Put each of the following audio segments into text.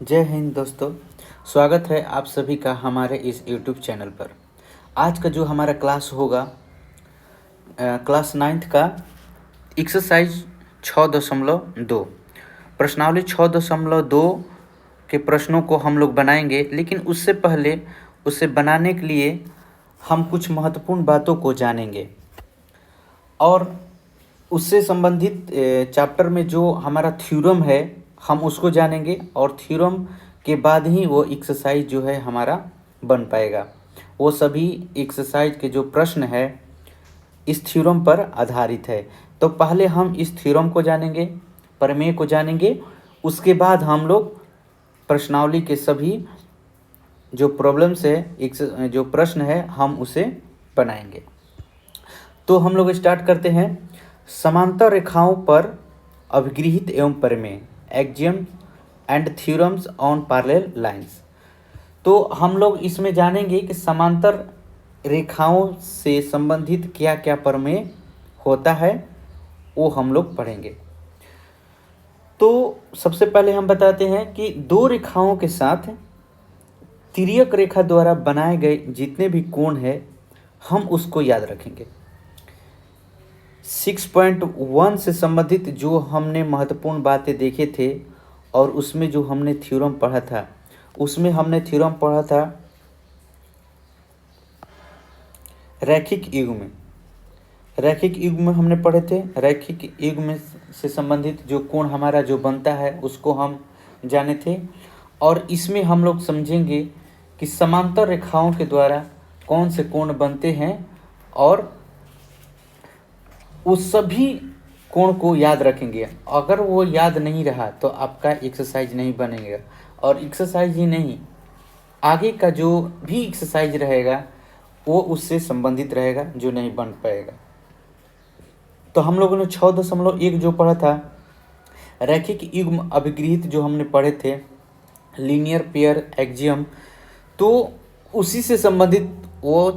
जय हिंद दोस्तों। स्वागत है आप सभी का हमारे इस YouTube चैनल पर। आज का जो हमारा क्लास होगा क्लास 9th का एक्सरसाइज 6.2 प्रश्नावली 6.2 के प्रश्नों को हम लोग बनाएंगे। लेकिन उससे पहले उसे बनाने के लिए हम कुछ महत्वपूर्ण बातों को जानेंगे और उससे संबंधित चैप्टर में जो हमारा थ्योरम है हम उसको जानेंगे और थ्योरम के बाद ही वो एक्सरसाइज जो है हमारा बन पाएगा। वो सभी एक्सरसाइज के जो प्रश्न है इस थ्योरम पर आधारित है। तो पहले हम इस थ्योरम को जानेंगे, प्रमेय को जानेंगे, उसके बाद हम लोग प्रश्नावली के सभी जो प्रॉब्लम्स है, जो प्रश्न है, हम उसे बनाएंगे। तो हम लोग स्टार्ट करते हैं। समांतर रेखाओं पर अभिगृहित एवं प्रमेय, axiom and theorems on parallel lines. तो हम लोग इसमें जानेंगे कि समांतर रेखाओं से संबंधित क्या क्या प्रमेय होता है, वो हम लोग पढ़ेंगे। तो सबसे पहले हम बताते हैं कि दो रेखाओं के साथ तिर्यक रेखा द्वारा बनाए गए जितने भी कोण है हम उसको याद रखेंगे। 6.1 से संबंधित जो हमने महत्वपूर्ण बातें देखे थे और उसमें जो हमने थ्योरम पढ़ा था, उसमें हमने थ्योरम पढ़ा था रैखिक युग्म। रैखिक युग्म में हमने पढ़े थे। रैखिक युग्म से संबंधित जो कोण हमारा जो बनता है उसको हम जाने थे। और इसमें हम लोग समझेंगे कि समांतर रेखाओं के द्वारा कौन से कोण बनते हैं और उस सभी कोण को याद रखेंगे। अगर वो याद नहीं रहा तो आपका एक्सरसाइज नहीं बनेगा और एक्सरसाइज ही नहीं, आगे का जो भी एक्सरसाइज रहेगा वो उससे संबंधित रहेगा, जो नहीं बन पाएगा। तो हम लोगों ने 6.1 जो पढ़ा था रैखिक युग्म अभिगृहित जो हमने पढ़े थे, लीनियर पेयर एक्सियम, तो उसी से संबंधित वो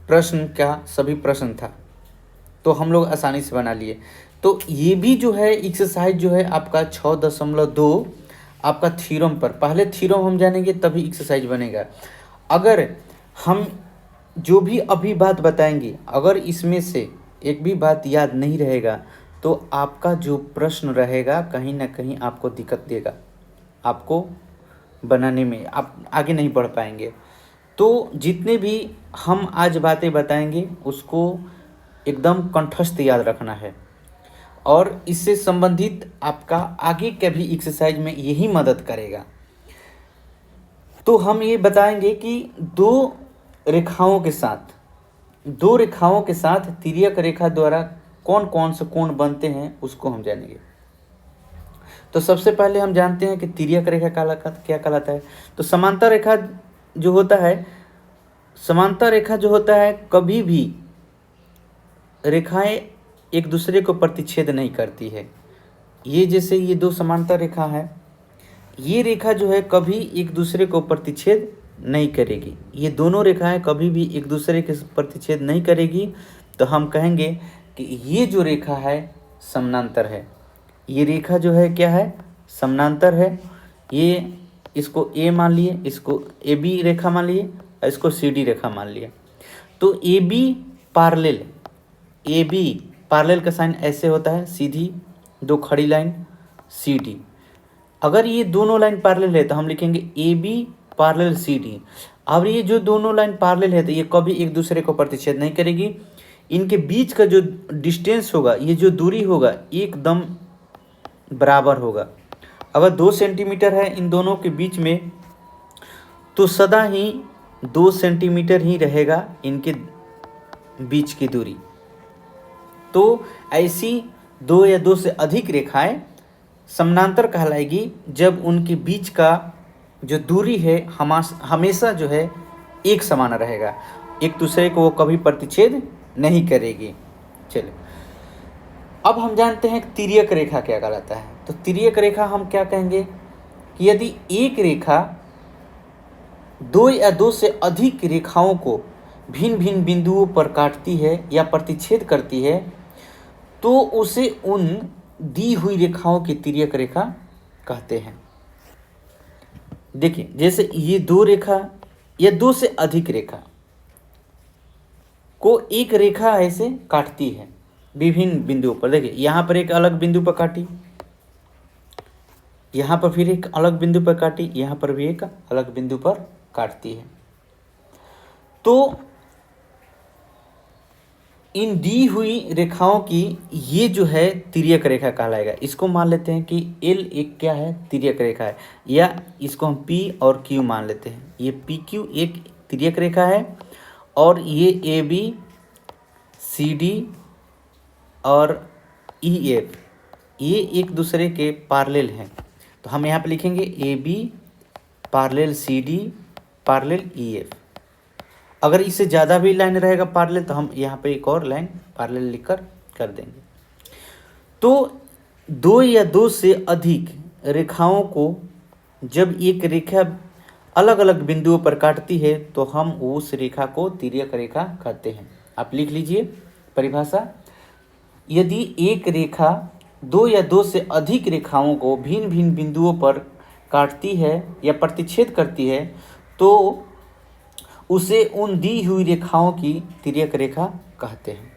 प्रश्न का सभी प्रश्न था, तो हम लोग आसानी से बना लिए। तो ये भी जो है एक्सरसाइज जो है आपका 6.2 आपका थ्योरम पर, पहले थ्योरम हम जानेंगे तभी एक्सरसाइज बनेगा। अगर हम जो भी अभी बात बताएंगे अगर इसमें से एक भी बात याद नहीं रहेगा तो आपका जो प्रश्न रहेगा कहीं ना कहीं आपको दिक्कत देगा, आपको बनाने में आप आगे नहीं बढ़ पाएंगे। तो जितने भी हम आज बातें बताएंगे उसको एकदम कंठस्थ याद रखना है और इससे संबंधित आपका आगे के भी एक्सरसाइज में यही मदद करेगा। तो हम ये बताएंगे कि दो रेखाओं के साथ तिर्यक रेखा द्वारा कौन कौन से कोण बनते हैं उसको हम जानेंगे। तो सबसे पहले हम जानते हैं कि तिर्यक रेखा क्या कहलाता है। तो समांतर रेखा जो होता है कभी भी रेखाएं एक दूसरे को प्रतिच्छेद नहीं करती है। ये जैसे ये दो समांतर रेखा है, ये रेखा जो है कभी एक दूसरे को प्रतिच्छेद नहीं करेगी। ये दोनों रेखाएं कभी भी एक दूसरे के प्रतिच्छेद नहीं करेगी। तो हम कहेंगे कि ये जो रेखा है समानांतर है। ये रेखा जो है क्या है, समानांतर है। ये इसको ए मान लिए, इसको ए बी रेखा मान लिए, इसको सी डी रेखा मान लिए। तो ए बी पैरेलल का साइन ऐसे होता है, सीधी दो खड़ी लाइन सी डी। अगर ये दोनों लाइन पैरेलल है तो हम लिखेंगे A B parallel C D. अब ये जो दोनों लाइन पैरेलल है तो ये कभी एक दूसरे को प्रतिच्छेद नहीं करेगी। इनके बीच का जो डिस्टेंस होगा, ये जो दूरी होगा एकदम बराबर होगा। अगर 2 सेंटीमीटर है इन दोनों के बीच में तो सदा ही 2 सेंटीमीटर ही रहेगा इनके बीच की दूरी। तो ऐसी 2 या 2 से अधिक रेखाएं समानांतर कहलाएगी जब उनके बीच का जो दूरी है हमेशा जो है एक समान रहेगा, एक दूसरे को वो कभी प्रतिच्छेद नहीं करेगी। चलिए अब हम जानते हैं कि तिर्यक रेखा क्या कहलाता है। तो तिर्यक रेखा हम क्या कहेंगे कि यदि एक रेखा 2 या 2 से अधिक रेखाओं को भिन्न भिन्न बिंदुओं पर काटती है या प्रतिच्छेद करती है तो उसे उन दी हुई रेखाओं की तिर्यक रेखा कहते हैं। देखिए जैसे ये दो रेखा या दो से अधिक रेखा को एक रेखा ऐसे काटती है विभिन्न बिंदुओं पर। देखिए यहाँ पर एक अलग बिंदु पर काटी, यहाँ पर फिर एक अलग बिंदु पर काटी, यहाँ पर भी एक अलग बिंदु पर काटती है। तो इन दी हुई रेखाओं की ये जो है तिर्यक रेखा कहलाएगा। इसको मान लेते हैं कि L एक क्या है, तिर्यक रेखा है, या इसको हम P और Q मान लेते हैं। ये PQ एक तिर्यक रेखा है और ये AB CD और EF ये एक दूसरे के पार्लेल हैं। तो हम यहाँ पे लिखेंगे AB पार्लेल CD पार्लेल EF। अगर इससे ज़्यादा भी लाइन रहेगा पार्लेल तो हम यहाँ पे एक और लाइन पार्लेल लिखकर कर देंगे। तो दो या दो से अधिक रेखाओं को जब एक रेखा अलग अलग बिंदुओं पर काटती है तो हम उस रेखा को तिर्यक रेखा कहते हैं। आप लिख लीजिए परिभाषा। यदि एक रेखा दो या दो से अधिक रेखाओं को भिन्न भिन्न बिंदुओं पर काटती है या प्रतिच्छेद करती है तो उसे उन दी हुई रेखाओं की तिर्यक रेखा कहते हैं।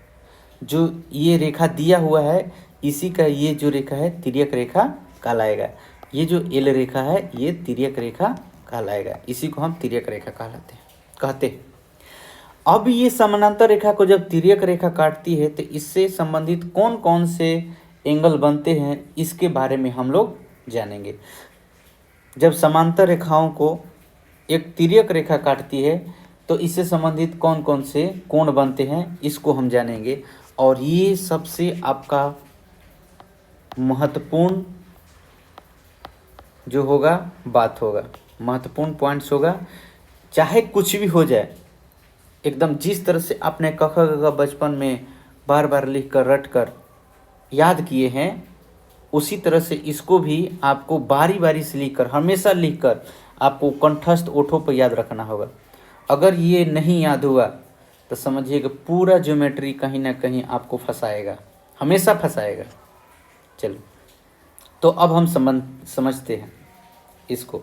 जो ये रेखा दिया हुआ है इसी का ये जो रेखा है तिर्यक रेखा कहलाएगा। ये जो एल रेखा है ये तिर्यक रेखा कहलाएगा। इसी को हम तिर्यक रेखा कहते हैं। अब ये समानांतर रेखा को जब तिर्यक रेखा काटती है तो इससे संबंधित कौन कौन से एंगल बनते हैं इसके बारे में हम लोग जानेंगे। जब समांतर रेखाओं को एक तिर्यक रेखा काटती है तो इससे संबंधित कौन कौन से कोण बनते हैं इसको हम जानेंगे। और ये सबसे आपका महत्वपूर्ण जो होगा बात होगा, महत्वपूर्ण पॉइंट्स होगा। चाहे कुछ भी हो जाए, एकदम जिस तरह से आपने क ख ग घ बचपन में बार बार लिख कर रट कर याद किए हैं उसी तरह से इसको भी आपको बारी बारी से लिखकर हमेशा लिखकर आपको कंठस्थ ओठों पर याद रखना होगा। अगर ये नहीं याद हुआ तो समझिए कि पूरा ज्योमेट्री कहीं ना कहीं आपको फंसाएगा, हमेशा फंसाएगा। चलो तो अब हम समझते हैं इसको।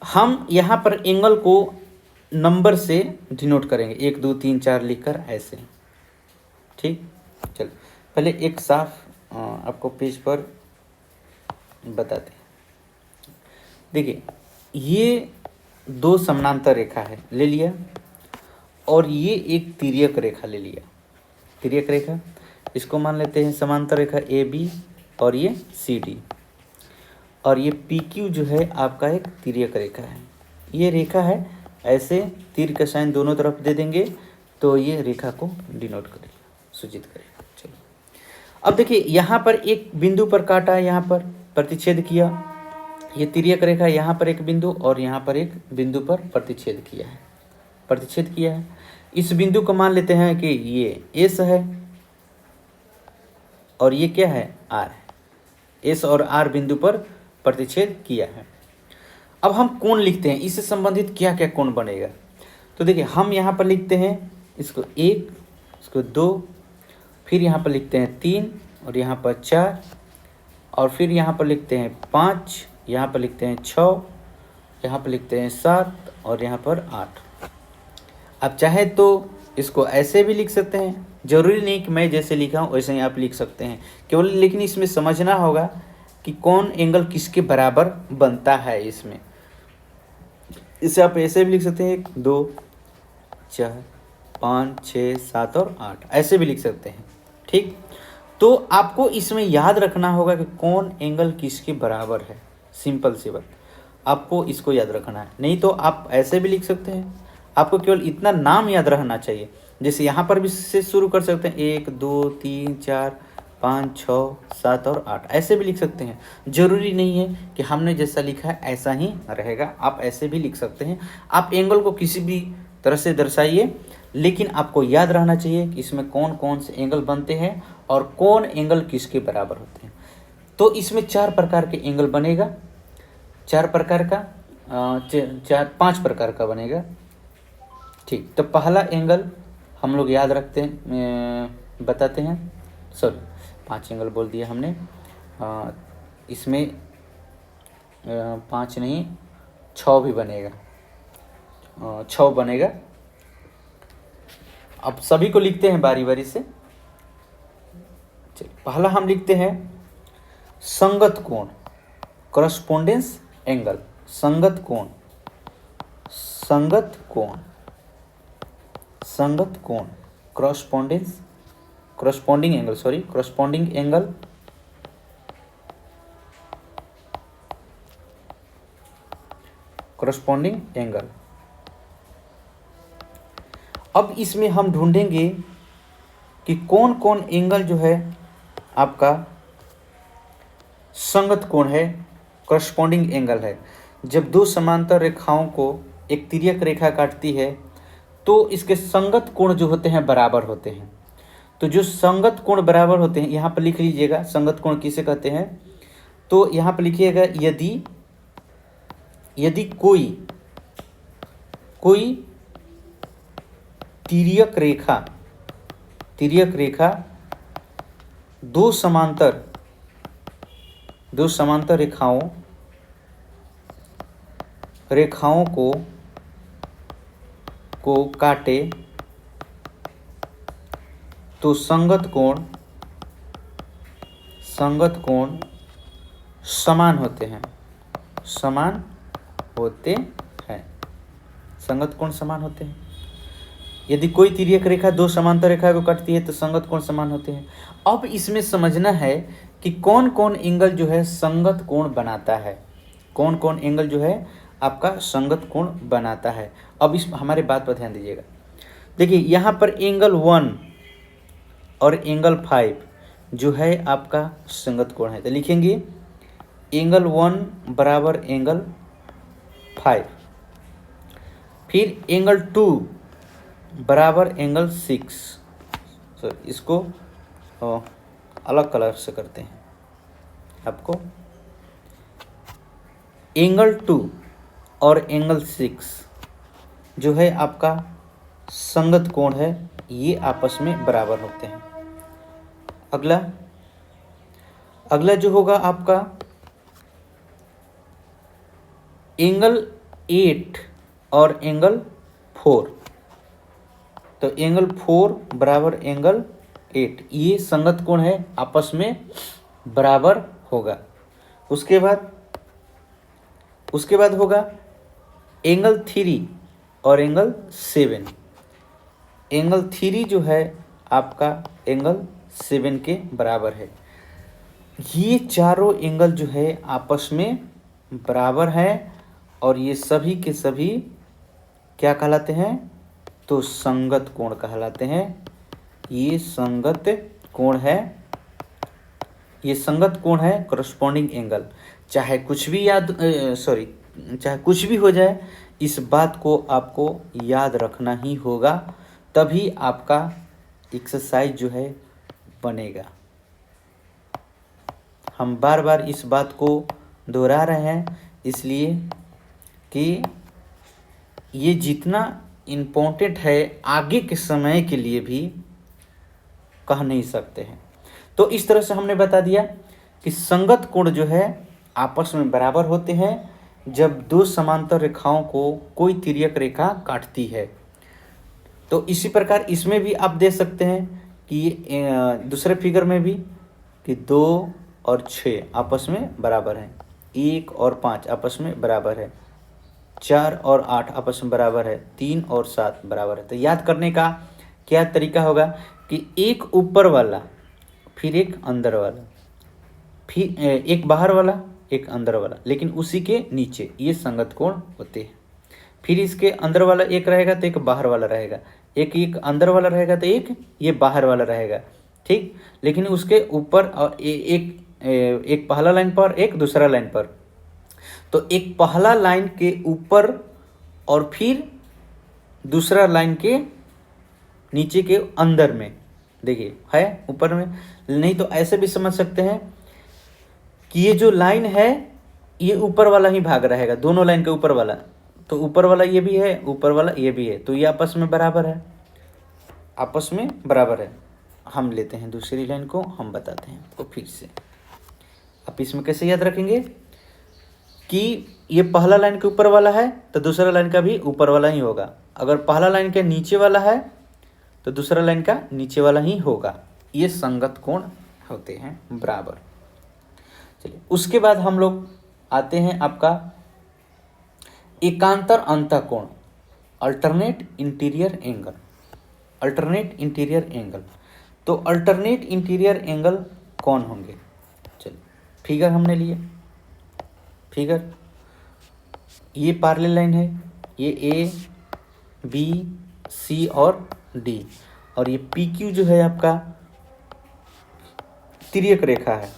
हम यहाँ पर एंगल को नंबर से डिनोट करेंगे, 1 2 3 4 लिखकर ऐसे। ठीक, चलो पहले एक साफ आपको पेज पर बताते हैं। देखिए ये दो समानांतर रेखा है ले लिया और ये एक तिर्यक रेखा ले लिया। तिर्यक रेखा इसको मान लेते हैं समांतर रेखा AB और ये CD और ये PQ जो है आपका एक तिर्यक रेखा है। ये रेखा है, ऐसे तीर का साइन दोनों तरफ दे देंगे तो ये रेखा को डिनोट करेगा, सूचित करेगा। चलो अब देखिए यहाँ पर एक बिंदु पर काटा, यहाँ पर प्रतिच्छेद किया। ये तिर्यक रेखा यहाँ पर एक बिंदु और यहाँ पर एक बिंदु पर प्रतिच्छेद किया है। इस बिंदु को मान लेते हैं कि ये S है और ये क्या है R है। S और R बिंदु पर प्रतिच्छेद किया है। अब हम कोण लिखते हैं, इससे संबंधित क्या क्या कोण बनेगा। तो देखिए हम यहाँ पर लिखते हैं इसको 1, इसको 2, फिर यहाँ पर लिखते हैं 3 और यहाँ पर 4 और फिर यहाँ पर लिखते हैं 5, यहाँ पर लिखते हैं 6, यहाँ पर लिखते हैं 7 और यहाँ पर 8। आप चाहे तो इसको ऐसे भी लिख सकते हैं, जरूरी नहीं कि मैं जैसे लिखा हूँ वैसे ही आप लिख सकते हैं केवल, लेकिन इसमें समझना होगा कि कौन एंगल किसके बराबर बनता है। इसमें इसे आप ऐसे भी लिख सकते हैं 1 2 4 5 6 7 और 8 ऐसे भी लिख सकते हैं। ठीक, तो आपको इसमें याद रखना होगा कि कौन एंगल किसके बराबर है। सिंपल सी बात, आपको इसको याद रखना है। नहीं तो आप ऐसे भी लिख सकते हैं, आपको केवल इतना नाम याद रहना चाहिए। जैसे यहाँ पर भी से शुरू कर सकते हैं 1 2 3 4 5 6 7 और 8 ऐसे भी लिख सकते हैं। जरूरी नहीं है कि हमने जैसा लिखा है ऐसा ही रहेगा, आप ऐसे भी लिख सकते हैं। आप एंगल को किसी भी तरह से दर्शाइए, लेकिन आपको याद रहना चाहिए कि इसमें कौन कौन से एंगल बनते हैं और कौन एंगल किसके बराबर होते हैं। तो इसमें 4 प्रकार के एंगल बनेगा, 4 प्रकार का 5 प्रकार का बनेगा। ठीक, तो पहला एंगल हम लोग याद रखते हैं, बताते हैं। सॉरी 5 एंगल बोल दिया हमने। इसमें 5 नहीं 6 भी बनेगा, 6 बनेगा। अब सभी को लिखते हैं बारी बारी से। चलिए पहला हम लिखते हैं संगत कोण, करस्पोंडेंस एंगल। संगत कोण, संगत कोण, संगत कोण, correspondence, corresponding angle, sorry corresponding angle, corresponding angle. अब इसमें हम ढूंढेंगे कि कौन कौन एंगल जो है आपका संगत कोण है, करस्पॉन्डिंग एंगल है। जब दो समांतर रेखाओं को एक तिर्यक रेखा काटती है तो इसके संगत कोण जो होते हैं बराबर होते हैं। तो जो संगत कोण बराबर होते हैं, यहाँ पर लिख लीजिएगा संगत कोण किसे कहते हैं। तो यहाँ पर लिखिएगा यदि कोई तिर्यक रेखा दो समांतर रेखाओं को काटे तो संगत कोण समान होते हैं, संगत कोण समान होते हैं। यदि कोई तिर्यक रेखा दो समांतर रेखा को काटती है तो संगत कोण समान होते हैं। अब इसमें समझना है कि कौन कौन एंगल जो है संगत कोण बनाता है, कौन कौन एंगल जो है आपका संगत कोण बनाता है। अब इस हमारे बात पर ध्यान दीजिएगा। देखिए यहाँ पर एंगल 1 और एंगल 5 जो है आपका संगत कोण है। तो लिखेंगे एंगल 1 बराबर एंगल 5, फिर एंगल 2 बराबर एंगल 6। सो इसको अलग कलर से करते हैं। आपको एंगल 2 और एंगल 6 जो है आपका संगत कोण है, ये आपस में बराबर होते हैं। अगला जो होगा आपका एंगल 8 और एंगल 4। तो एंगल 4 बराबर एंगल 8, ये संगत कोण है, आपस में बराबर होगा। उसके बाद होगा एंगल 3 और एंगल 7। एंगल 3 जो है आपका एंगल 7 के बराबर है। ये चारों एंगल जो है आपस में बराबर है और ये सभी के सभी क्या कहलाते हैं, तो संगत कोण कहलाते हैं। ये संगत कोण है, ये संगत कोण है, करस्पॉन्डिंग एंगल। चाहे कुछ भी हो जाए, इस बात को आपको याद रखना ही होगा, तभी आपका एक्सरसाइज जो है बनेगा। हम बार बार इस बात को दोहरा रहे हैं इसलिए कि ये जितना इम्पोर्टेंट है आगे के समय के लिए भी कह नहीं सकते हैं। तो इस तरह से हमने बता दिया कि संगत कोण जो है आपस में बराबर होते हैं जब दो समांतर रेखाओं को कोई तिर्यक रेखा काटती है। तो इसी प्रकार इसमें भी आप देख सकते हैं कि दूसरे फिगर में भी कि 2 और 6 आपस में बराबर हैं, 1 और 5 आपस में बराबर है, 4 और 8 आपस में बराबर है, 3 और 7 बराबर है। तो याद करने का क्या तरीका होगा कि एक ऊपर वाला, फिर एक अंदर वाला, फिर एक बाहर वाला, एक अंदर वाला, लेकिन उसी के नीचे, ये संगत कोण होते हैं। फिर इसके अंदर वाला एक रहेगा तो एक बाहर वाला रहेगा, एक अंदर वाला रहेगा तो एक ये बाहर वाला रहेगा, ठीक। लेकिन उसके ऊपर और एक पहला लाइन पर, एक दूसरा लाइन पर। तो एक पहला लाइन के ऊपर और फिर दूसरा लाइन के नीचे के अंदर में, देखिए है ऊपर में। नहीं तो ऐसे भी समझ सकते हैं कि ये जो लाइन है ये ऊपर वाला ही भाग रहेगा, दोनों लाइन के ऊपर वाला। तो ऊपर वाला ये भी है, ऊपर वाला ये भी है, तो ये आपस में बराबर है, आपस में बराबर है। हम लेते हैं दूसरी लाइन को, हम बताते हैं आपको फिर से। आप इसमें कैसे याद रखेंगे कि ये पहला लाइन के ऊपर वाला है तो दूसरा लाइन का भी ऊपर वाला ही होगा, अगर पहला लाइन के नीचे वाला है तो दूसरा लाइन का नीचे वाला ही होगा। ये संगत कोण होते हैं बराबर। चलिए उसके बाद हम लोग आते हैं आपका एकांतर अंतःकोण, alternate interior angle. Alternate interior angle, तो अल्टरनेट इंटीरियर एंगल कौन होंगे? चलिए फिगर हमने लिए, फिगर ये पैरेलल लाइन है, ये ए बी सी और डी, और ये पी क्यू जो है आपका तिर्यक रेखा है।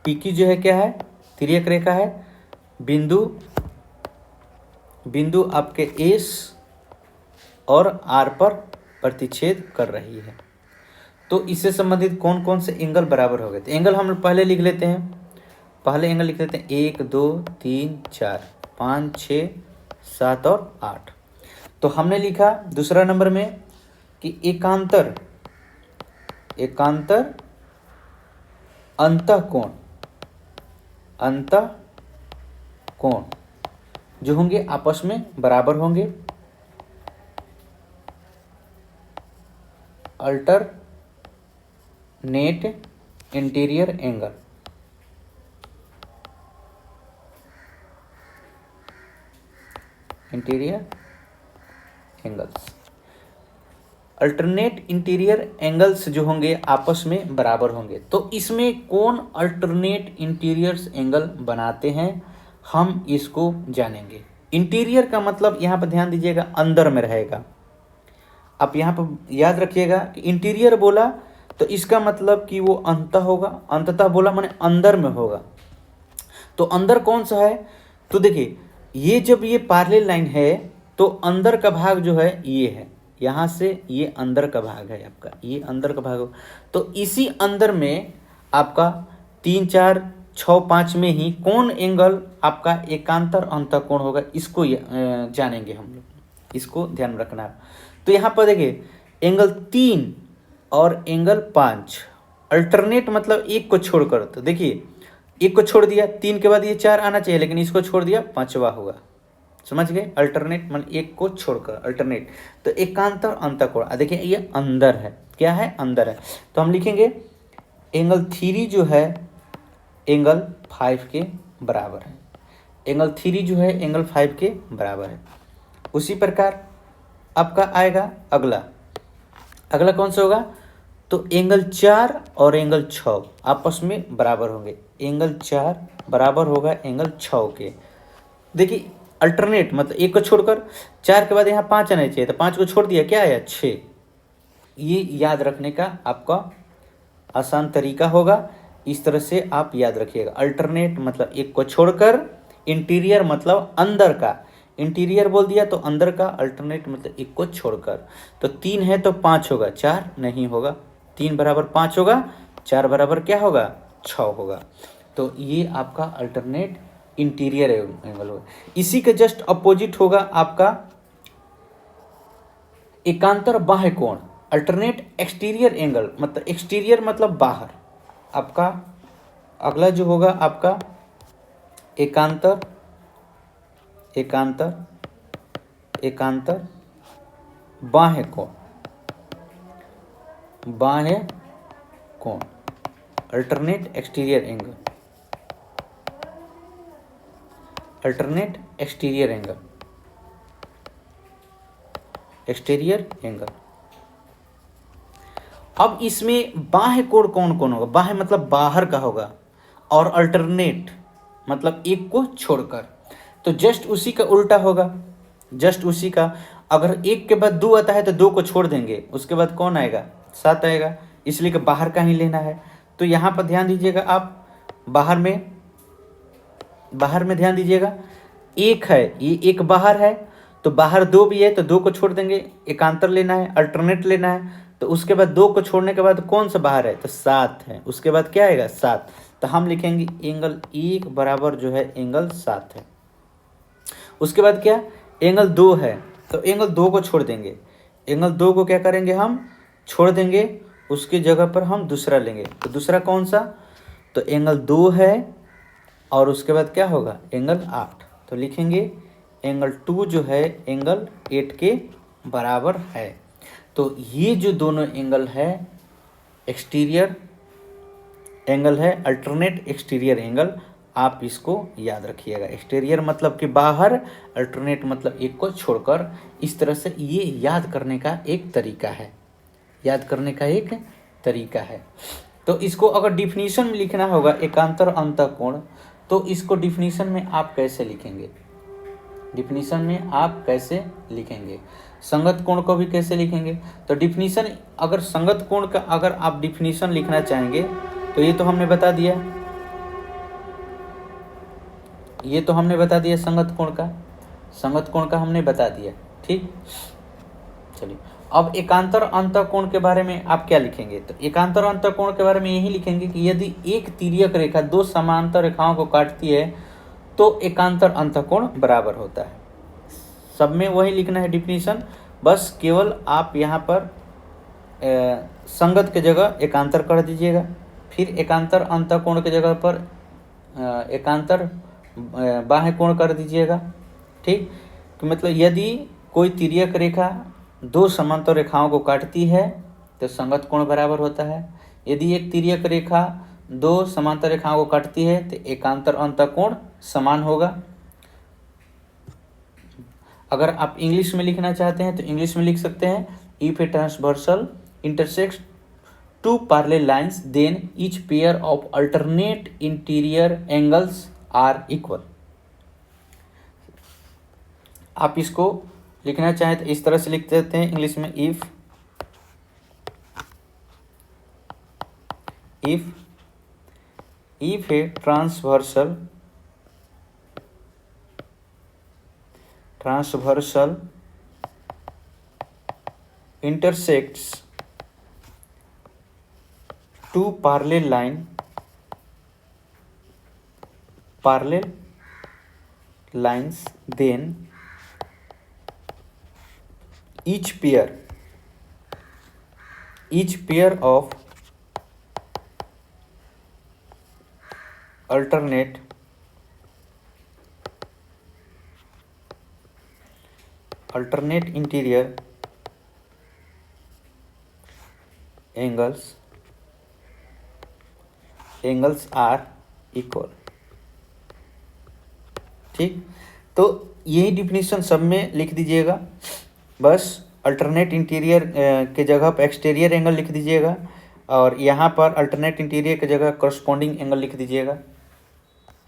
पी क्यू जो है क्या है? तिर्यक रेखा है। बिंदु बिंदु आपके एस और आर पर प्रतिच्छेद कर रही है। तो इससे संबंधित कौन कौन से एंगल बराबर हो गए? तो एंगल हम पहले लिख लेते हैं, पहले एंगल लिख लेते हैं 1 2 3 4 5 6 7 और 8। तो हमने लिखा दूसरा नंबर में कि एकांतर अंतःकोण जो होंगे आपस में बराबर होंगे। Alternate interior angle, alternate interior angles जो होंगे आपस में बराबर होंगे। तो इसमें कौन अल्टरनेट इंटीरियर्स एंगल बनाते हैं हम इसको जानेंगे। इंटीरियर का मतलब यहाँ पर ध्यान दीजिएगा अंदर में रहेगा। आप यहाँ पर याद रखिएगा कि इंटीरियर बोला तो इसका मतलब कि वो अंतः होगा, अंततः बोला माने अंदर में होगा। तो अंदर कौन सा है? तो देखिए ये जब ये पैरेलल लाइन है तो अंदर का भाग जो है ये है, यहाँ से ये अंदर का भाग है आपका, ये अंदर का भाग हो। तो इसी अंदर में आपका 3 4 6 5 में ही कौन एंगल आपका एकांतर अंतःकोण होगा, इसको जानेंगे हम लोग, इसको ध्यान में रखना है। तो यहाँ पर देखिए एंगल 3 और एंगल 5 अल्टरनेट मतलब एक को छोड़कर, तो देखिए एक को छोड़ दिया, 3 के बाद ये 4 आना चाहिए लेकिन इसको छोड़ दिया, 5वां होगा। समझ गए? अल्टरनेट मतलब एक को छोड़कर अल्टरनेट। तो एकांतर अंतःकोण देखिए ये अंदर है, क्या है? अंदर है। तो हम लिखेंगे एंगल 3 जो है एंगल 5 के बराबर है। एंगल 3 जो है एंगल 5 के बराबर है। उसी प्रकार आपका आएगा अगला कौन सा होगा? तो एंगल 4 और एंगल 6 आपस में बराबर होंगे। एंगल 4 बराबर होगा एंगल 6 के। देखिए अल्टरनेट मतलब एक को छोड़कर, 4 के बाद यहाँ 5 आना चाहिए, तो 5 को छोड़ दिया, क्या आया? 6। ये याद रखने का आपका आसान तरीका होगा, इस तरह से आप याद रखिएगा। अल्टरनेट मतलब एक को छोड़कर, इंटीरियर मतलब अंदर का, इंटीरियर बोल दिया तो अंदर का, अल्टरनेट मतलब एक को छोड़कर। तो 3 है तो 5 होगा, 4 नहीं होगा। 3 बराबर 5 होगा, 4 बराबर क्या होगा? 6 होगा। तो ये आपका अल्टरनेट इंटीरियर एंगल होगा। इसी के जस्ट अपोजिट होगा आपका एकांतर बाह्य कोण, अल्टरनेट एक्सटीरियर एंगल, मतलब एक्सटीरियर मतलब बाहर। आपका अगला जो होगा आपका एकांतर बाह्य कोण, alternate exterior angle, alternate exterior angle. अब इसमें बाह्य कोण कौन कौन होगा? बाह्य मतलब बाहर का होगा, और अल्टरनेट मतलब एक को छोड़कर। तो जस्ट उसी का उल्टा होगा, जस्ट उसी का। अगर एक के बाद 2 आता है तो 2 को छोड़ देंगे, उसके बाद कौन आएगा? 7 आएगा, इसलिए कि बाहर का ही लेना है। तो यहाँ पर ध्यान दीजिएगा आप, बाहर में ध्यान दीजिएगा, एक है, ये एक बाहर है, तो बाहर 2 भी है तो 2 को छोड़ देंगे, एकांतर लेना है, अल्टरनेट लेना है। तो उसके बाद 2 को छोड़ने के बाद कौन सा बाहर है? तो 7 है, उसके बाद क्या आएगा? 7। तो हम लिखेंगे एंगल 1 बराबर जो है एंगल 7 है। उसके बाद क्या? एंगल 2 है, तो एंगल 2 को छोड़ देंगे, एंगल 2 को क्या करेंगे? हम छोड़ देंगे, उसकी जगह पर हम दूसरा लेंगे। तो दूसरा कौन सा? तो एंगल 2 है और उसके बाद क्या होगा, एंगल 8। तो लिखेंगे एंगल 2 जो है एंगल 8 के बराबर है। तो ये जो दोनों एंगल है एक्सटीरियर एंगल है, अल्टरनेट एक्सटीरियर एंगल, आप इसको याद रखिएगा। एक्सटीरियर मतलब कि बाहर, अल्टरनेट मतलब एक को छोड़कर। इस तरह से ये याद करने का एक तरीका है, याद करने का एक तरीका है। तो इसको अगर डिफिनीशन में लिखना होगा एकांतर अंतःकोण, तो इसको डिफिनीशन में आप कैसे लिखेंगे, डिफिनीशन में आप कैसे लिखेंगे, संगत कोण को भी कैसे लिखेंगे। तो डिफिनीशन, अगर संगत कोण का अगर आप डिफिनीशन लिखना चाहेंगे तो ये तो हमने बता दिया, ये तो हमने बता दिया संगत कोण का, संगत कोण का हमने बता दिया। ठीक, चलिए अब एकांतर अंतःकोण के बारे में आप क्या लिखेंगे। तो एकांतर अंतःकोण के बारे में यही लिखेंगे कि यदि एक तिर्यक रेखा दो समांतर रेखाओं को काटती है तो एकांतर अंतःकोण बराबर होता है। सब में वही लिखना है डिफिनीशन, बस केवल आप यहाँ पर संगत के जगह एकांतर कर दीजिएगा, फिर एकांतर अंतःकोण के जगह पर एकांतर बाह्य कोण कर दीजिएगा। ठीक, तो मतलब यदि कोई तिर्यक रेखा दो समांतर रेखाओं को काटती है तो संगत कोण बराबर होता है। यदि एक तिर्यक रेखा दो समांतर रेखाओं को काटती है तो एकांतर अंतःकोण समान होगा। अगर आप इंग्लिश में लिखना चाहते हैं तो इंग्लिश में लिख सकते हैं, if a transversal intersects two parallel lines then each pair of alternate interior angles are equal. आप इसको लिखना चाहें तो इस तरह से लिख देते हैं इंग्लिश में, if a transversal intersects two parallel lines, then each pair of alternate interior angles are equal। ठीक, तो यही डिफिनीशन सब में लिख दीजिएगा, बस अल्टरनेट इंटीरियर के जगह पर एक्सटीरियर एंगल लिख दीजिएगा और यहाँ पर अल्टरनेट इंटीरियर की जगह करस्पॉन्डिंग एंगल लिख दीजिएगा।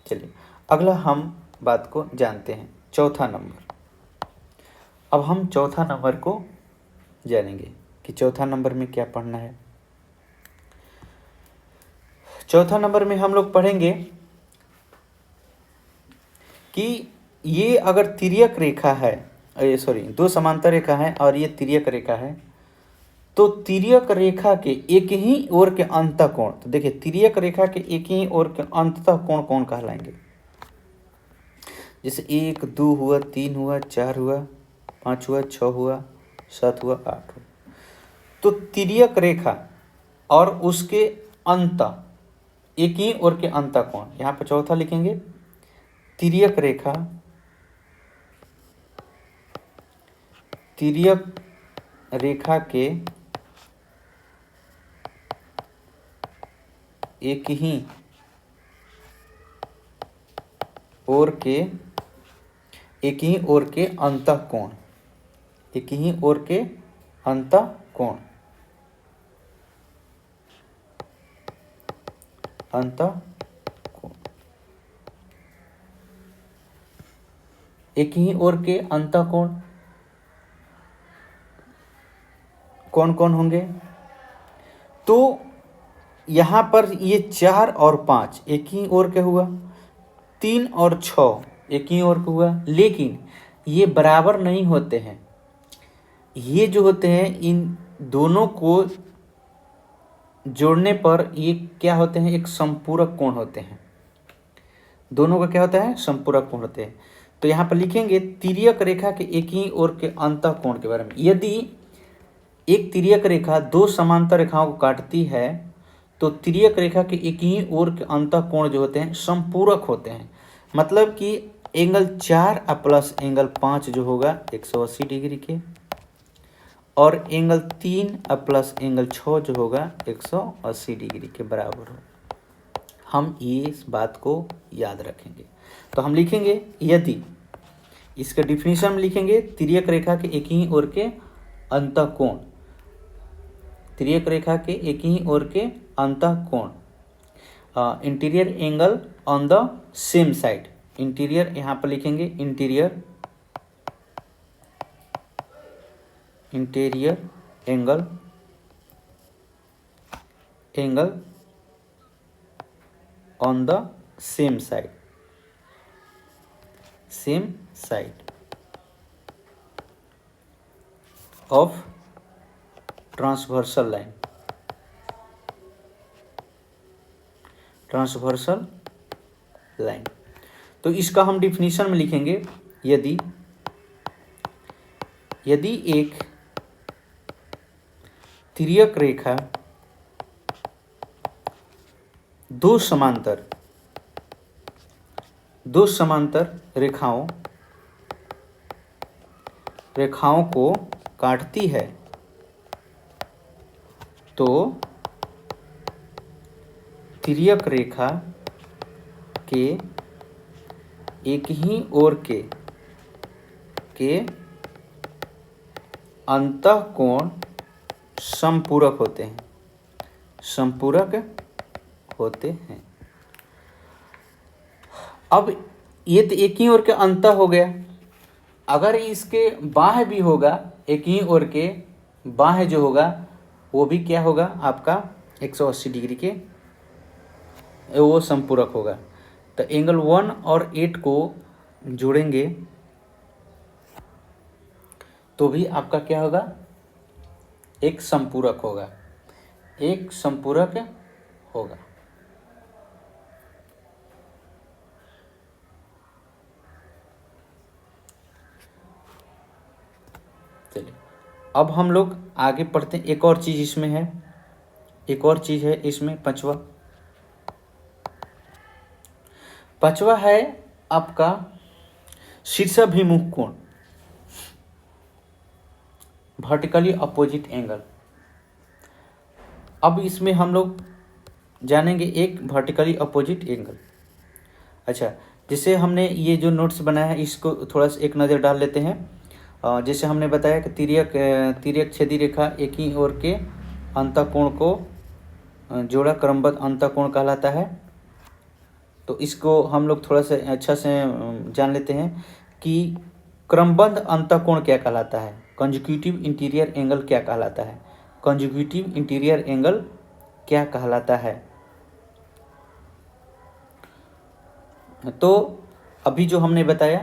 चलिए अगला हम बात को जानते हैं, चौथा नंबर। अब हम चौथा नंबर को जानेंगे कि चौथा नंबर में क्या पढ़ना है। चौथा नंबर में हम लोग पढ़ेंगे कि ये अगर तिर्यक रेखा है, दो समांतर रेखा है और ये तिर्यक रेखा है, तो तिर्यक रेखा के एक ही ओर के अंतःकोण, तो देखिए तिर्यक रेखा के एक ही ओर के अंतःकोण कौन कहलाएंगे। जैसे 1 2 हुआ, 3 हुआ, 4 हुआ, 5 हुआ, 6 हुआ, 7 हुआ, 8 हुआ। तो तिर्यक रेखा और उसके अंत एक ही ओर के अंतःकोण, यहाँ पर चौथा लिखेंगे, तिर्यक रेखा के एक ही ओर के अंतःकोण, एक ही ओर के अंतःकोण, एक ही ओर के अंतःकोण कौन कौन होंगे। तो यहाँ पर ये 4 और 5 एक ही ओर के हुआ, 3 और 6 एक ही ओर का हुआ, लेकिन ये बराबर नहीं होते हैं। ये जो होते हैं इन दोनों को जोड़ने पर ये क्या होते हैं, एक संपूरक कोण होते हैं। दोनों का क्या होता है, संपूरक कोण होते हैं। तो यहाँ पर लिखेंगे तिर्यक रेखा के एक ही ओर के अंतःकोण के बारे में। यदि एक तिर्यक रेखा दो समांतर रेखाओं को काटती है तो तिर्यक रेखा के एक ही ओर के अंतः कोण जो होते हैं संपूरक होते हैं। मतलब कि एंगल 4 प्लस एंगल 5 जो होगा 180 डिग्री के, और एंगल 3 प्लस एंगल 6 जो होगा 180 डिग्री के बराबर हो। हम ये इस बात को याद रखेंगे। तो हम लिखेंगे, यदि इसका डिफिनीशन में लिखेंगे, तिर्यक रेखा के एक ही ओर के अंतः कोण, तिर्यक रेखा के एक ही ओर के अंतः कोण, interior angle on the same side, interior यहाँ पर लिखेंगे interior angle on the same side of transversal line. तो इसका हम डिफिनीशन में लिखेंगे, यदि एक तिर्यक रेखा दो समांतर रेखाओं को काटती है, तो तिर्यक रेखा के एक ही ओर के अंतः कोण संपूरक होते हैं। अब ये तो एक ही ओर के अंतः हो गया, अगर इसके बाह्य भी होगा, एक ही ओर के बाह्य जो होगा वो भी क्या होगा आपका 180 डिग्री के, वो संपूरक होगा। तो एंगल 1 और 8 को जोड़ेंगे तो भी आपका क्या होगा, एक संपूरक होगा। चलिए अब हम लोग आगे पढ़ते हैं। एक और चीज है इसमें पांचवा है आपका शीर्षाभिमुख कोण, वर्टिकली अपोजिट एंगल। अब इसमें हम लोग जानेंगे एक वर्टिकली अपोजिट एंगल। अच्छा, जैसे हमने ये जो नोट्स बनाया है इसको थोड़ा सा एक नज़र डाल लेते हैं। जैसे हमने बताया कि तिर्यक छेदी रेखा एक ही ओर के अंतःकोण को जोड़ा क्रमबद्ध अंतःकोण कहलाता है। तो इसको हम लोग थोड़ा सा अच्छा से जान लेते हैं कि क्रमबद्ध अंतःकोण क्या कहलाता है, कंजिक्यूटिव इंटीरियर एंगल क्या कहलाता है, कंजिक्यूटिव इंटीरियर एंगल क्या कहलाता है। तो अभी जो हमने बताया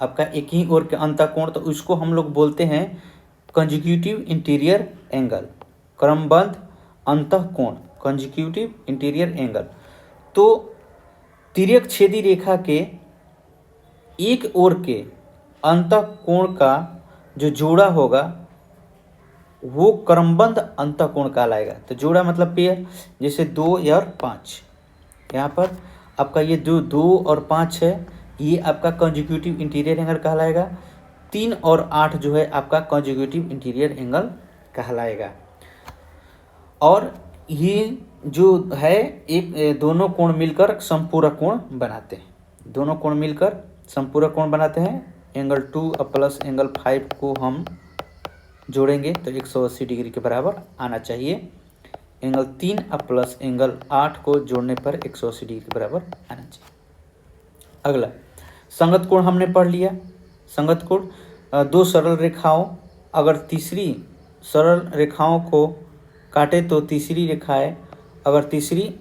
आपका एक ही ओर के अंतःकोण, तो उसको हम लोग बोलते हैं कंजिक्यूटिव इंटीरियर एंगल, क्रमबद्ध अंतःकोण, कंजिक्यूटिव इंटीरियर एंगल। तो तिर्यक छेदी रेखा के एक ओर के अंतःकोण का जो जोड़ा होगा वो क्रमबद्ध अंतःकोण कहलाएगा। तो जोड़ा मतलब पेयर, जैसे 2 और 5, यहाँ पर आपका ये जो 2 और 5 है ये आपका कंजिक्यूटिव इंटीरियर एंगल कहलाएगा। 3 और 8 जो है आपका कंजिक्यूटिव इंटीरियर एंगल कहलाएगा। और ये जो है एक दोनों कोण मिलकर संपूरक कोण बनाते हैं, दोनों कोण मिलकर संपूरक कोण बनाते हैं। एंगल 2 प्लस एंगल 5 को हम जोड़ेंगे तो 180 डिग्री के बराबर आना चाहिए। एंगल 3 प्लस एंगल 8 को जोड़ने पर 180 डिग्री के बराबर आना चाहिए। अगला संगत कोण हमने पढ़ लिया। संगत कोण दो सरल रेखाओं, अगर तीसरी सरल रेखाओं को काटे तो तीसरी रेखाएं, अगर तीसरी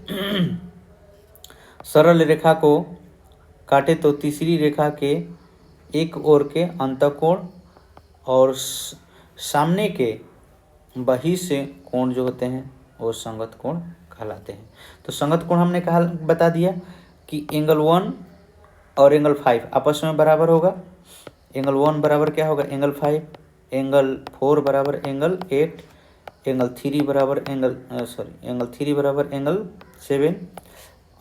सरल रेखा को काटे तो तीसरी रेखा के एक ओर के अंतःकोण और सामने के बही से कोण जो होते हैं वो संगत कोण कहलाते हैं। तो संगत कोण हमने कहा बता दिया कि एंगल 1 और एंगल 5 आपस में बराबर होगा। एंगल 1 बराबर क्या होगा, एंगल 5, एंगल 4 बराबर एंगल 8, एंगल 3 बराबर एंगल 3 बराबर एंगल 7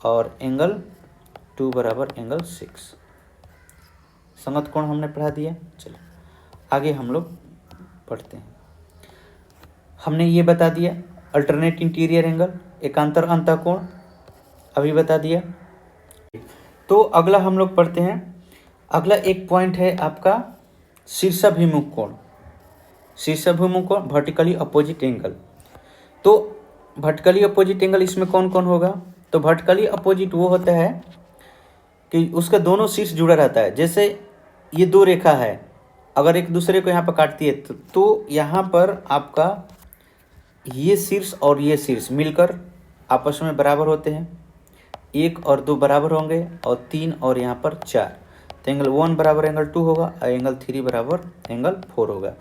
और एंगल 2 बराबर एंगल 6। संगत कोण हमने पढ़ा दिया। चलो आगे हम लोग पढ़ते हैं। हमने ये बता दिया अल्टरनेट इंटीरियर एंगल, एकांतर अंतःकोण अभी बता दिया। तो अगला हम लोग पढ़ते हैं। अगला एक पॉइंट है आपका शीर्षाभिमुख कोण। शीर्षाभिमुख कोण वर्टिकली अपोजिट एंगल। तो वर्टिकली अपोजिट एंगल इसमें कौन कौन होगा? तो वर्टिकली अपोजिट वो होता है कि उसका दोनों शीर्ष जुड़ा रहता है। जैसे ये दो रेखा है, अगर एक दूसरे को यहाँ पर काटती है तो यहाँ पर आपका ये शीर्ष और ये शीर्ष मिलकर आपस में बराबर होते हैं। 1 और 2 बराबर होंगे और 3 और यहाँ पर 4, तो एंगल 1 बराबर एंगल 2 होगा और एंगल 3 बराबर एंगल 4 होगा।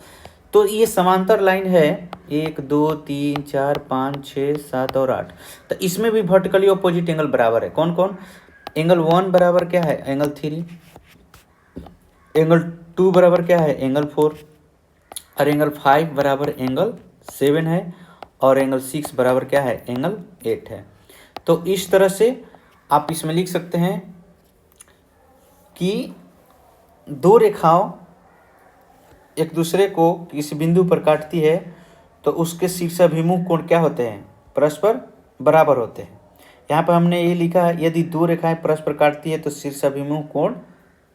तो ये समांतर लाइन है 1 2 3 4 5 6 7 और 8। तो इसमें भी वर्टिकली अपोजिट एंगल बराबर है। कौन कौन? एंगल 1 बराबर क्या है? एंगल 3। एंगल 2 बराबर क्या है? एंगल 4। और एंगल 5 बराबर एंगल 7 है और एंगल 6 बराबर क्या है? एंगल 8 है। तो इस तरह से आप इसमें लिख सकते हैं कि दो रेखाओं एक दूसरे को किसी बिंदु पर काटती है तो उसके शीर्षाभिमुख कोण क्या होते हैं? परस्पर बराबर होते हैं। यहाँ पर हमने ये लिखा है यदि दो रेखाएं परस्पर काटती है तो शीर्षाभिमुख कोण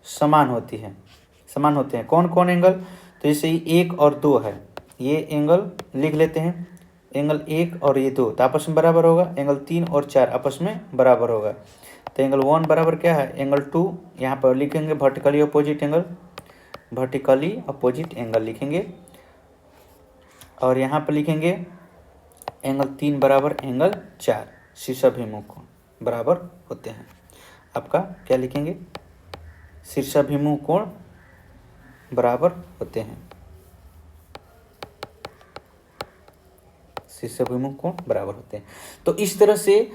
समान होती है, समान होते हैं। कौन कौन एंगल? तो जैसे 1 और 2 है, ये एंगल लिख लेते हैं। एंगल 1 और ये 2 तो आपस में बराबर होगा। एंगल 3 और 4 आपस में बराबर होगा। तो एंगल 1 बराबर क्या है? एंगल 2। यहाँ पर लिखेंगे vertically opposite angle, vertically opposite angle लिखेंगे। और यहाँ पर लिखेंगे एंगल 3 बराबर एंगल 4, शीर्षाभिमुख कोण बराबर होते हैं। आपका क्या लिखेंगे? शीर्षाभिमुख कोण बराबर होते हैं। शीर्षाभिमुख कोण बराबर होते हैं। तो इस तरह से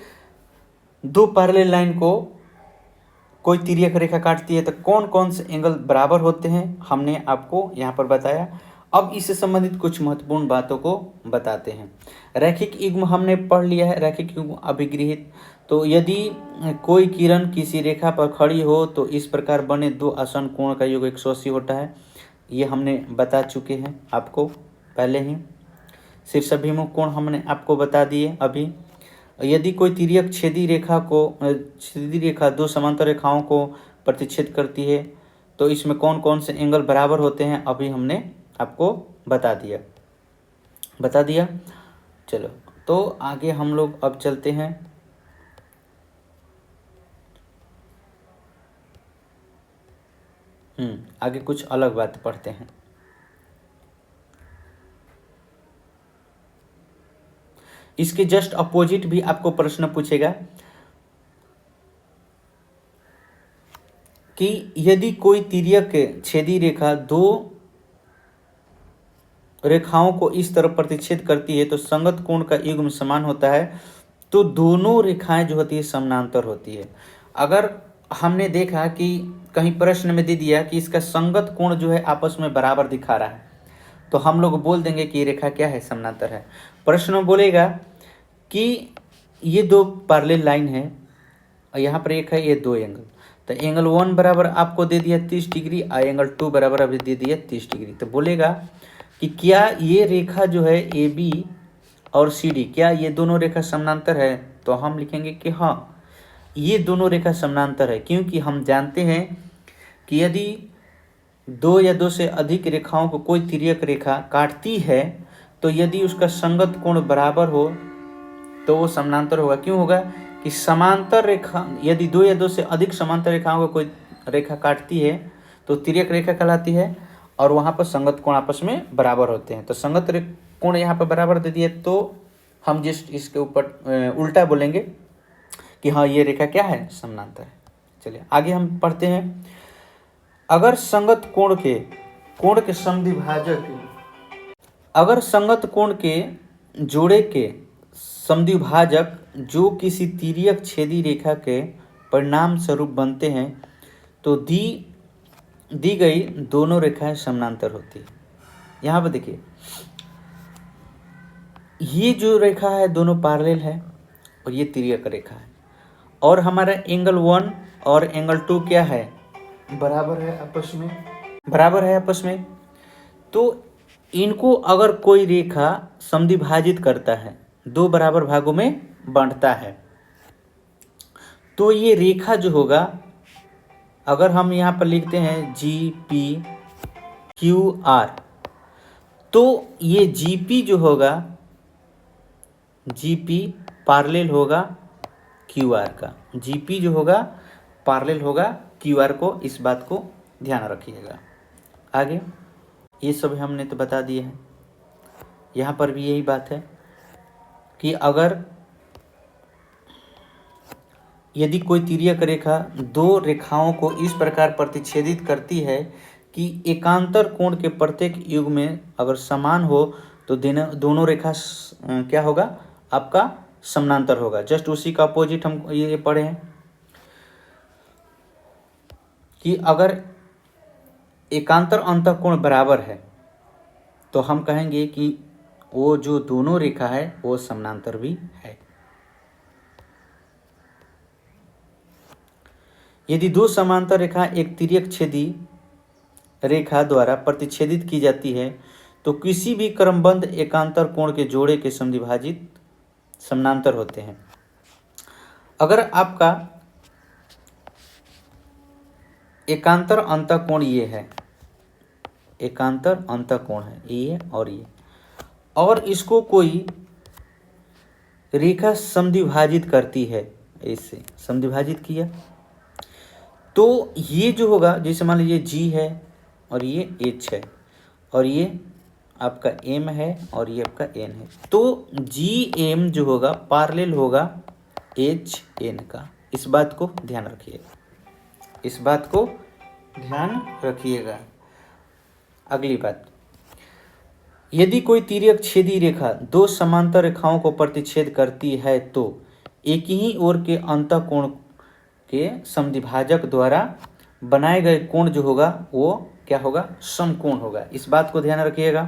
दो पैरेलल लाइन को कोई तिर्यक रेखा काटती है तो कौन कौन से एंगल बराबर होते हैं हमने आपको यहाँ पर बताया। अब इससे संबंधित कुछ महत्वपूर्ण बातों को बताते हैं। रैखिक युग्म हमने पढ़ लिया है, रैखिक युग्म अभिगृहित। तो यदि कोई किरण किसी रेखा पर खड़ी हो तो इस प्रकार बने दो आसन कोण का योग 180 होता है। ये हमने बता चुके हैं आपको पहले ही। शीर्षाभिमुख कोण हमने आपको बता दिए अभी। यदि कोई तिर्यक छेदी रेखा दो समांतर रेखाओं को प्रतिच्छेद करती है तो इसमें कौन कौन से एंगल बराबर होते हैं अभी हमने आपको बता दिया। चलो तो आगे हम लोग अब चलते हैं। आगे कुछ अलग बात पढ़ते हैं। इसके जस्ट अपोजिट भी आपको प्रश्न पूछेगा कि यदि कोई तिर्यक छेदी रेखा दो रेखाओं को इस तरफ प्रतिच्छेद करती है तो संगत कोण का युग्म समान होता है। तो दोनों रेखाएं जो होती है समानांतर होती है। अगर हमने देखा कि कहीं प्रश्न में दे दिया कि इसका संगत कोण जो है आपस में बराबर दिखा रहा है तो हम लोग बोल देंगे कि ये रेखा क्या है? समानांतर है। प्रश्न में बोलेगा कि ये दो पैरेलल लाइन है और यहाँ पर एक है ये दो एंगल, तो एंगल 1 बराबर आपको दे दिया 30 डिग्री और एंगल 2 बराबर अभी दे दिया 30 डिग्री। तो बोलेगा कि क्या ये रेखा जो है AB और CD क्या ये दोनों रेखा समानांतर है? तो हम लिखेंगे कि हाँ ये दोनों रेखा समानांतर है, क्योंकि हम जानते हैं कि यदि दो या दो से अधिक रेखाओं को कोई तिर्यक रेखा काटती है तो यदि उसका संगत कोण बराबर हो तो वो समानांतर होगा। क्यों होगा? कि समांतर रेखा यदि दो या दो से अधिक समांतर रेखाओं को कोई रेखा काटती है तो तिर्यक रेखा कहलाती है और वहाँ पर संगत कोण आपस में बराबर होते हैं। तो संगत कोण यहाँ पर बराबर दे दिए तो हम जिस इसके ऊपर उल्टा बोलेंगे कि हाँ ये रेखा क्या है? समानांतर है। चलिए आगे हम पढ़ते हैं। अगर संगत कोण के समद्विभाजक अगर संगत कोण के जोड़े के समद्विभाजक जो किसी तिर्यक छेदी रेखा के परिणाम स्वरूप बनते हैं तो दी गई दोनों रेखाएं समानांतर होती है। यहाँ पर देखिए ये जो रेखा है दोनों पैरेलल है और ये तिर्यक रेखा है, और हमारा एंगल 1 और एंगल 2 क्या है, बराबर है आपस में, बराबर है आपस में। तो इनको अगर कोई रेखा समद्विभाजित करता है, दो बराबर भागों में बांटता है, तो ये रेखा जो होगा, अगर हम यहाँ पर लिखते हैं GPQR, तो ये GP जो होगा, GP पैरेलल होगा QR का, GP जो होगा पैरेलल होगा QR को, इस बात को ध्यान रखिएगा। आगे ये सब हमने तो बता दिए हैं। यहाँ पर भी यही बात है कि अगर यदि कोई तिर्यक रेखा दो रेखाओं को इस प्रकार प्रतिच्छेदित करती है कि एकांतर कोण के प्रत्येक युग में अगर समान हो, तो दोनों रेखा क्या होगा, आपका समानांतर होगा। जस्ट उसी का अपोजिट हम ये पढ़े हैं कि अगर एकांतर अंतःकोण बराबर है तो हम कहेंगे कि वो जो दोनों रेखा है वो समानांतर भी है। यदि दो समांतर रेखा एक तिर्यक छेदी रेखा द्वारा प्रतिच्छेदित की जाती है तो किसी भी क्रमबद्ध एकांतर कोण के जोड़े के समद्विभाजित समानांतर होते हैं। अगर आपका एकांतर अंतःकोण ये है, एकांतर अंतःकोण है ये और ये, और इसको कोई रेखा समद्विभाजित करती है, इससे समद्विभाजित किया, तो ये जो होगा, जैसे मान लीजिए G है और ये H है और ये आपका M है और ये आपका N है, तो GM जो होगा पैरेलल होगा HN का। इस बात को ध्यान रखिएगा, इस बात को ध्यान रखिएगा। अगली बात, यदि कोई तिर्यक छेदी रेखा दो समांतर रेखाओं को प्रतिच्छेद करती है तो एक ही ओर के अंतःकोण के समद्विभाजक द्वारा बनाए गए कोण जो होगा वो क्या होगा, समकोण होगा। इस बात को ध्यान रखिएगा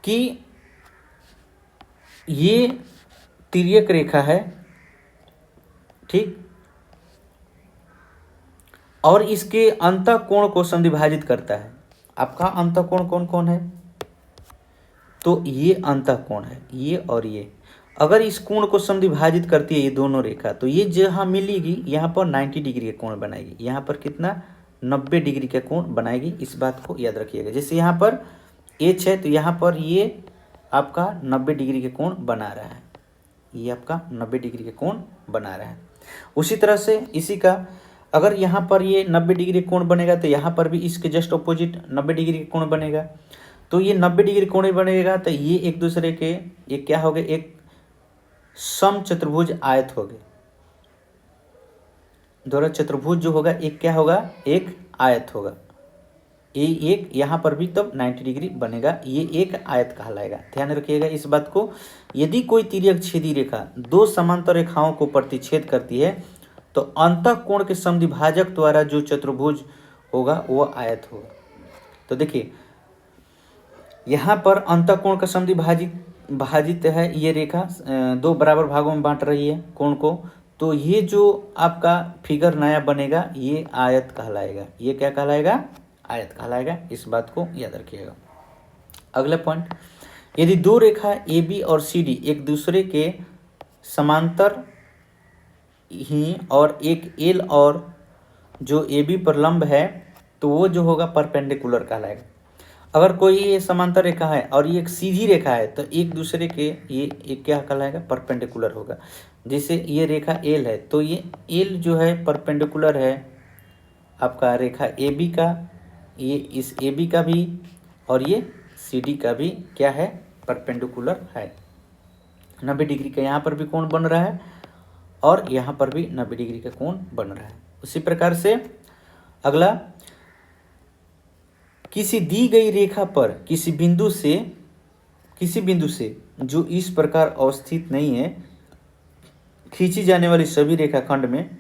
कि ये तिर्यक रेखा है, ठीक, और इसके अंतःकोण को समद्विभाजित करता है। आपका अंतःकोण कौन कौन है, तो ये अंतःकोण है, ये और ये। अगर इस कोण को समद्विभाजित करती है ये दोनों रेखा, तो ये जहाँ मिलेगी यहाँ पर 90 डिग्री का कोण बनाएगी, यहाँ पर कितना 90 डिग्री का कोण बनाएगी। इस बात को याद रखिएगा। जैसे यहाँ पर H है तो यहाँ पर ये आपका 90 डिग्री का कोण बना रहा है, ये आपका 90 डिग्री का कोण बना रहा है। उसी तरह से इसी का अगर यहाँ पर ये 90 डिग्री कोण बनेगा तो यहाँ पर भी इसके जस्ट अपोजिट 90 डिग्री का कोण बनेगा। तो ये 90 डिग्री कोण बनेगा तो ये एक दूसरे के ये क्या हो गए, एक समचतुर्भुज आयत हो गए। दोहरा चतुर्भुज जो होगा एक क्या होगा, एक आयत होगा। ये एक यहाँ पर भी तब 90 डिग्री बनेगा, ये एक आयत कहलाएगा। ध्यान रखिएगा इस बात को। यदि कोई तिर्यक छेदी रेखा दो समांतर रेखाओं को प्रतिच्छेद करती है तो अंतःकोण के समद्विभाजक द्वारा जो चतुर्भुज होगा वो आयत होगा। तो देखिए यहाँ पर अंतःकोण का समद्विभाजित है, ये रेखा दो बराबर भागों में बांट रही है कोण को, तो ये जो आपका फिगर नया बनेगा ये आयत कहलाएगा। ये क्या कहलाएगा, आयत कहलाएगा। इस बात को याद रखिएगा। अगला पॉइंट, यदि दो रेखा AB और CD एक दूसरे के समांतर ही और एक L और जो AB पर लंब है तो वो जो होगा परपेंडिकुलर कहलाएगा। अगर कोई ये समांतर रेखा है और ये एक सीधी रेखा है तो एक दूसरे के ये एक क्या कहलाएगा, परपेंडिकुलर होगा। जैसे ये रेखा L है तो ये L जो है परपेंडिकुलर है आपका रेखा AB का, ये इस AB का भी और ये CD का भी क्या है, परपेंडिकुलर है। 90 डिग्री का यहाँ पर भी कोण बन रहा है और यहाँ पर भी 90 डिग्री का कोण बन रहा है। उसी प्रकार से अगला, किसी दी गई रेखा पर किसी बिंदु से जो इस प्रकार अवस्थित नहीं है, खींची जाने वाली सभी रेखाखंड में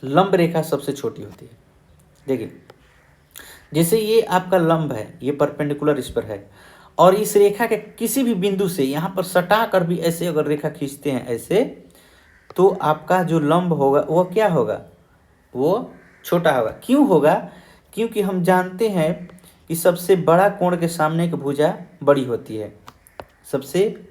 लंब रेखा सबसे छोटी होती है। देखिए जैसे ये आपका लंब है, ये परपेंडिकुलर इस पर है और इस रेखा के किसी भी बिंदु से यहाँ पर सटा कर भी ऐसे अगर रेखा खींचते हैं ऐसे, तो आपका जो लंब होगा वो क्या होगा, वो छोटा होगा। क्यों होगा? क्योंकि हम जानते हैं कि सबसे बड़ा कोण के सामने की भुजा बड़ी होती है, सबसे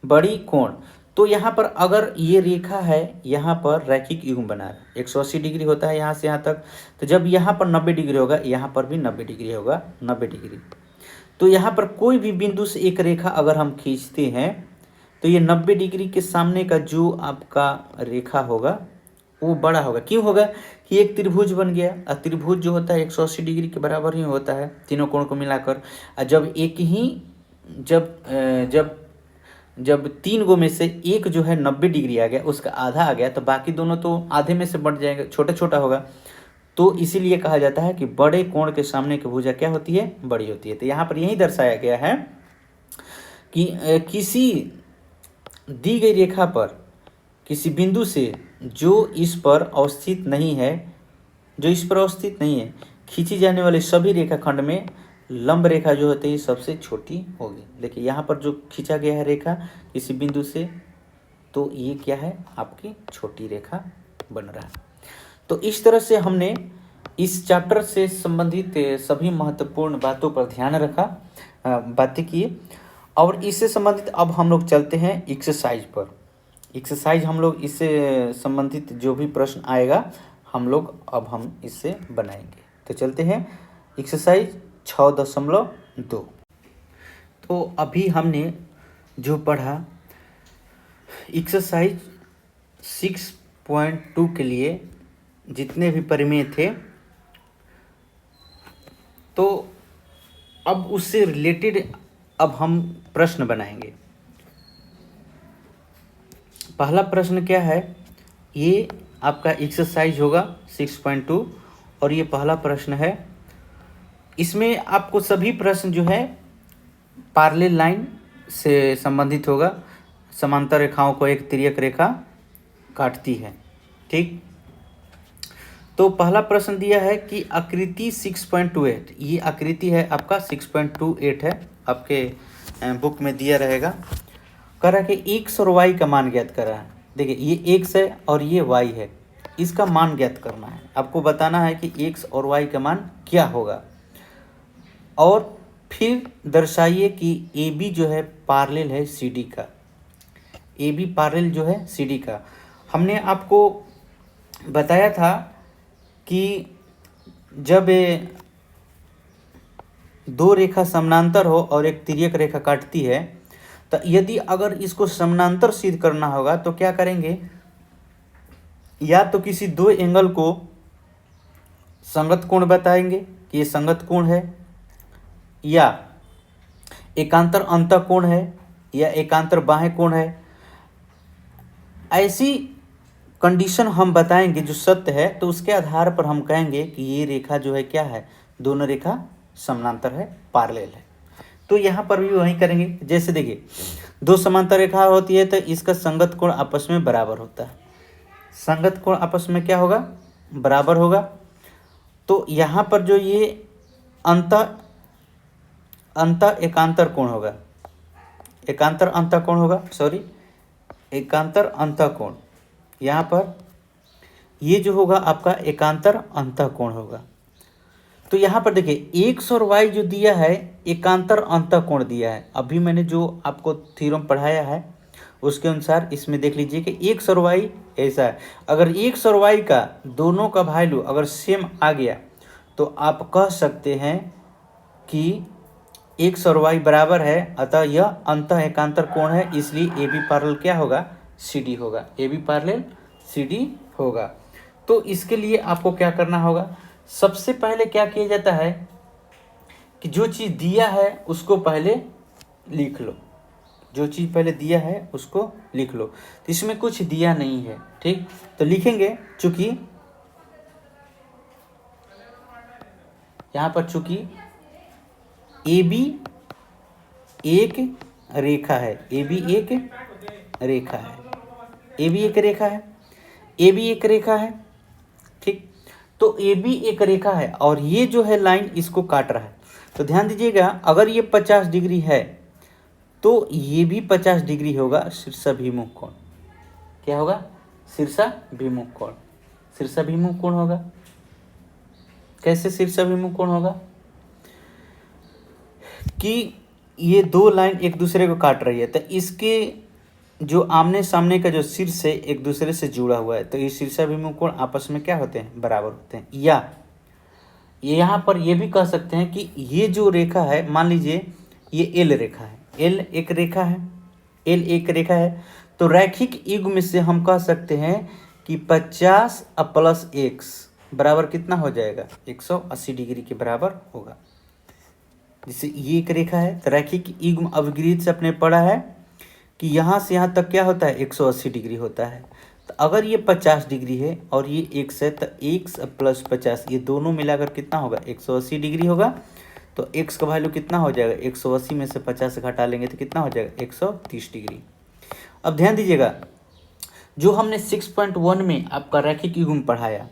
बड़ी कोण। तो यहाँ पर अगर ये रेखा है, यहाँ पर रैखिक युग्म बना है, 180 डिग्री होता है यहाँ से यहाँ तक, तो जब यहाँ पर 90 डिग्री होगा, यहाँ पर भी 90 डिग्री होगा, 90 डिग्री। तो यहाँ पर कोई भी बिंदु से एक रेखा अगर हम खींचते हैं तो ये 90 डिग्री के सामने का जो आपका रेखा होगा वो बड़ा होगा। क्यों होगा? कि एक त्रिभुज बन गया, और त्रिभुज जो होता है 180 डिग्री के बराबर ही होता है तीनों कोण को मिलाकर। और जब एक ही जब 3 गो में से एक जो है 90 डिग्री आ गया, उसका आधा आ गया, तो बाकी दोनों तो आधे में से बढ़ जाएगा, छोटा छोटा होगा। तो इसीलिए कहा जाता है कि बड़े कोण के सामने की भुजा क्या होती है, बड़ी होती है। तो यहाँ पर यही दर्शाया गया है कि किसी दी गई रेखा पर किसी बिंदु से जो इस पर अवस्थित नहीं है, खींची जाने वाली सभी रेखाखंड में लंब रेखा जो होती है सबसे छोटी होगी। देखिए यहाँ पर जो खींचा गया है रेखा किसी बिंदु से, तो ये क्या है, आपकी छोटी रेखा बन रहा है। तो इस तरह से हमने इस चैप्टर से संबंधित सभी महत्वपूर्ण बातों पर ध्यान रखा, बातें की। और इससे संबंधित अब हम लोग चलते हैं एक्सरसाइज पर। एक्सरसाइज हम लोग इससे संबंधित जो भी प्रश्न आएगा हम इससे बनाएंगे। तो चलते हैं एक्सरसाइज 6.2। तो अभी हमने जो पढ़ा एक्सरसाइज 6.2 के लिए जितने भी परिमेय थे, तो अब उससे रिलेटेड अब हम प्रश्न बनाएंगे। पहला प्रश्न क्या है, ये आपका एक्सरसाइज होगा 6.2 और ये पहला प्रश्न है। इसमें आपको सभी प्रश्न जो है पैरेलल लाइन से संबंधित होगा। समांतर रेखाओं को एक तिर्यक रेखा काटती है, ठीक। तो पहला प्रश्न दिया है कि आकृति 6.28, ये आकृति है आपका 6.28 है, आपके बुक में दिया रहेगा। कह रहा है कि x और y का मान ज्ञात कर रहा है। देखिए ये x है और ये y है, इसका मान ज्ञात करना है। आपको बताना है कि x और y का मान क्या होगा, और फिर दर्शाइए कि AB जो है पैरेलल है CD का। AB पैरेलल जो है CD का। हमने आपको बताया था कि जब दो रेखा समानांतर हो और एक तिर्यक रेखा काटती है, तो यदि अगर इसको समानांतर सिद्ध करना होगा तो क्या करेंगे, या तो किसी दो एंगल को संगत कोण बताएंगे कि ये संगत कोण है, या एकांतर अंतः कोण है, या एकांतर बाह्य कोण है। ऐसी कंडीशन हम बताएंगे जो सत्य है, तो उसके आधार पर हम कहेंगे कि ये रेखा जो है क्या है, दोनों रेखा समानांतर है, पैरेलल है। तो यहाँ पर भी वही करेंगे। जैसे देखिए दो समांतर रेखा होती है तो इसका संगत कोण आपस में बराबर होता है। संगत कोण आपस में क्या होगा, बराबर होगा। तो यहाँ पर जो ये अंतः एकांतर कोण होगा, एकांतर अंतः कोण होगा, एकांतर अंतः कोण, यहाँ पर ये जो होगा आपका एकांतर अंतः कोण होगा। तो यहाँ पर देखिए x और y जो दिया है एकांतर अंतः कोण दिया है। अभी मैंने जो आपको थ्योरम पढ़ाया है उसके अनुसार इसमें देख लीजिए कि x और y ऐसा है। अगर x और y का दोनों का वैल्यू अगर सेम आ गया तो आप कह सकते हैं कि x और y बराबर है, अतः यह अंतः एकांतर कोण है, इसलिए AB पैरेलल क्या होगा, CD होगा। AB पैरेलल CD होगा। तो इसके लिए आपको क्या करना होगा, सबसे पहले क्या किया जाता है कि जो चीज़ दिया है उसको पहले लिख लो। जो चीज़ पहले दिया है उसको लिख लो। तो इसमें कुछ दिया नहीं है, ठीक, तो लिखेंगे चूंकि यहाँ पर चूंकि AB एक रेखा है, AB एक रेखा है, AB एक रेखा है, AB एक रेखा है, ठीक। तो AB एक रेखा है और ये जो है लाइन इसको काट रहा है। तो ध्यान दीजिएगा, अगर ये 50 डिग्री है तो ये भी 50 डिग्री होगा शीर्षाभिमुख कोण। क्या होगा? शीर्षाभिमुख कोण। शीर्षाभिमुख कोण होगा। कैसे शीर्षाभिमुख कोण होगा? कि ये दो लाइन एक दूसरे को काट रही है, तो इसके जो आमने सामने का जो शीर्ष है एक दूसरे से जुड़ा हुआ है, तो ये शीर्षाभिमुख कोण आपस में क्या होते हैं? बराबर होते हैं। या यहाँ पर ये भी कह सकते हैं कि ये जो रेखा है, मान लीजिए ये एल रेखा है, एल एक रेखा है, एल एक रेखा है, तो रैखिक युग्म से हम कह सकते हैं कि 50 प्लस एक्स बराबर कितना हो जाएगा? 180 डिग्री के बराबर होगा। जैसे ये एक रेखा है, तो रैखिक युग्म अभिगृहित से अपने पढ़ा है कि यहाँ से यहाँ तक क्या होता है? 180 डिग्री होता है। तो अगर ये 50 डिग्री है और ये x है, तो x प्लस 50 ये दोनों मिलाकर कितना होगा? 180 डिग्री होगा। तो x का वैल्यू कितना हो जाएगा? 180 में से 50 घटा लेंगे तो कितना हो जाएगा? 130 डिग्री। अब ध्यान दीजिएगा, जो हमने 6.1 में आपका रैखिक युग्म पढ़ाया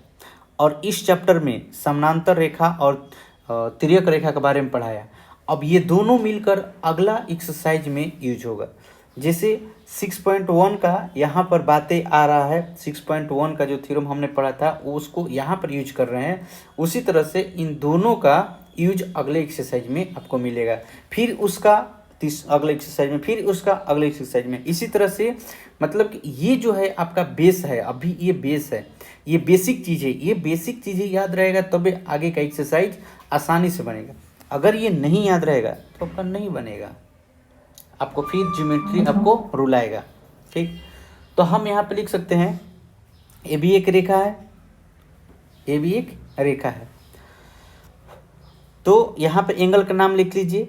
और इस चैप्टर में समानांतर रेखा और तिर्यक रेखा के बारे में पढ़ाया, अब ये दोनों मिलकर अगला एक्सरसाइज में यूज होगा। जैसे 6.1 का यहाँ पर बातें आ रहा है, 6.1 का जो थ्योरम हमने पढ़ा था वो उसको यहाँ पर यूज कर रहे हैं, उसी तरह से इन दोनों का यूज अगले एक्सरसाइज में आपको मिलेगा, फिर उसका अगले एक्सरसाइज में, फिर उसका अगले एक्सरसाइज में। इसी तरह से मतलब कि ये जो है आपका बेस है, अभी ये बेस है, ये बेसिक चीज़ है, ये बेसिक चीज़ें याद रहेगा तब आगे का एक्सरसाइज आसानी से बनेगा। अगर ये नहीं याद रहेगा तो आपका नहीं बनेगा, आपको फिर ज्योमेट्री आपको रुलाएगा। ठीक, तो हम यहाँ पे लिख सकते हैं ये भी एक रेखा है, ये भी एक रेखा है। तो यहाँ पे एंगल का नाम लिख लीजिए,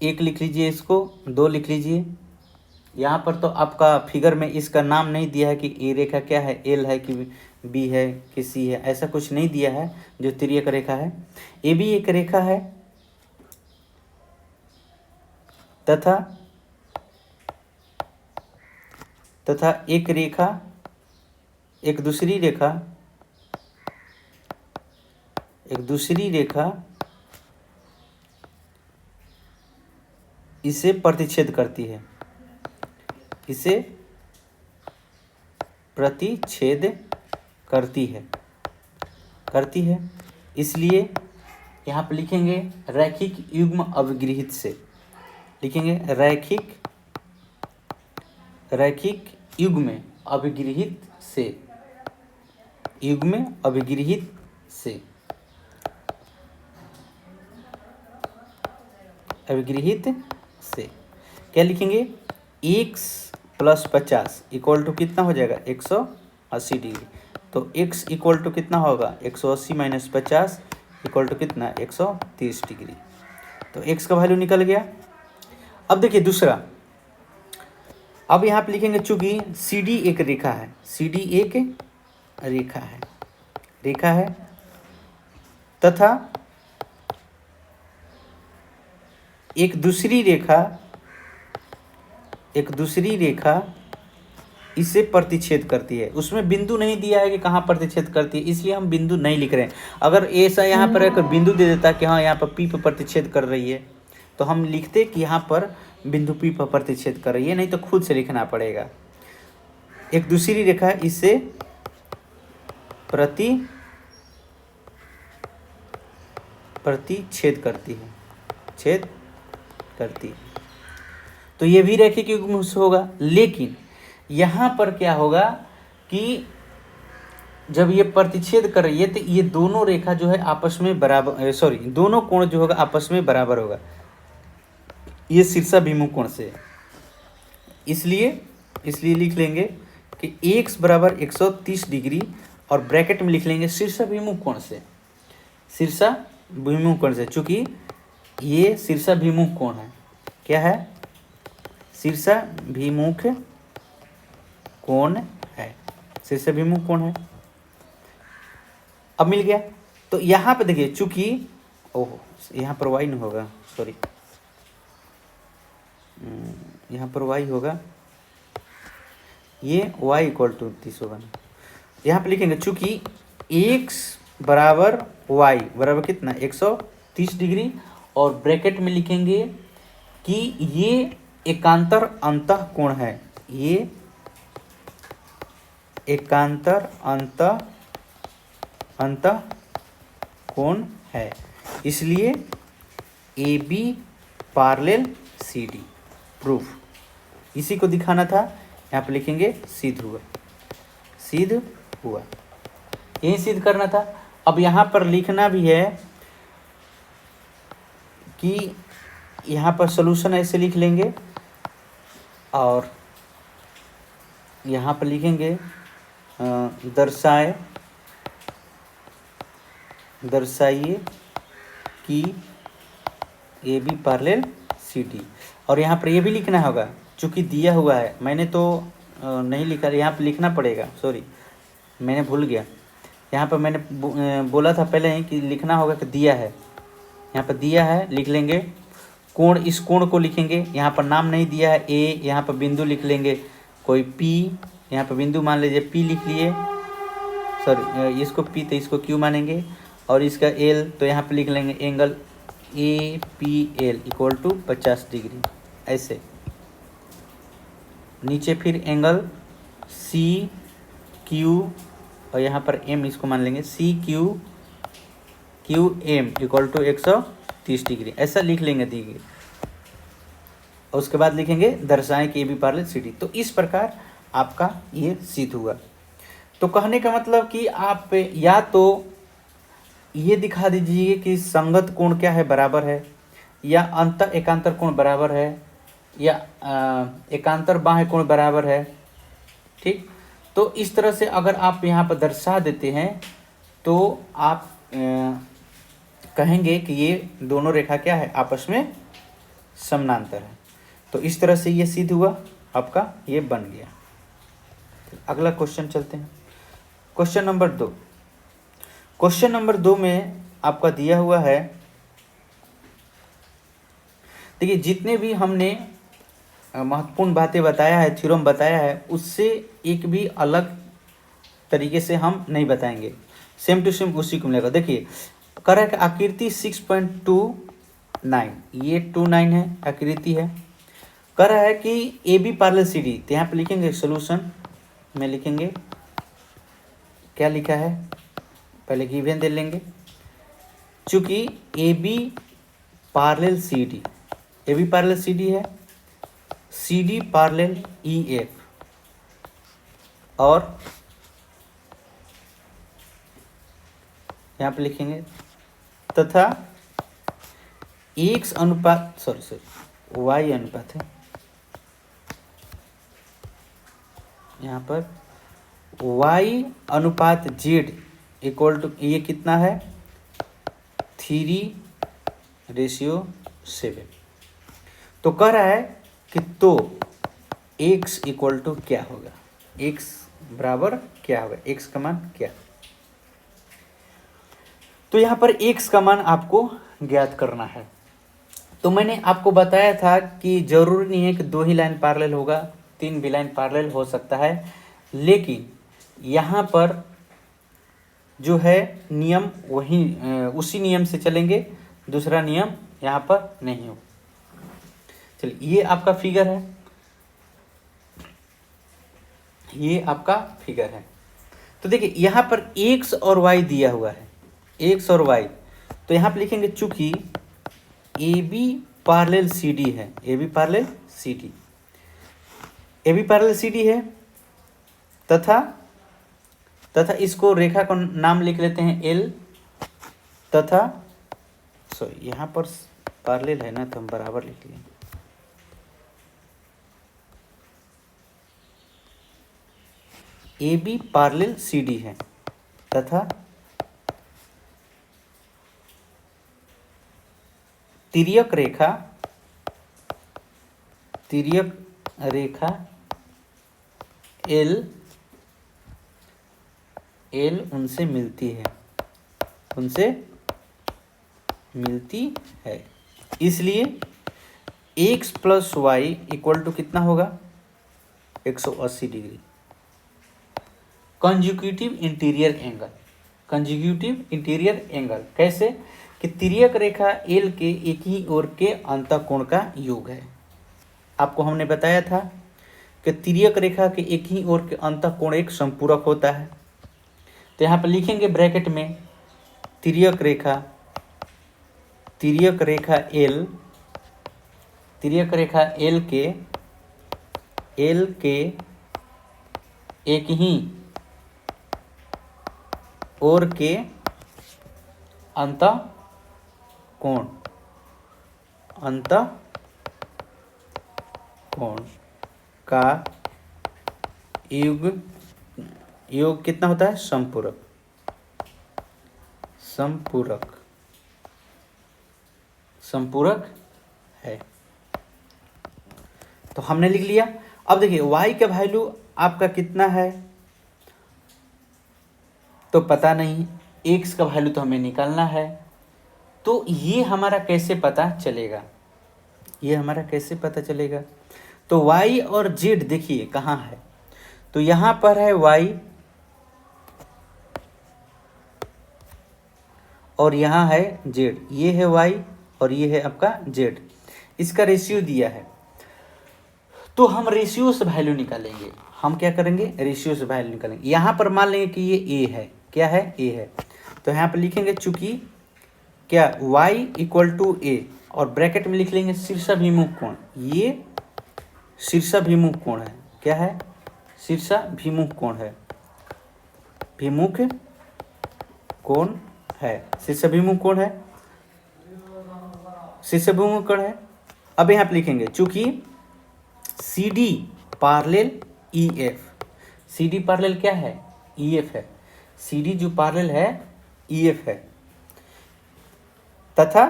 एक लिख लीजिए, इसको दो लिख लीजिए। यहाँ पर तो आपका फिगर में इसका नाम नहीं दिया है कि ये रेखा क्या है, एल है कि बी है कि सी है, ऐसा कुछ नहीं दिया है जो तिर्यक रेखा है। ये भी एक रेखा है तथा एक रेखा, एक दूसरी रेखा इसे प्रतिच्छेद करती है, इसे प्रतिच्छेद करती है। इसलिए यहाँ पे लिखेंगे रैखिक युग्म अभिगृहित से, लिखेंगे रैखिक युग्म अभिगृहित से क्या लिखेंगे? x प्लस 50 इक्वल टू कितना हो जाएगा? 180 डिग्री। तो x इक्वल टू कितना होगा? 180 माइनस 50 इक्वल टू कितना? 130 डिग्री। तो x का वैल्यू निकल गया। अब देखिए दूसरा, अब यहाँ पे लिखेंगे चूंकि CD एक रेखा है, CD एक रेखा है तथा एक दूसरी रेखा इसे प्रतिच्छेद करती है। उसमें बिंदु नहीं दिया है कि कहाँ प्रतिच्छेद करती है, इसलिए हम बिंदु नहीं लिख रहे हैं। अगर ऐसा यहाँ पर एक बिंदु दे देता कि हाँ यहाँ पर P पर प्रतिच्छेद कर रही है, तो हम लिखते कि यहाँ पर बिंदु P पर प्रतिच्छेद कर रही है, नहीं तो खुद से लिखना पड़ेगा। एक दूसरी रेखा इसे प्रतिच्छेद करती है, तो ये भी रैखिक युग्म होगा। लेकिन यहाँ पर क्या होगा कि जब ये प्रतिच्छेद कर रही है तो ये दोनों रेखा जो है आपस में बराबर, दोनों कोण जो होगा आपस में बराबर होगा, ये शीर्षाभिमुख कोण से। इसलिए लिख लेंगे कि x बराबर 130 डिग्री और ब्रैकेट में लिख लेंगे शीर्षाभिमुख कोण से, चूंकि ये शीर्षाभिमुख कोण है। क्या है? शीर्षाभिमुख कोण है, शीर्षाभिमुख कोण है। अब मिल गया। तो यहाँ पे देखिए चूंकि यहाँ पर y नहीं होगा, सॉरी, यहाँ पर y होगा, ये y इक्वल टू 30 होगा। यहाँ पे लिखेंगे चूंकि x बराबर y बराबर कितना? 130 डिग्री और ब्रैकेट में लिखेंगे कि ये एकांतर अंतःकोण है, ये एकांतर अंतःकोण है, इसलिए A B parallel C D proof. इसी को दिखाना था, यहाँ पे लिखेंगे सिद्ध हुआ, सिद्ध हुआ, यही सिद्ध करना था। अब यहाँ पर लिखना भी है कि यहाँ पर सॉल्यूशन ऐसे लिख लेंगे और यहाँ पर लिखेंगे दर्शाइए कि A B parallel C D. और यहाँ पर ये भी लिखना होगा, चूँकि दिया हुआ है, मैंने तो नहीं लिखा, यहाँ पर लिखना पड़ेगा, सॉरी मैंने भूल गया। यहाँ पर मैंने बोला था पहले ही कि लिखना होगा कि दिया है, यहाँ पर दिया है, लिख लेंगे। कोण, इस कोण को लिखेंगे, यहाँ पर नाम नहीं दिया है ए, यहाँ पर बिंदु लिख लेंगे, कोई पी, यहाँ पर बिंदु मान लीजिए पी लिख लिए, सॉरी इसको पी तो इसको क्यू मानेंगे, और इसका एल तो यहाँ पर लिख लेंगे angle A P L equal to 50 degree, ऐसे। नीचे फिर एंगल सी क्यू और यहाँ पर एम इसको मान लेंगे, C Q M equal to 130 degree, ऐसा लिख लेंगे देखिए। और उसके बाद लिखेंगे दर्शाएं कि A B parallel C D. तो इस प्रकार आपका ये सिद्ध हुआ। तो कहने का मतलब कि आप या तो ये दिखा दीजिए कि संगत कोण क्या है, बराबर है, या अंतर एकांतर कोण बराबर है, या एकांतर बाह्य कोण बराबर है, ठीक। तो इस तरह से अगर आप यहाँ पर दर्शा देते हैं तो आप कहेंगे कि ये दोनों रेखा क्या है, आपस में समानांतर है। तो इस तरह से ये सिद्ध हुआ, आपका ये बन गया। अगला क्वेश्चन चलते हैं, क्वेश्चन नंबर 2। क्वेश्चन नंबर 2 में आपका दिया हुआ है, देखिए जितने भी हमने महत्वपूर्ण बातें बताया है, थ्योरम बताया है, उससे एक भी अलग तरीके से हम नहीं बताएंगे, सेम टू सेम उसी को मिलेगा। देखिए कह रहा है कि आकृति 6.29, ये 29 है, आकृति है। कह रहा है कि A B parallel C D, तो यहाँ पे लिखेंगे सॉल्यूशन में लिखेंगे क्या लिखा है, पहले गिवन दे लेंगे। चूँकि A B parallel C D, A B parallel C D है, C D parallel E F, और यहाँ पे लिखेंगे तथा एक्स अनुपात वाई अनुपात है, यहाँ पर y अनुपात z इक्वल टू, ये कितना है 3:7। तो कह रहा है कि तो x इक्वल टू क्या होगा, x बराबर क्या होगा, x का मान क्या। तो यहाँ पर x का मान आपको ज्ञात करना है। तो मैंने आपको बताया था कि जरूरी नहीं है कि 2 ही लाइन पैरेलल होगा, 3 भी लाइन पैरेलल हो सकता है, लेकिन यहाँ पर जो है नियम वही उसी नियम से चलेंगे, दूसरा नियम यहाँ पर नहीं हो। चलिए ये आपका फिगर है, ये आपका फिगर है। तो देखिए यहाँ पर x और y दिया हुआ है, x और y, तो यहाँ पर लिखेंगे चूंकि A B parallel C D है, A B parallel C D, A B parallel C D है, तथा इसको रेखा का नाम लिख लेते हैं एल, तथा सॉरी यहाँ पर पैरेलल है ना, तो हम बराबर लिख लेंगे। A B parallel C D है, तथा तिर्यक रेखा एल उनसे मिलती है, इसलिए x plus Y equal to कितना होगा 180 डिग्री। कंजुगेटिव इंटीरियर एंगल कैसे कि तिर्यक रेखा एल के एक ही ओर के अंतःकोण का योग है। आपको हमने बताया था कि तिर्यक रेखा के एक ही ओर के अंतःकोण एक संपूरक होता है। तो यहाँ पर लिखेंगे ब्रैकेट में तिर्यक रेखा एल के एक ही ओर के अंतःकोण का योग कितना होता है? संपूरक है। तो हमने लिख लिया। अब देखिए y का वैल्यू आपका कितना है तो पता नहीं, x का वैल्यू तो हमें निकालना है। तो ये हमारा कैसे पता चलेगा? तो y और z देखिए कहाँ है। तो यहाँ पर है y और यहाँ है z। ये है y और ये है आपका z। इसका रेशियो दिया है तो हम रेशियो से वैल्यू निकालेंगे। हम क्या करेंगे? रेशियो से वैल्यू निकालेंगे। यहाँ पर मान लेंगे कि ये a है। क्या है? a है। तो यहाँ पर लिखेंगे चूंकि क्या y इक्वल टू a और ब्रैकेट में लिख लेंगे शीर्षाभिमुख कोण। ये शीर्षाभिमुख कोण है। क्या है? शीर्षाभिमुख कोण है। शीर्षाभिमुख कोण है। अब यहाँ पे लिखेंगे चूंकि CD parallel EF। CD parallel क्या है? EF है। CD जो पैरेलल है EF है। तथा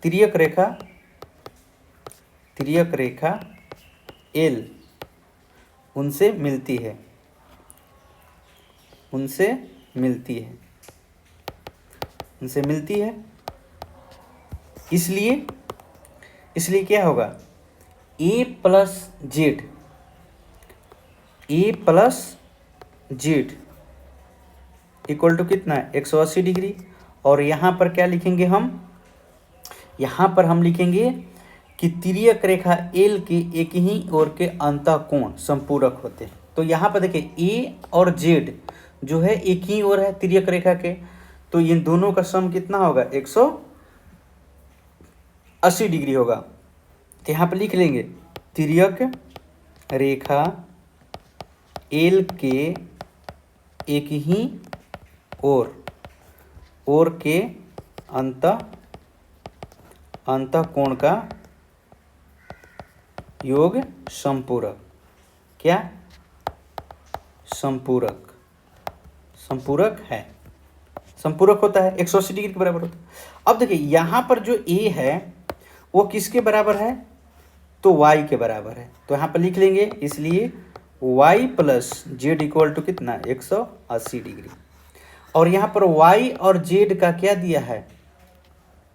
तिर्यक रेखा L उनसे मिलती है। इसलिए क्या होगा? A plus Z equal to कितना है? 180 डिग्री। और यहाँ पर क्या लिखेंगे हम? यहाँ पर हम लिखेंगे कि तिर्यक रेखा एल के एक ही ओर के अंतःकोण संपूरक होते हैं। तो यहाँ पर देखिए ए और जेड जो है एक ही ओर है तिर्यक रेखा के, तो इन दोनों का सम कितना होगा? 180 डिग्री होगा। तो यहाँ पर लिख लेंगे तिर्यक रेखा एल के एक ही ओर के अंतःकोण का योग संपूरक। क्या? संपूरक है। संपूरक होता है, 180 डिग्री के बराबर होता है। अब देखिए यहाँ पर जो A है वो किसके बराबर है? तो y के बराबर है। तो यहाँ पर लिख लेंगे इसलिए y plus Z equal to कितना? 180 डिग्री। और यहाँ पर y और z का क्या दिया है?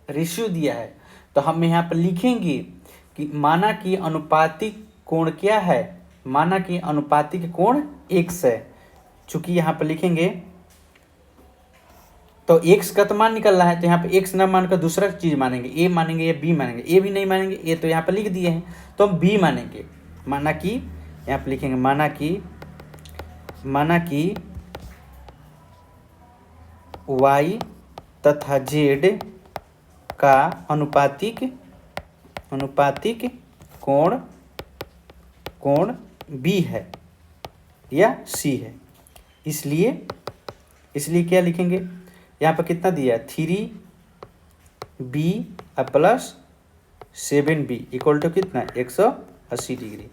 रेशियो दिया है। तो हम यहाँ पर लिखेंगे कि माना कि अनुपातिक कोण क्या है? माना कि अनुपातिक कोण x है। चूंकि यहाँ पर लिखेंगे तो x का तो मान निकलना है, तो यहाँ पे x न मानकर दूसरा चीज मानेंगे, a मानेंगे या b मानेंगे। a भी नहीं मानेंगे, a तो यहाँ पर लिख दिए हैं, तो हम b मानेंगे। माना कि यहाँ पे लिखेंगे माना कि y तथा z का अनुपातिक कोण b है या c है। इसलिए क्या लिखेंगे? यहाँ पर कितना दिया? 3b plus 7b equal to कितना? 180 डिग्री।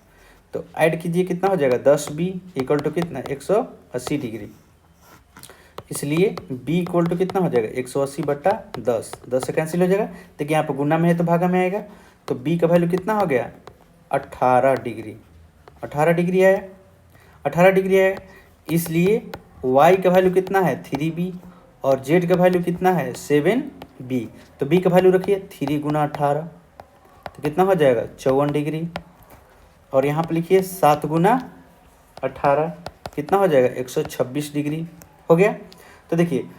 तो ऐड कीजिए कितना हो जाएगा? 10b इक्वल टू कितना? 180 डिग्री। इसलिए b इक्वल टू कितना हो जाएगा? 180 बट्टा 10 से कैंसिल हो जाएगा। देखिए यहाँ पर गुना में है तो भागा में आएगा। तो b का वैल्यू कितना हो गया? 18 डिग्री। 18 डिग्री आया। इसलिए y का वैल्यू कितना है? 3b और z का वैल्यू कितना है? 7b। तो b का वैल्यू रखिए 3 गुना 18 तो कितना हो जाएगा? 54 डिग्री। और यहाँ पर लिखिए 7 गुना 18 कितना हो जाएगा 126 डिग्री हो गया। तो देखिए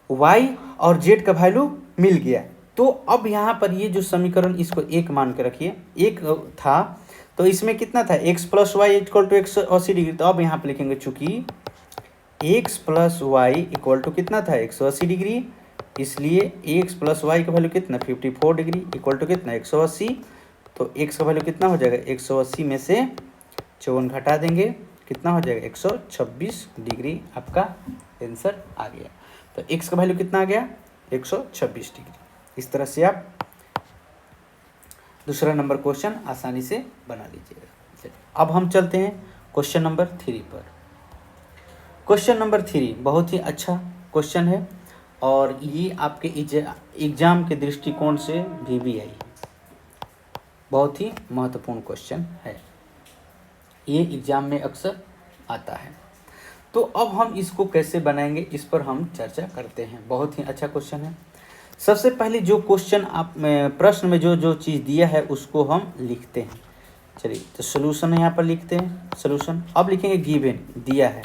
y और z का वैल्यू मिल गया। तो अब यहाँ पर ये जो समीकरण इसको एक मान के रखिए, एक था तो इसमें कितना था x plus Y equal to 180 degree. तो अब यहाँ पर लिखेंगे चूंकि x plus Y equal to कितना था 180 डिग्री, इसलिए x प्लस वाई का वैल्यू कितना 54 डिग्री इक्वल टू कितना 180। तो x का वैल्यू कितना हो जाएगा 180 में से 54 घटा देंगे, कितना हो जाएगा 126 डिग्री। आपका आंसर आ गया। तो x का वैल्यू कितना आ गया 126 डिग्री। इस तरह से आप दूसरा नंबर क्वेश्चन आसानी से बना लीजिएगा। चलिए अब हम चलते हैं क्वेश्चन नंबर 3 पर। क्वेश्चन नंबर 3 बहुत ही अच्छा क्वेश्चन है और ये आपके एग्जाम के दृष्टिकोण से VVI बहुत ही महत्वपूर्ण क्वेश्चन है, ये एग्जाम में अक्सर आता है। तो अब हम इसको कैसे बनाएंगे इस पर हम चर्चा करते हैं। बहुत ही अच्छा क्वेश्चन है। सबसे पहले जो क्वेश्चन आप प्रश्न में जो जो चीज़ दिया है उसको हम लिखते हैं। चलिए तो सोल्यूशन यहाँ पर लिखते हैं सोल्यूशन। अब लिखेंगे गिवन दिया है,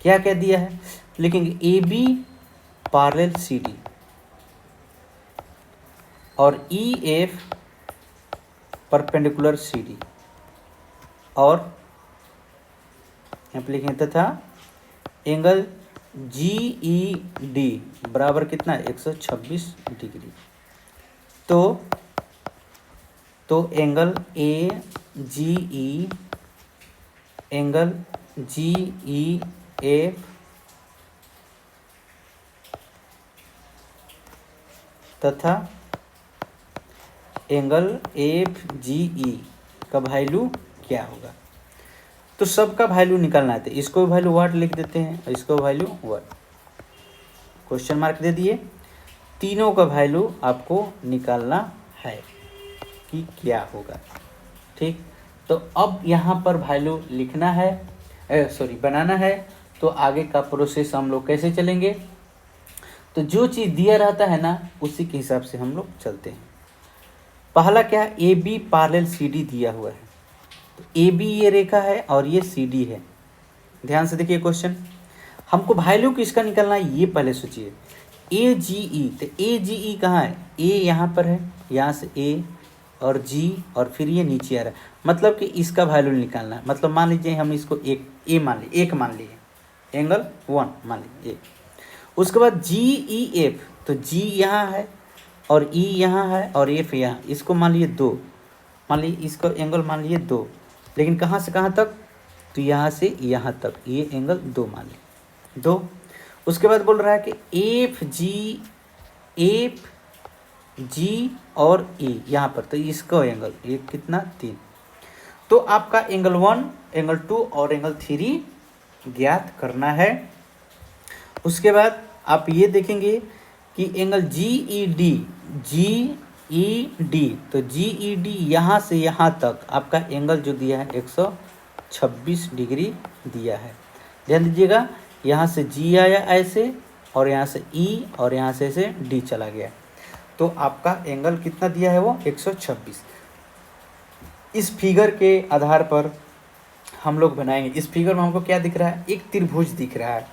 क्या क्या दिया है, लिखेंगे AB पैरेलल CD और EF परपेंडिकुलर CD और यहाँ पर लिखेंगे तथा एंगल GED बराबर कितना 126 डिग्री। तो एंगल AGE एंगल GEF तथा एंगल FGE का वैल्यू क्या होगा। तो सबका वैल्यू निकालना है, तो इसको वैल्यू व्हाट लिख देते हैं और इसको वैल्यू व्हाट, क्वेश्चन मार्क दे दिए। तीनों का वैल्यू आपको निकालना है कि क्या होगा। ठीक, तो अब यहाँ पर वैल्यू लिखना है, बनाना है। तो आगे का प्रोसेस हम लोग कैसे चलेंगे, तो जो चीज़ दिया रहता है ना उसी के हिसाब से हम लोग चलते हैं। पहला क्या है, AB पैरेलल CD दिया हुआ है। तो AB ये रेखा है और ये CD है। ध्यान से देखिए क्वेश्चन, हमको वैल्यू किसका निकालना है ये पहले सोचिए। AGE, तो AGE कहाँ है, A यहाँ पर है, यहाँ से A और G और फिर ये नीचे आ रहा है, मतलब कि इसका वैल्यू निकालना है। मतलब मान लीजिए हम इसको एक मान लिए एंगल 1 मान लीजिए एक। उसके बाद GEF, तो G यहाँ है और E यहाँ है और F यहाँ, इसको मान लीजिए 2, मान लीजिए इसका एंगल मान लीजिए 2, लेकिन कहाँ से कहाँ तक, तो यहाँ से यहाँ तक, ये एंगल 2 मान लीजिए 2। उसके बाद बोल रहा है कि FG और E यहाँ पर, तो इसका एंगल ये कितना 3। तो आपका एंगल 1 एंगल 2 और एंगल 3 ज्ञात करना है। उसके बाद आप ये देखेंगे कि एंगल GED, तो GED यहाँ से यहाँ तक आपका एंगल जो दिया है 126 डिग्री दिया है। ध्यान दीजिएगा, यहाँ से G आया ऐसे और यहाँ से E और यहाँ से ऐसे D चला गया, तो आपका एंगल कितना दिया है वो 126। इस फिगर के आधार पर हम लोग बनाएंगे। इस फिगर में हमको क्या दिख रहा है, एक त्रिभुज दिख रहा है,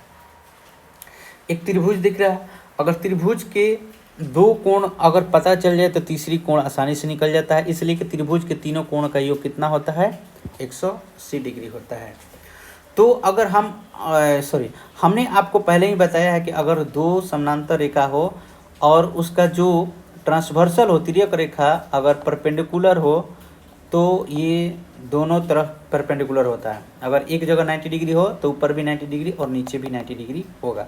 एक त्रिभुज दिख रहा है। अगर त्रिभुज के दो कोण अगर पता चल जाए तो तीसरी कोण आसानी से निकल जाता है, इसलिए कि त्रिभुज के तीनों कोण का योग कितना होता है 180 डिग्री होता है। तो अगर हमने आपको पहले ही बताया है कि अगर दो समानांतर रेखा हो और उसका जो ट्रांसवर्सल हो तिर्यक रेखा अगर परपेंडिकुलर हो तो ये दोनों तरफ परपेंडिकुलर होता है। अगर एक जगह 90 डिग्री हो तो ऊपर भी 90 डिग्री और नीचे भी 90 डिग्री होगा।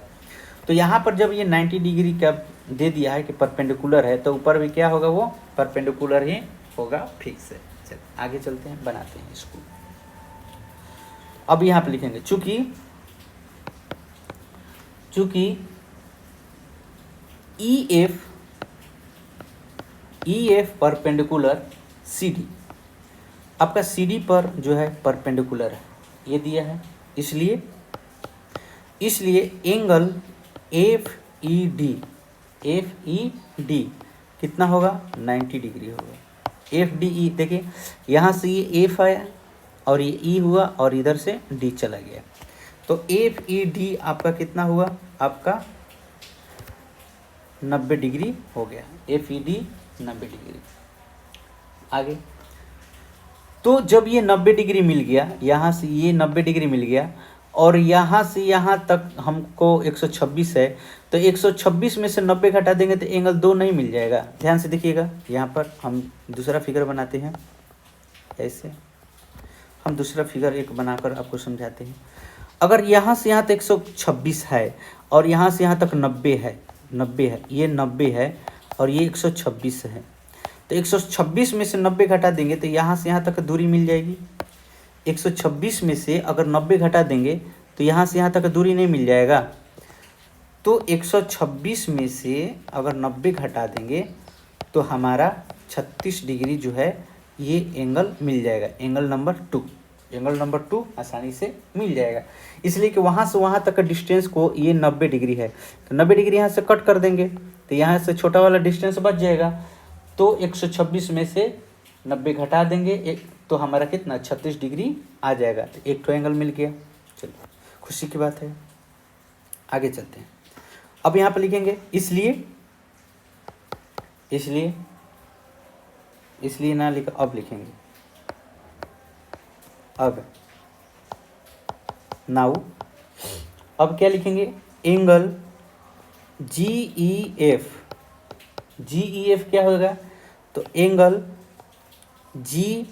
तो यहाँ पर जब ये 90 डिग्री का दे दिया है कि परपेंडिकुलर है, तो ऊपर भी क्या होगा, वो परपेंडिकुलर ही होगा फिक्स है। चलिए आगे चलते हैं, बनाते हैं इसको। अब यहाँ पे लिखेंगे चूंकि EF परपेंडिकुलर CD, आपका CD पर जो है परपेंडिकुलर है, ये दिया है, इसलिए एंगल FED कितना होगा 90 डिग्री होगा। FDE देखिए यहाँ से ये F आया और ये ई हुआ और इधर से डी चला गया। तो एफ ई डी आपका कितना हुआ, आपका 90 डिग्री हो गया। F E D 90 degree. आगे तो जब ये 90 डिग्री मिल गया, यहाँ से ये 90 डिग्री मिल गया और यहाँ से यहाँ तक हमको 126 है, तो 126 में से 90 घटा देंगे तो एंगल 2 नहीं मिल जाएगा। ध्यान से देखिएगा, यहाँ पर हम दूसरा फिगर बनाते हैं। ऐसे हम दूसरा फिगर एक बनाकर आपको समझाते हैं। अगर यहाँ से यहाँ तक 126 है और यहाँ से यहाँ तक 90 है, ये 90 है और ये 126 है, तो 126 में से 90 घटा देंगे तो यहाँ से यहाँ तक दूरी मिल जाएगी। 126 में से अगर 90 घटा देंगे तो यहाँ से यहाँ तक दूरी नहीं मिल जाएगा। तो 126 में से अगर 90 घटा देंगे तो हमारा 36 डिग्री जो है ये एंगल मिल जाएगा। एंगल नंबर 2 आसानी से मिल जाएगा, इसलिए कि वहाँ से वहाँ तक का डिस्टेंस को ये 90 डिग्री है, तो 90 डिग्री यहाँ से कट कर देंगे तो यहाँ से छोटा वाला डिस्टेंस बच जाएगा। तो 126 में से 90 घटा देंगे तो हमारा कितना 36 डिग्री आ जाएगा। तो एक तो एंगल मिल गया। चलो खुशी की बात है, आगे चलते हैं। अब यहाँ पर लिखेंगे इसलिए ना लिखा, अब लिखेंगे अब नाउ। अब क्या लिखेंगे, एंगल GEF क्या होगा, तो angle GED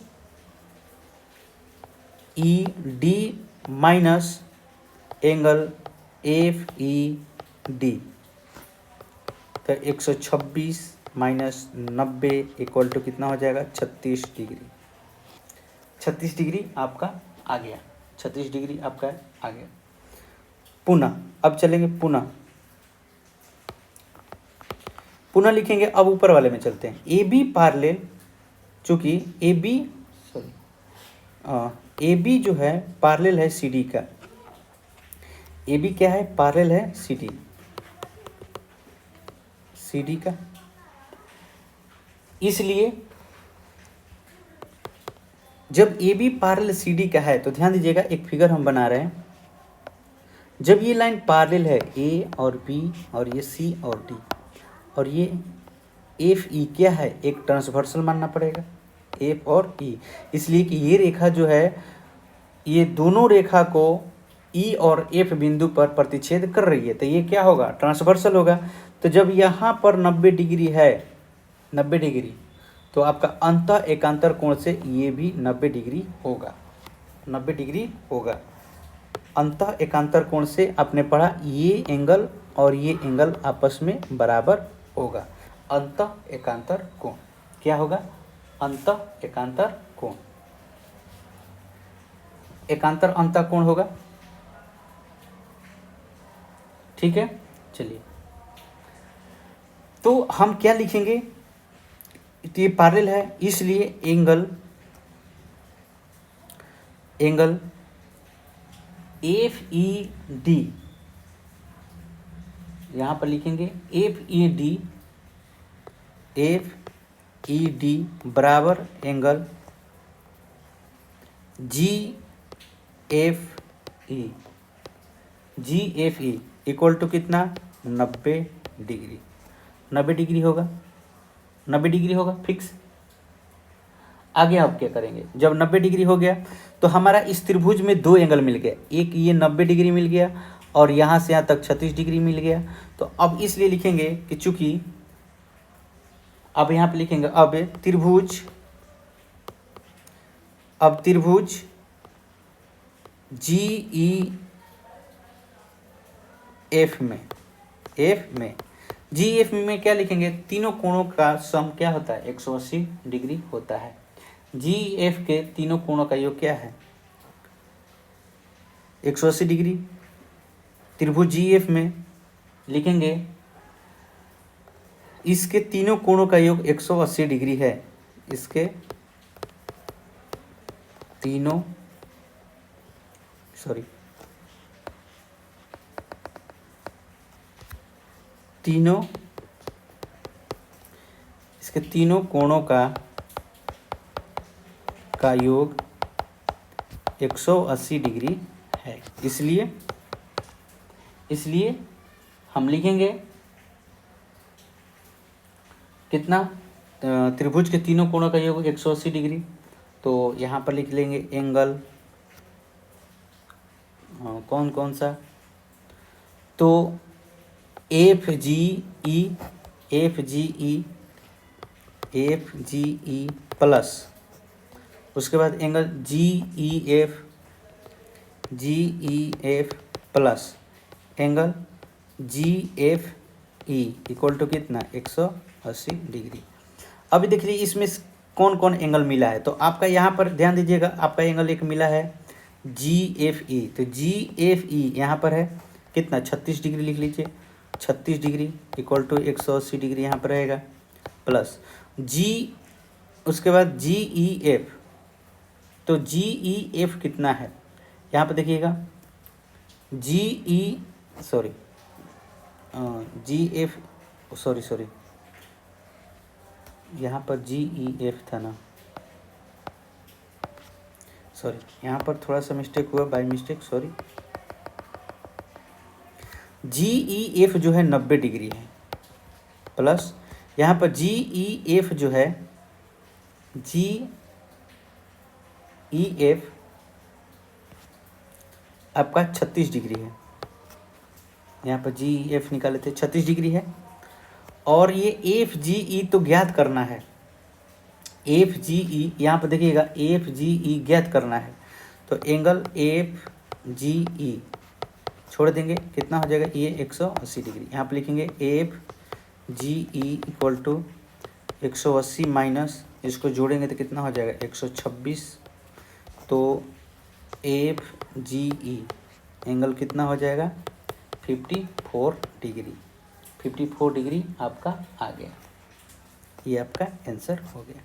minus angle FED। तो 126 माइनस 90 इक्वल टू कितना हो जाएगा 36 डिग्री। 36 डिग्री आपका आ गया, 36 डिग्री आपका आ गया। पुनः अब चलेंगे, पुनः लिखेंगे। अब ऊपर वाले में चलते हैं। AB पैरेलल, चूँकि AB जो है पैरेलल है CD का। AB क्या है, पैरेलल है CD का। इसलिए जब AB पैरेलल CD का है तो ध्यान दीजिएगा, एक फिगर हम बना रहे हैं। जब ये लाइन पैरेलल है A और B और ये C और D और ये FE क्या है, एक ट्रांसवर्सल मानना पड़ेगा F और E, इसलिए कि ये रेखा जो है ये दोनों रेखा को E और F बिंदु पर प्रतिच्छेद कर रही है, तो ये क्या होगा, ट्रांसवर्सल होगा। तो जब यहाँ पर 90 डिग्री है, 90 डिग्री, तो आपका अंतः एकांतर कोण से ये भी 90 डिग्री होगा, 90 डिग्री होगा। अंतः एकांतर कोण से आपने पढ़ा ये एंगल और ये एंगल आपस में बराबर होगा। अंतः एकांतर कोण क्या होगा, अंतः एकांतर कोण, एकांतर अंतः कोण होगा। ठीक है, चलिए तो हम क्या लिखेंगे, तो ये पैरेलल है इसलिए एंगल FED, यहाँ पर लिखेंगे FED बराबर एंगल GFE इक्वल टू कितना 90 डिग्री। 90 डिग्री होगा, 90 डिग्री होगा फिक्स। आगे आप क्या करेंगे, जब 90 डिग्री हो गया तो हमारा इस त्रिभुज में दो एंगल मिल गया, एक ये 90 डिग्री मिल गया और यहाँ से यहाँ तक 36 डिग्री मिल गया। तो अब इसलिए लिखेंगे कि चूंकि अब यहाँ पे लिखेंगे अब त्रिभुज GEF में क्या लिखेंगे, तीनों कोणों का सम क्या होता है 180 डिग्री होता है। GEF के तीनों कोणों का योग क्या है 180 डिग्री। त्रिभुज GEF में लिखेंगे इसके तीनों कोणों का योग 180 डिग्री है, इसके तीनों कोणों का योग 180 डिग्री है। इसलिए हम लिखेंगे कितना, त्रिभुज के तीनों कोणों का योग 180 डिग्री। तो यहाँ पर लिख लेंगे एंगल कौन कौन सा, तो एफ जी ई प्लस, उसके बाद angle G E F plus angle G F E equal to कितना 180 डिग्री। अभी देख लीजिए इसमें कौन कौन एंगल मिला है। तो आपका यहाँ पर ध्यान दीजिएगा, आपका एंगल एक मिला है जी एफ ई। तो जी एफ ई यहाँ पर है कितना 36 डिग्री, लिख लीजिए 36 डिग्री इक्वल टू 180 डिग्री यहाँ पर रहेगा, प्लस जी, उसके बाद जी ई एफ। तो जी ई एफ कितना है यहाँ पर देखिएगा, जी एफ सॉरी यहाँ पर जी ई एफ था ना, सॉरी यहाँ पर थोड़ा सा मिस्टेक हुआ by mistake, sorry. G E F जो है 90 डिग्री है, प्लस यहाँ पर जी ई एफ जो है जी ई एफ आपका 36 डिग्री है। यहाँ पर जी ई एफ निकाले थे 36 डिग्री है। और ये एफ जी ई तो ज्ञात करना है, एफ जी ई यहाँ पर देखिएगा एफ जी ई ज्ञात करना है। तो एंगल एफ जी ई छोड़ देंगे, कितना हो जाएगा ये 180 डिग्री। यहाँ पर लिखेंगे F G E equal to 180 minus, इसको जोड़ेंगे तो कितना हो जाएगा 126। तो एफ जी ई एंगल कितना हो जाएगा 54 डिग्री। 54 डिग्री आपका आ गया, ये आपका आंसर हो गया।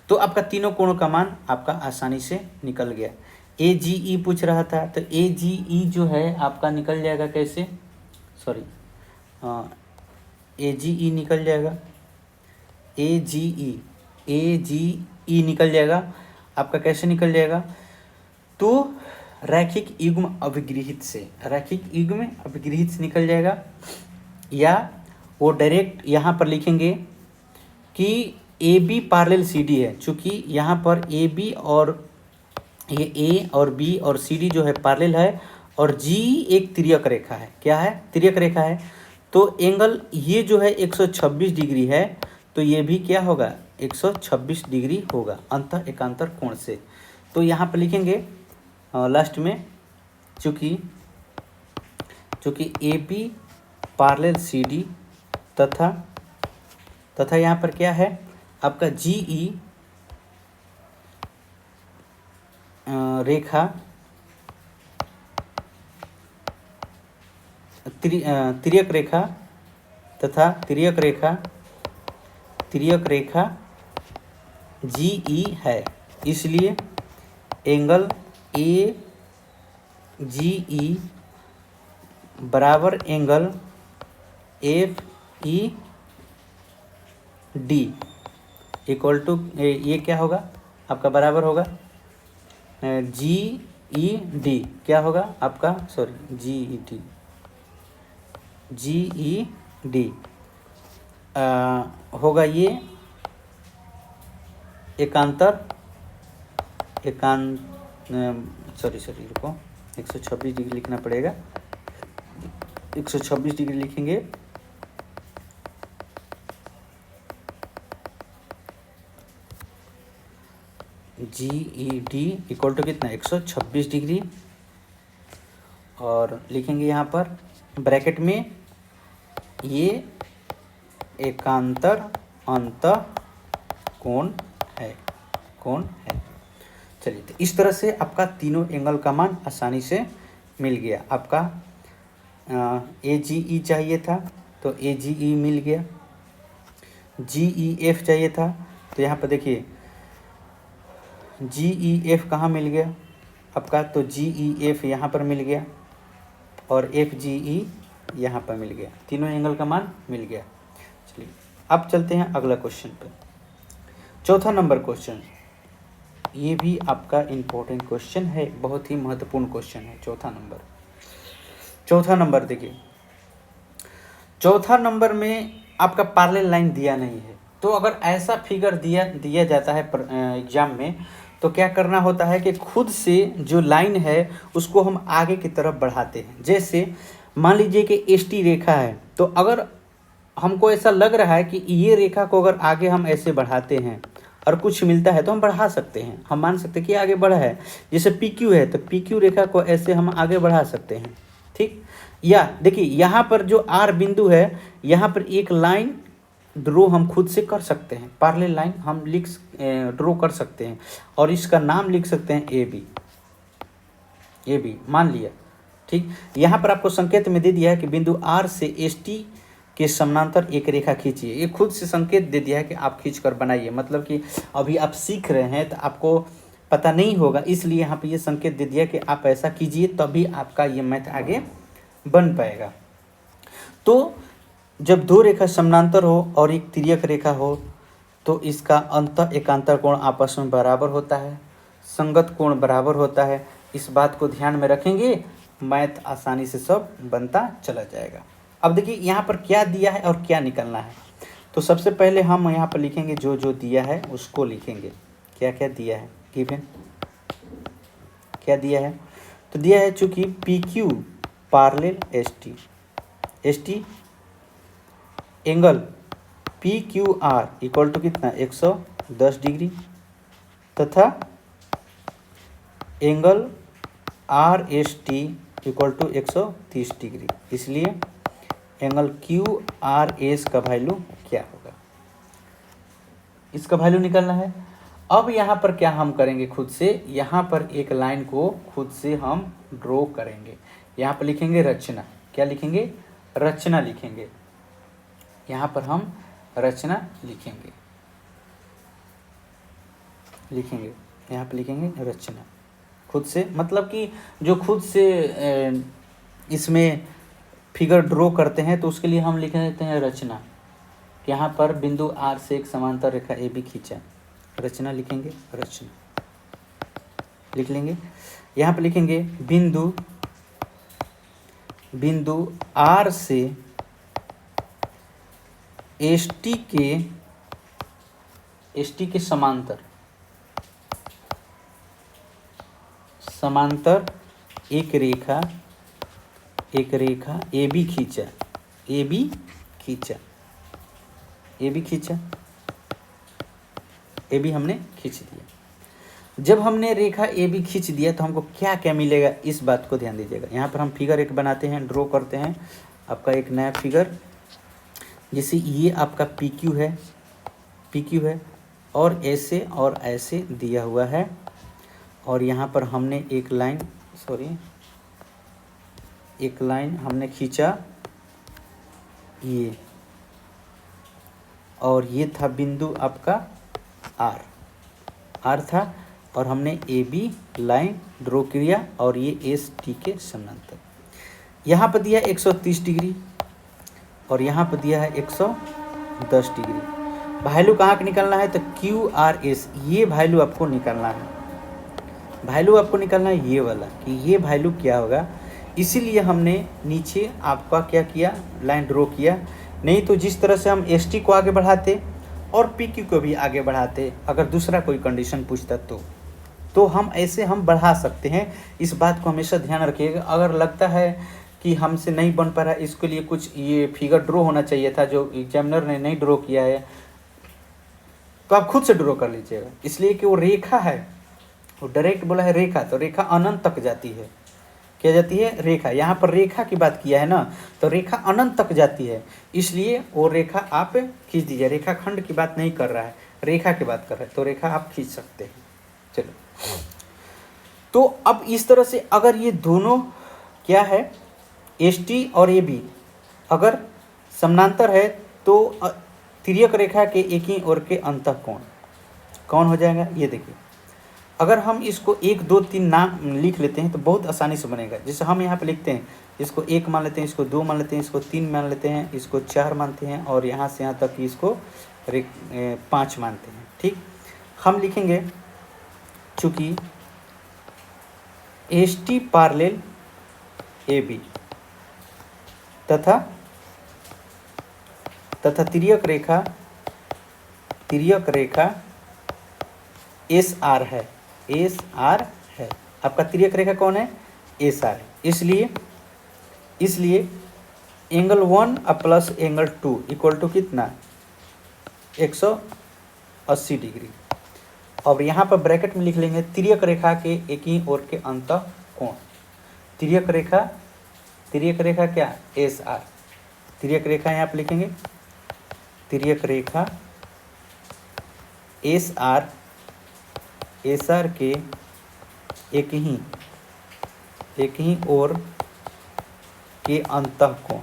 तो आपका तीनों कोणों का मान आपका आसानी से निकल गया। ए जी ई पूछ रहा था, तो ए जी ई जो है आपका निकल जाएगा कैसे, सॉरी ए जी ई निकल जाएगा, ए जी ई निकल जाएगा आपका, कैसे निकल जाएगा, तो रैखिक युग्म अभिगृहित से, रैखिक युग्म अभिगृहित से निकल जाएगा, या वो डायरेक्ट यहाँ पर लिखेंगे कि A B parallel C D है। चूँकि यहाँ पर ए बी और ये ए और बी और सी डी जो है पैरेलल है, और जी एक तिर्यक रेखा है, क्या है तिर्यक रेखा है। तो एंगल ये जो है 126 डिग्री है, तो ये भी क्या होगा 126 डिग्री होगा अंतः एकांतर कोण से। तो यहाँ पर लिखेंगे लास्ट में, चूँकि A B parallel C D तथा यहाँ पर क्या है आपका जी ई रेखा तिर्यक रेखा तथा तिर्यक रेखा जी ई है। इसलिए एंगल ए जी ई बराबर angle F E D equal to, ये क्या होगा आपका बराबर होगा जी ई डी, क्या होगा आपका सॉरी जी ई डी होगा ये सॉरी रुको 126 डिग्री लिखना पड़ेगा, 126 डिग्री लिखेंगे, जी ई डी इक्वल टू कितना 126 डिग्री, और लिखेंगे यहाँ पर ब्रैकेट में ये एकांतर अंतः कोण है। चलिए, तो इस तरह से आपका तीनों एंगल का मान आसानी से मिल गया। आपका ए जी ई चाहिए था तो ए जी ई मिल गया, जी ई एफ चाहिए था तो यहाँ पर देखिए जी ई एफ कहाँ मिल गया आपका, तो जी ई एफ यहाँ पर मिल गया और एफ जी ई यहाँ पर मिल गया, तीनों एंगल का मान मिल गया। चलिए अब चलते हैं अगला क्वेश्चन पर। चौथा नंबर क्वेश्चन, ये भी आपका इम्पोर्टेंट क्वेश्चन है, बहुत ही महत्वपूर्ण क्वेश्चन है। चौथा नंबर देखिए, चौथा नंबर में आपका पैरेलल लाइन दिया नहीं है। तो अगर ऐसा फिगर दिया जाता है एग्जाम में, तो क्या करना होता है कि खुद से जो लाइन है उसको हम आगे की तरफ बढ़ाते हैं। जैसे मान लीजिए कि एसटी रेखा है, तो अगर हमको ऐसा लग रहा है कि ये रेखा को अगर आगे हम ऐसे बढ़ाते हैं और कुछ मिलता है तो हम बढ़ा सकते हैं, हम मान सकते हैं कि आगे बढ़ा है। जैसे पी क्यू है तो पी क्यू रेखा को ऐसे हम आगे बढ़ा सकते हैं, ठीक। या देखिए यहाँ पर जो आर बिंदु है, यहाँ पर एक लाइन ड्रो हम खुद से कर सकते हैं, पैरेलल लाइन हम ड्रो कर सकते हैं और इसका नाम लिख सकते हैं ए बी मान लिया, ठीक। यहाँ पर आपको संकेत में दे दिया है कि बिंदु आर से एस टी के समानांतर एक रेखा खींचिए। ये खुद से संकेत दे दिया है कि आप खींच कर बनाइए, मतलब कि अभी आप सीख रहे हैं तो आपको पता नहीं होगा, इसलिए यहाँ पे ये संकेत दे दिया कि आप ऐसा कीजिए तभी आपका ये मैथ आगे बन पाएगा। तो जब दो रेखा समानांतर हो और एक तिर्यक रेखा हो तो इसका अंतः एकांतर कोण आपस में बराबर होता है, संगत कोण बराबर होता है। इस बात को ध्यान में रखेंगे, मैथ आसानी से सब बनता चला जाएगा। अब देखिए यहाँ पर क्या दिया है और क्या निकलना है। तो सबसे पहले हम यहाँ पर लिखेंगे जो जो दिया है उसको लिखेंगे, क्या क्या दिया है गिवन, क्या दिया है। तो दिया है चूंकि P Q parallel S T angle P Q R equal to कितना 110 डिग्री तथा angle R S T equal to 130 degree. इसलिए एंगल क्यू आर एस का वैल्यू क्या होगा, इसका वैल्यू निकालना है। अब यहाँ पर क्या हम करेंगे, खुद से यहाँ पर एक लाइन को खुद से हम ड्रॉ करेंगे। यहाँ पर लिखेंगे रचना, क्या लिखेंगे, रचना लिखेंगे। यहाँ पर हम रचना लिखेंगे यहाँ पर लिखेंगे रचना खुद से, मतलब कि जो खुद से इसमें फिगर ड्रॉ करते हैं तो उसके लिए हम लिख देते हैं रचना। यहाँ पर बिंदु आर से एक समांतर रेखा ए बी खींचा, रचना लिखेंगे, रचना लिख लेंगे। यहाँ पर लिखेंगे बिंदु आर से एस टी के समांतर एक रेखा ए बी हमने खींच दिया। जब हमने रेखा ए बी खींच दिया तो हमको क्या क्या मिलेगा, इस बात को ध्यान दीजिएगा। यहाँ पर हम फिगर एक बनाते हैं, ड्रॉ करते हैं आपका एक नया फिगर। जैसे ये आपका पी क्यू है और ऐसे दिया हुआ है, और यहाँ पर हमने एक लाइन हमने खींचा ये, और ये था बिंदु आपका आर था, और हमने ए बी लाइन ड्रॉ किया और ये एस टी के समांतर। यहाँ पर दिया 130 डिग्री और यहाँ पर दिया है 110 डिग्री। वैल्यू कहाँ का निकालना है, तो क्यू आर एस, ये वैल्यू आपको निकालना है। ये वाला कि ये वैल्यू क्या होगा। इसीलिए हमने नीचे आपका क्या किया, लाइन ड्रॉ किया। नहीं तो जिस तरह से हम एस टी को आगे बढ़ाते और पी क्यू को भी आगे बढ़ाते, अगर दूसरा कोई कंडीशन पूछता तो हम ऐसे हम बढ़ा सकते हैं। इस बात को हमेशा ध्यान रखिएगा। अगर लगता है कि हमसे नहीं बन पा रहा है, इसके लिए कुछ ये फिगर ड्रॉ होना चाहिए था जो एग्जामिनर ने नहीं ड्रॉ किया है, तो आप खुद से ड्रॉ कर लीजिएगा। इसलिए कि वो रेखा है, वो डायरेक्ट बोला है रेखा, तो रेखा अनंत तक जाती है। क्या जाती है, रेखा। यहाँ पर रेखा की बात किया है ना, तो रेखा अनंत तक जाती है, इसलिए वो रेखा आप खींच दीजिए। रेखा खंड की बात नहीं कर रहा है, रेखा की बात कर रहा है, तो रेखा आप खींच सकते हैं। चलो, तो अब इस तरह से अगर ये दोनों क्या है, एस टी और ए बी अगर समानांतर है तो तिर्यक रेखा के एक ही ओर के अंतःकोण कौन हो जाएगा, ये देखिए। अगर हम इसको 1 2 3 नाम लिख लेते हैं तो बहुत आसानी से बनेगा। जैसे हम यहाँ पे लिखते हैं, इसको 1 मान लेते हैं, इसको 2 मान लेते हैं, इसको 3 मान लेते हैं, इसको 4 मानते हैं, और यहाँ से यहाँ तक इसको 5 मानते हैं। ठीक, हम लिखेंगे चूँकि S T parallel A B तथा तिर्यक रेखा एस आर है, आपका तिर्यक रेखा कौन है, एस आर। इसलिए angle 1 plus angle 2 equal to कितना, 180 डिग्री। अब यहाँ पर ब्रैकेट में लिख लेंगे तिर्यक रेखा के एक ही ओर के अंतः कोण। तिर्यक रेखा क्या, एस आर। तिर्यक रेखा यहाँ पर लिखेंगे, तिर्यक रेखा एस आर के एक ही ओर के अंतः कोण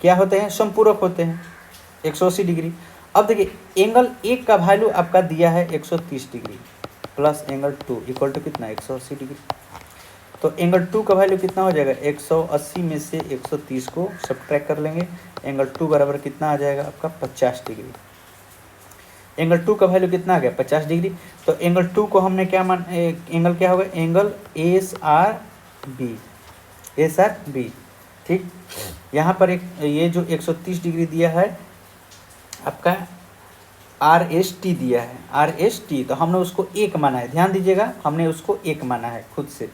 क्या होते हैं, समपूरक होते हैं, 180 डिग्री। अब देखिए एंगल 1 का वैल्यू आपका दिया है 130 degree plus angle 2 equal to कितना, 180 डिग्री। तो एंगल 2 का वैल्यू कितना हो जाएगा, 180 में से 130 को सब्ट्रैक्ट कर लेंगे, एंगल 2 बराबर कितना आ जाएगा आपका 50 डिग्री। एंगल 2 का वैल्यू कितना आ गया, 50 डिग्री। तो एंगल 2 को हमने क्या एंगल क्या होगा, एंगल एस आर बी। ठीक, यहाँ पर एक ये जो 130 डिग्री दिया है आपका आर एस टी दिया है, आर एस टी, तो हमने उसको 1 माना है, ध्यान दीजिएगा, हमने उसको 1 माना है, खुद से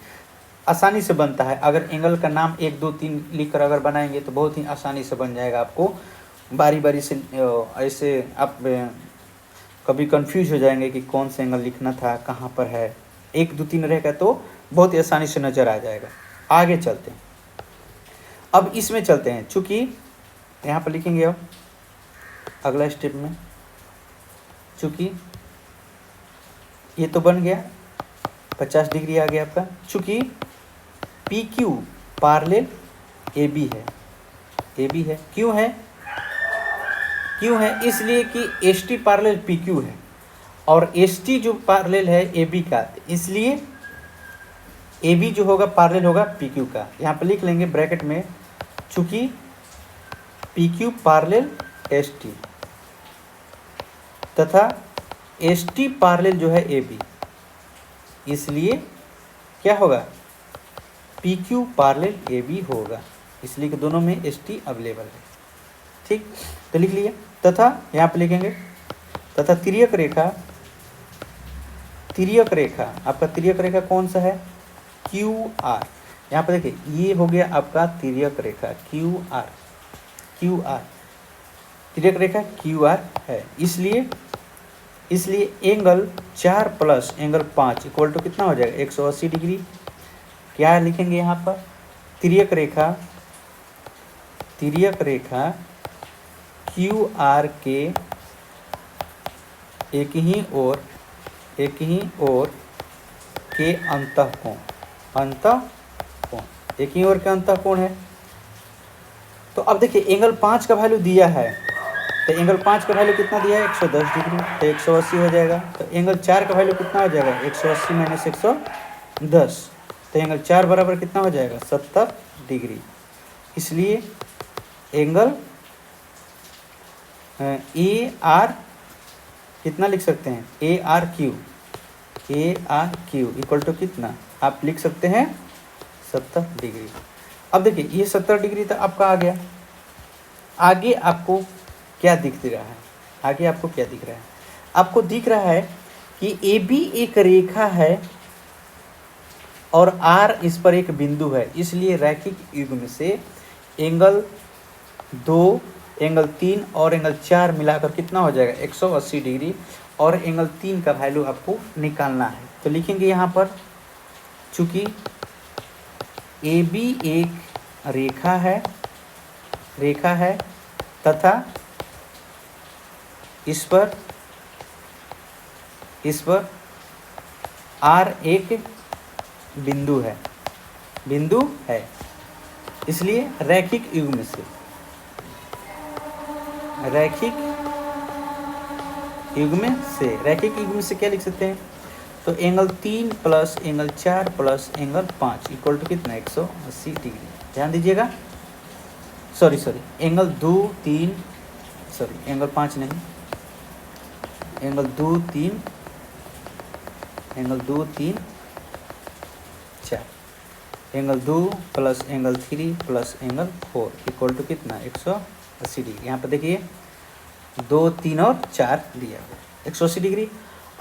आसानी से बनता है। अगर एंगल का नाम 1 2 3 लिख कर अगर बनाएंगे तो बहुत ही आसानी से बन जाएगा, आपको बारी बारी से ऐसे आप कभी कंफ्यूज हो जाएंगे कि कौन सा एंगल लिखना था, कहाँ पर है। 1 2 3 रहेगा तो बहुत ही आसानी से नज़र आ जाएगा। आगे चलते हैं, अब इसमें चलते हैं, चूँकि यहाँ पर लिखेंगे अब अगला स्टेप में, चूँकि ये तो बन गया 50 डिग्री आ गया आपका, चूँकि P Q parallel A B है, क्यों है, इसलिए कि S T parallel P Q है और एस टी जो पैरेलल है ए बी का, इसलिए ए बी जो होगा पैरेलल होगा पी क्यू का। यहाँ पर लिख लेंगे ब्रैकेट में, चूँकि P Q parallel S T तथा एस टी पैरेलल जो है ए बी, इसलिए क्या होगा, P Q parallel A B होगा, इसलिए कि दोनों में एस टी अवेलेबल है। ठीक, तो लिख लिया, तथा यहाँ पे लिखेंगे तथा तिर्यक रेखा आपका तिर्यक रेखा कौन सा है, क्यू आर। यहाँ पे देखिए ये हो गया आपका तिर्यक रेखा क्यू आर, तिर्यक रेखा क्यू आर है, इसलिए angle 4 plus angle 5 equal to कितना हो जाएगा, 180 डिग्री। क्या लिखेंगे यहाँ पर, तिर्यक रेखा क्यू आर के एक ही ओर के अंतः कोण, एक ही ओर के अंतः कोण है। तो अब देखिए एंगल 5 का वैल्यू दिया है, तो एंगल 5 का वैल्यू कितना दिया है, 110 डिग्री, तो 180 हो जाएगा। तो एंगल 4 का वैल्यू कितना हो जाएगा, 180 माइनस 110, तो एंगल 4 बराबर कितना हो जाएगा, 70 डिग्री। इसलिए एंगल ए आर कितना लिख सकते हैं, A R Q equal to कितना आप लिख सकते हैं, 70 डिग्री। अब देखिए ये 70 डिग्री तो आपका आ गया। आगे आपको क्या दिख रहा है, आपको दिख रहा है कि ए बी एक रेखा है और आर इस पर एक बिंदु है, इसलिए रैखिक युग्म से एंगल 2 एंगल 3 और एंगल 4 मिलाकर कितना हो जाएगा, 180 डिग्री, और एंगल 3 का वैल्यू आपको निकालना है। तो लिखेंगे यहाँ पर, चूँकि ए बी एक रेखा है तथा इस पर आर एक बिंदु है, इसलिए रैखिक युग्म से क्या लिख सकते हैं, तो angle 3 plus angle 4 plus angle 5 equal to कितना, 180 डिग्री। ध्यान दीजिएगा, सॉरी एंगल 2 3 एंगल 5 नहीं, angle 2 3 angle 2 3 4 angle 2 plus angle 3 plus angle 4 equal to कितना 180 डिग्री। यहाँ पर देखिए 2 3 और 4 दिया गया 180 डिग्री।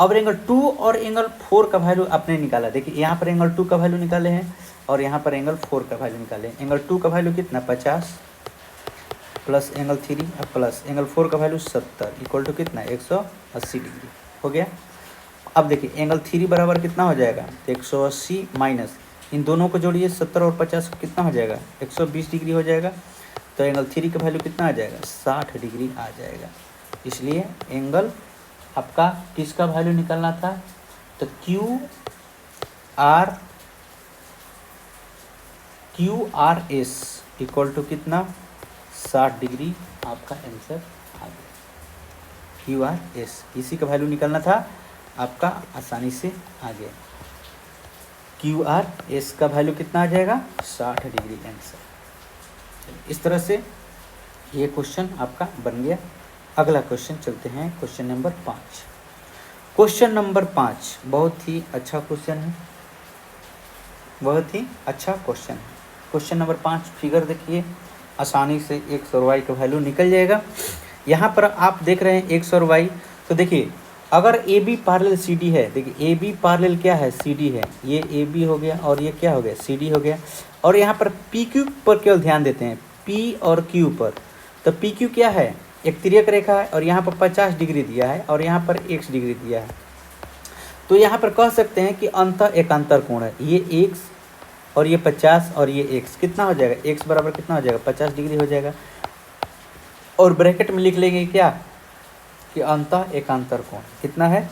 अब एंगल 2 और एंगल 4 का वैल्यू आपने निकाला। देखिए यहाँ पर एंगल 2 का वैल्यू निकाले हैं और यहाँ पर एंगल 4 का वैल्यू निकाले हैं। एंगल 2 का वैल्यू कितना 50 प्लस एंगल 3 प्लस एंगल 4 का वैल्यू 70 इक्वल टू कितना 180 डिग्री हो गया। अब देखिए एंगल 3 बराबर कितना हो जाएगा 180 माइनस इन दोनों को जोड़िए 70 और 50 कितना हो जाएगा 120 डिग्री हो जाएगा। तो एंगल 3 का वैल्यू कितना आ जाएगा 60 डिग्री आ जाएगा। इसलिए एंगल आपका किसका वैल्यू निकालना था तो Q R S equal to कितना 60 डिग्री आपका आंसर आ गया। क्यू आर एस इसी का वैल्यू निकालना था आपका आसानी से आ गया। क्यू आर एस का वैल्यू कितना आ जाएगा 60 डिग्री आंसर। इस तरह से ये क्वेश्चन आपका बन गया। अगला क्वेश्चन चलते हैं क्वेश्चन नंबर 5। क्वेश्चन नंबर 5 बहुत ही अच्छा क्वेश्चन है, बहुत ही अच्छा क्वेश्चन है। क्वेश्चन नंबर 5 फिगर देखिए आसानी से x और y का वैल्यू निकल जाएगा। यहाँ पर आप देख रहे हैं x और y। तो देखिए अगर A B parallel C D है, देखिए ए बी पैरेलल क्या है सी डी है, ये ए बी हो गया और ये क्या हो गया सी डी हो गया। और यहाँ पर पी क्यू पर केवल ध्यान देते हैं, पी और क्यू पर। तो पी क्यू क्या है एक तिर्यक रेखा है और यहाँ पर 50 डिग्री दिया है और यहाँ पर x डिग्री दिया है। तो यहाँ पर कह सकते हैं कि अंतः एकांतर कोण है, ये x और ये 50 और ये x कितना हो जाएगा x बराबर कितना हो जाएगा 50 डिग्री हो जाएगा। और ब्रैकेट में लिख लेंगे क्या कि अंतः एकांतर कोण कितना है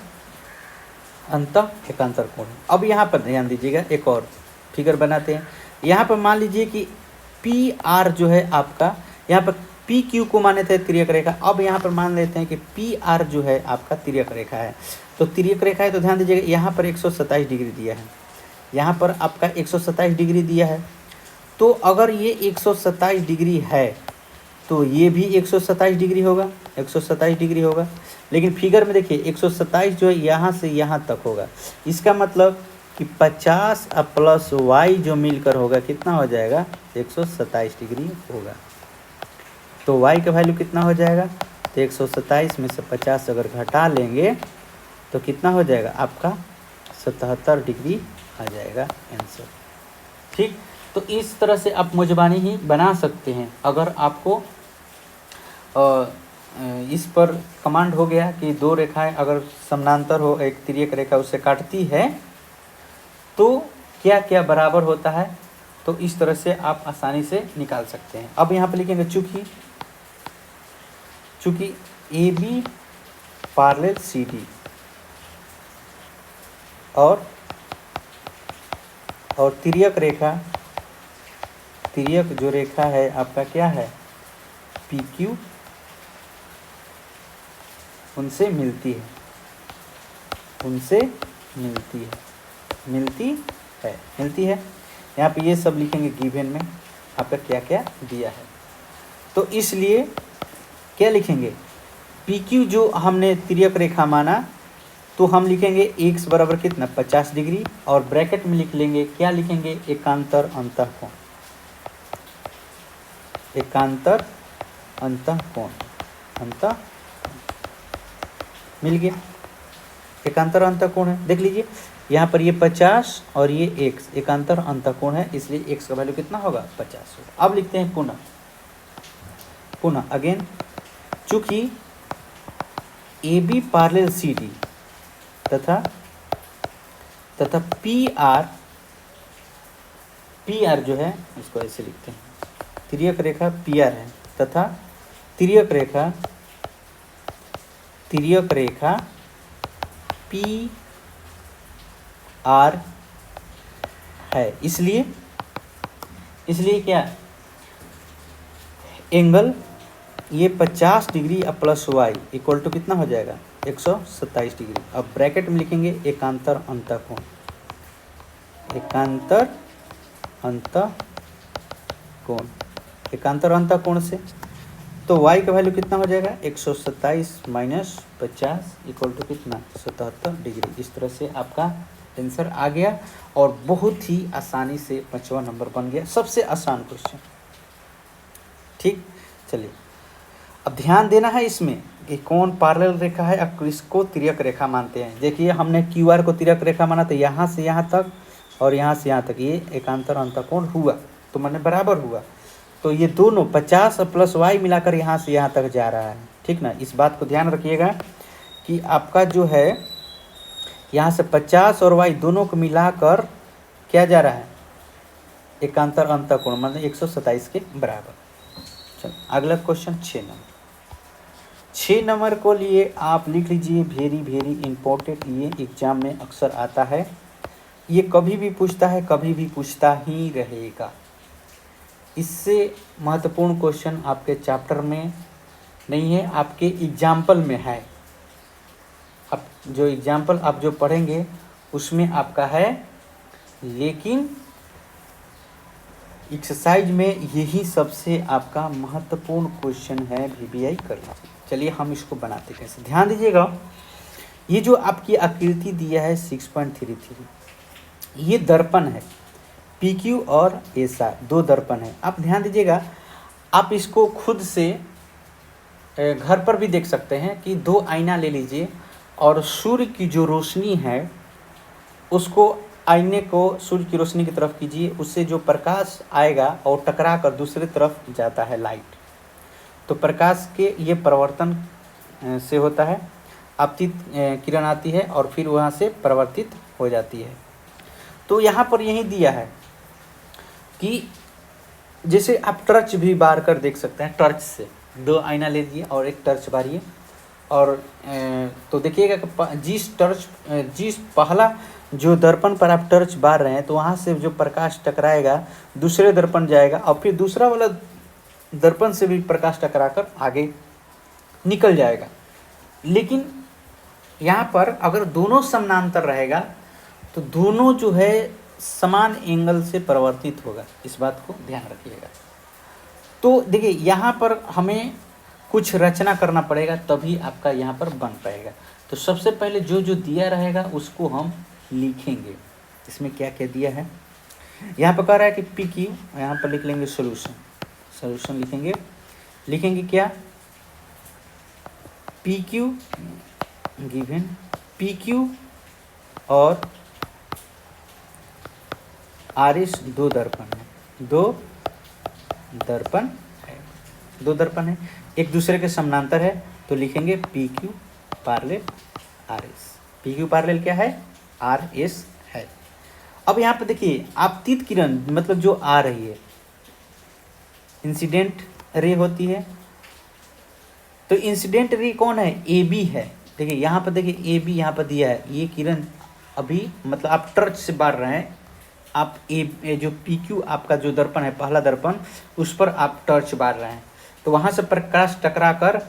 अंतः एकांतर कोण। अब यहाँ पर ध्यान दीजिएगा एक और फिगर बनाते हैं। यहाँ पर मान लीजिए कि पी आर जो है आपका, यहाँ पर पी क्यू को माने थे तिर्यक रेखा। अब यहाँ पर मान लेते हैं कि पी आर जो है आपका तिर्यक रेखा है। तो तिर्यक रेखा है तो ध्यान दीजिएगा यहाँ पर 127 डिग्री दिया है, यहाँ पर आपका 127 डिग्री दिया है। तो अगर ये 127 डिग्री है तो ये भी 127 डिग्री होगा, 127 डिग्री होगा। लेकिन फिगर में देखिए 127 जो है यहाँ से यहाँ तक होगा। इसका मतलब कि 50 प्लस y जो मिलकर होगा कितना हो जाएगा 127 डिग्री होगा। तो y का वैल्यू कितना हो जाएगा तो 127 में से 50 अगर घटा लेंगे तो कितना हो जाएगा आपका 77 डिग्री आ जाएगा आंसर। ठीक, तो इस तरह से आप मुजबानी ही बना सकते हैं। अगर आपको इस पर कमांड हो गया कि दो रेखाएं अगर समानांतर हो, एक तिर्यक रेखा उसे काटती है तो क्या क्या बराबर होता है, तो इस तरह से आप आसानी से निकाल सकते हैं। अब यहाँ पर लिखेंगे चूँकि A B parallel C D और तिर्यक रेखा, तिर्यक जो रेखा है आपका क्या है पी क्यू उनसे मिलती है, उनसे मिलती है। यहाँ पे ये सब लिखेंगे गिवन में आपका क्या क्या दिया है। तो इसलिए क्या लिखेंगे पी क्यू जो हमने तिर्यक रेखा माना तो हम लिखेंगे x बराबर कितना 50 डिग्री और ब्रैकेट में लिख लेंगे क्या लिखेंगे एकांतर अंतःकोण, एकांतर अंतःकोण, अंतः मिल गया एकांतर अंतःकोण है। देख लीजिए यहाँ पर ये 50 और ये x एकांतर अंतःकोण है, इसलिए x का वैल्यू कितना होगा 50 होगा। अब लिखते हैं पुनः अगेन, चूँकि A B parallel C D तथा पी आर जो है इसको ऐसे लिखते हैं, तिर्यक रेखा पी आर है तथा तिर्यक रेखा पी आर है। इसलिए क्या एंगल ये 50 degree plus Y equal to कितना हो जाएगा 127 डिग्री। अब ब्रैकेट में लिखेंगे एकांतर अंतःकोण, एकांतर अंतःकोण से। तो y का वैल्यू कितना हो जाएगा 127 माइनस 50 इक्वल टू कितना 77 डिग्री। इस तरह से आपका आंसर आ गया और बहुत ही आसानी से 5वां नंबर बन गया, सबसे आसान क्वेश्चन। ठीक, चलिए अब ध्यान देना है इसमें कि कौन पैरेलल रेखा है और किसको तिर्यक रेखा मानते हैं। देखिए हमने QR को तिर्यक रेखा माना तो यहाँ से यहाँ तक और यहाँ से यहाँ तक ये एकांतर अंतःकोण हुआ, तो मैंने बराबर हुआ। तो ये दोनों 50 प्लस y मिलाकर यहाँ से यहाँ तक जा रहा है। ठीक ना, इस बात को ध्यान रखिएगा कि आपका जो है यहाँ से 50 और y दोनों को मिलाकर क्या जा रहा है, एकांतर अंतःकोण मतलब 127 के बराबर। चलो अगला क्वेश्चन 6 नंबर को लिए आप लिख लीजिए, वेरी इंपॉर्टेंट, ये एग्जाम में अक्सर आता है, ये कभी भी पूछता है, कभी भी पूछता ही रहेगा। इससे महत्वपूर्ण क्वेश्चन आपके चैप्टर में नहीं है, आपके एग्जाम्पल में है। अब जो एग्जाम्पल आप जो पढ़ेंगे उसमें आपका है, लेकिन एक्सरसाइज में यही सबसे आपका महत्वपूर्ण क्वेश्चन है, VBI कर लीजिए। चलिए हम इसको बनाते कैसे, ध्यान दीजिएगा। ये जो आपकी आकृति दिया है 6.33, ये दर्पण है, PQ और SR दो दर्पण है। आप ध्यान दीजिएगा, आप इसको खुद से घर पर भी देख सकते हैं कि दो आईना ले लीजिए और सूर्य की जो रोशनी है उसको आईने को सूर्य की रोशनी की तरफ कीजिए, उससे जो प्रकाश आएगा और टकरा कर दूसरी तरफ जाता है लाइट, तो प्रकाश के ये परिवर्तन से होता है, आपतित किरण आती है और फिर वहाँ से परिवर्तित हो जाती है। तो यहाँ पर यही दिया है कि जैसे आप टर्च भी बार कर देख सकते हैं, टर्च से दो आईना ले लीजिए और एक टर्च बारिए और तो देखिएगा कि जिस पहला जो दर्पण पर आप टर्च बार रहे हैं तो वहाँ से जो प्रकाश टकराएगा दूसरे दर्पण जाएगा और फिर दूसरा वाला दर्पण से भी प्रकाश टकराकर आगे निकल जाएगा। लेकिन यहाँ पर अगर दोनों समानांतर रहेगा तो दोनों जो है समान एंगल से परिवर्तित होगा, इस बात को ध्यान रखिएगा। तो देखिए यहाँ पर हमें कुछ रचना करना पड़ेगा तभी आपका यहाँ पर बन पाएगा। तो सबसे पहले जो जो दिया रहेगा उसको हम लिखेंगे। इसमें क्या क्या दिया है, यहाँ पर कह रहा है कि PQ, यहाँ पर लिख लेंगे सोल्यूशन लिखेंगे क्या, PQ गिवन PQ और RS दो दर्पण है, एक दूसरे के समानांतर है, तो लिखेंगे PQ parallel RS। PQ parallel क्या है, RS है। अब यहाँ पे देखिए आपतित किरण मतलब जो आ रही है, इंसिडेंट रे होती है, तो इंसिडेंट रे कौन है, AB है। देखिए यहाँ पर देखिए AB यहाँ पर दिया है, ये किरण अभी मतलब आप टर्च से बार रहे हैं, आप जो PQ आपका जो दर्पण है पहला दर्पण, उस पर आप टर्च बार रहे हैं, तो वहाँ से प्रकाश टकरा कर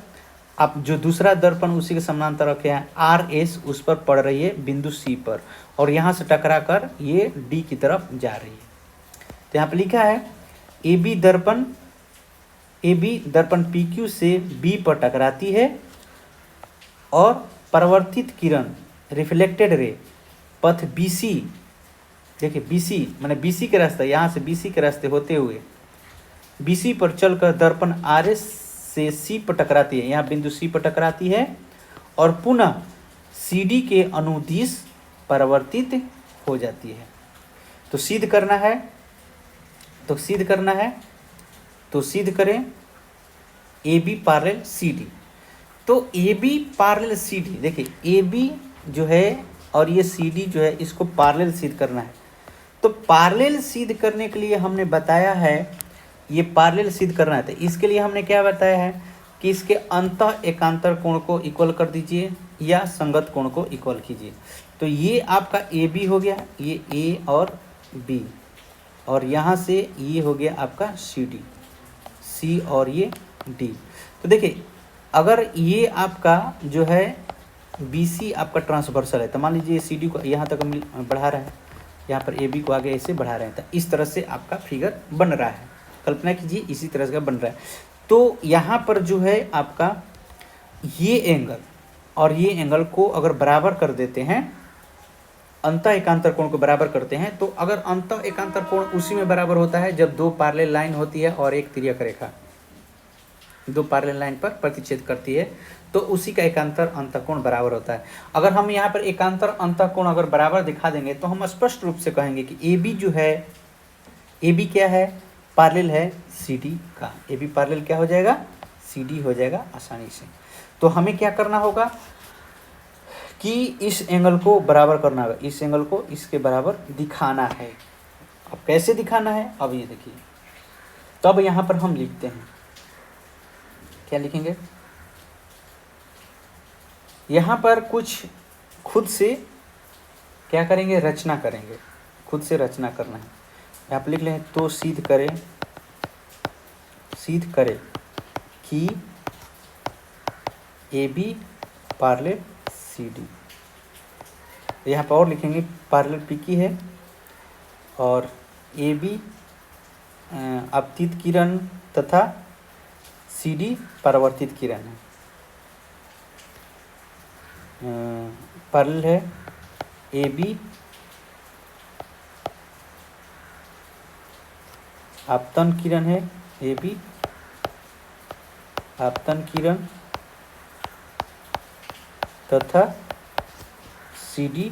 आप जो दूसरा दर्पण उसी के समानांतर रखे हैं RS उस पर पड़ रही है बिंदु C पर, और यहाँ से टकरा कर ये D की तरफ जा रही है। तो यहाँ पर लिखा है AB दर्पण PQ से B पर टकराती है और परिवर्तित किरण रिफ्लेक्टेड रे पथ BC, देखिए BC माने BC के रास्ते, यहाँ से BC के रास्ते होते हुए BC पर चलकर दर्पण RS से C पर टकराती है, यहाँ बिंदु C पर टकराती है और पुनः CD के अनुदिश परिवर्तित हो जाती है। तो सिद्ध करना है, तो सिद्ध करें AB पैरेलल CD। तो AB पैरेलल CD, देखिए AB जो है और ये CD जो है इसको पैरेलल सिद्ध करना है। तो पैरेलल सिद्ध करने के लिए हमने बताया है, ये पैरेलल सिद्ध करना है, तो इसके लिए हमने क्या बताया है कि इसके अंतः एकांतर कोण को इक्वल कर दीजिए या संगत कोण को इक्वल कीजिए। तो ये आपका AB हो गया, ये A और B, और यहाँ से ये हो गया आपका CD, C और ये D। तो देखिए अगर ये आपका जो है BC आपका ट्रांसवर्सल है, तो मान लीजिए CD को यहाँ तक बढ़ा रहा है, यहाँ पर AB को आगे ऐसे बढ़ा रहे हैं, तो इस तरह से आपका फिगर बन रहा है। कल्पना कीजिए इसी तरह से बन रहा है। तो यहाँ पर जो है आपका ये एंगल और ये एंगल को अगर बराबर कर देते हैं, अंतः एकांतर कोण को बराबर करते हैं, तो अगर अंतः एकांतर कोण उसी में बराबर होता है जब दो पैरेलल लाइन होती है और एक तिर्यक रेखा दो पैरेलल लाइन पर प्रतिच्छेद करती है, तो उसी का एकांतर अंतःकोण बराबर होता है। अगर हम यहाँ पर एकांतर अंतःकोण अगर बराबर दिखा देंगे तो हम स्पष्ट रूप से कहेंगे कि ए बी जो है, ए बी क्या है, पैरेलल है सी डी का। ए बी पैरेलल क्या हो जाएगा, सी डी हो जाएगा आसानी से। तो हमें क्या करना होगा कि इस एंगल को बराबर करना होगा, इस एंगल को इसके बराबर दिखाना है। अब कैसे दिखाना है, अब ये देखिए। तो अब यहाँ पर हम लिखते हैं, क्या लिखेंगे, यहाँ पर कुछ खुद से क्या करेंगे, रचना करेंगे, खुद से रचना करना है। यहाँ पर लिख लें, तो सिद्ध करें कि A B parallel C D. यहाँ पर और लिखेंगे पैरेलल पी की है और ए बी अपतित किरण तथा सी डी परावर्तित किरण है। पैरेलल है ए बी आपतन किरण है, ए बी आपतन किरण तथा सी डी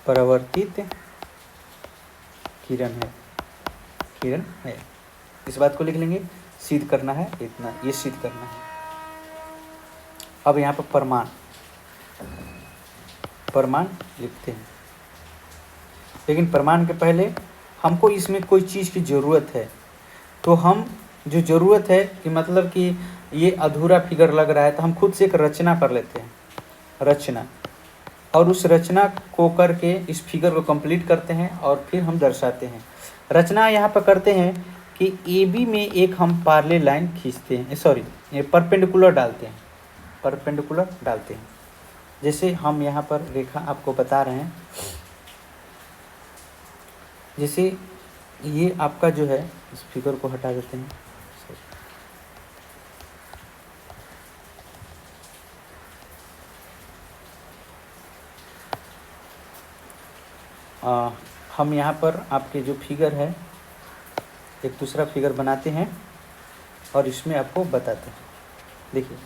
परावर्तित किरण है। इस बात को लिख लेंगे, सिद्ध करना है इतना, ये सिद्ध करना है। अब यहाँ पर प्रमाण लिखते हैं, लेकिन प्रमाण के पहले हमको इसमें कोई चीज़ की ज़रूरत है। तो हम जो ज़रूरत है कि मतलब कि ये अधूरा फिगर लग रहा है, तो हम खुद से एक रचना कर लेते हैं, रचना, और उस रचना को करके इस फिगर को कंप्लीट करते हैं और फिर हम दर्शाते हैं। रचना यहाँ पर करते हैं कि ए बी में एक हम पैरेलल लाइन खींचते हैं, सॉरी ये परपेंडिकुलर डालते हैं। जैसे हम यहाँ पर रेखा आपको बता रहे हैं, जैसे ये आपका जो है, इस फिगर को हटा देते हैं, हम यहाँ पर आपके जो फिगर है एक दूसरा फिगर बनाते हैं और इसमें आपको बताते हैं। देखिए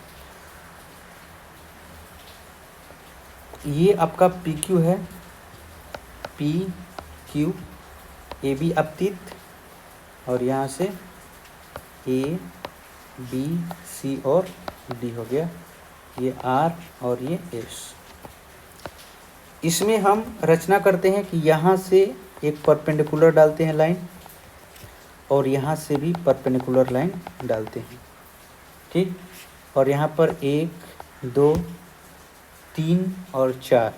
ये आपका पी क्यू है, पी क्यू, ए बी अपतित, और यहाँ से ए बी सी और डी हो गया, ये आर और ये एस। इसमें हम रचना करते हैं कि यहाँ से एक परपेंडिकुलर डालते हैं लाइन और यहाँ से भी परपेंडिकुलर लाइन डालते हैं, ठीक। और यहाँ पर 1 2 3 और 4,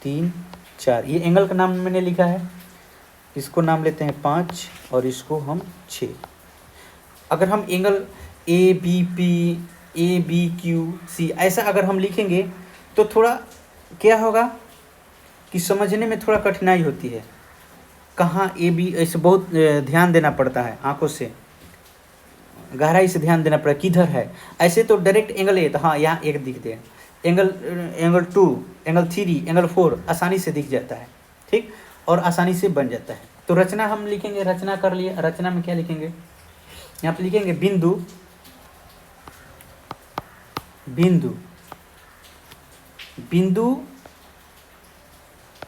3 4, ये एंगल का नाम मैंने लिखा है, इसको नाम लेते हैं 5 और इसको हम 6। अगर हम angle A B P, A B Q C ऐसा अगर हम लिखेंगे तो थोड़ा क्या होगा कि समझने में थोड़ा कठिनाई होती है। कहाँ ए बी, ऐसे बहुत ध्यान देना पड़ता है, आंखों से गहराई से ध्यान देना पड़ेगा किधर है। ऐसे तो डायरेक्ट एंगल ए, तो हाँ यहाँ एक दिख दे, एंगल 2, एंगल 3, एंगल 4 आसानी से दिख जाता है, ठीक, और आसानी से बन जाता है। तो रचना हम लिखेंगे, रचना कर लिए। रचना में क्या लिखेंगे, यहाँ पर लिखेंगे बिंदु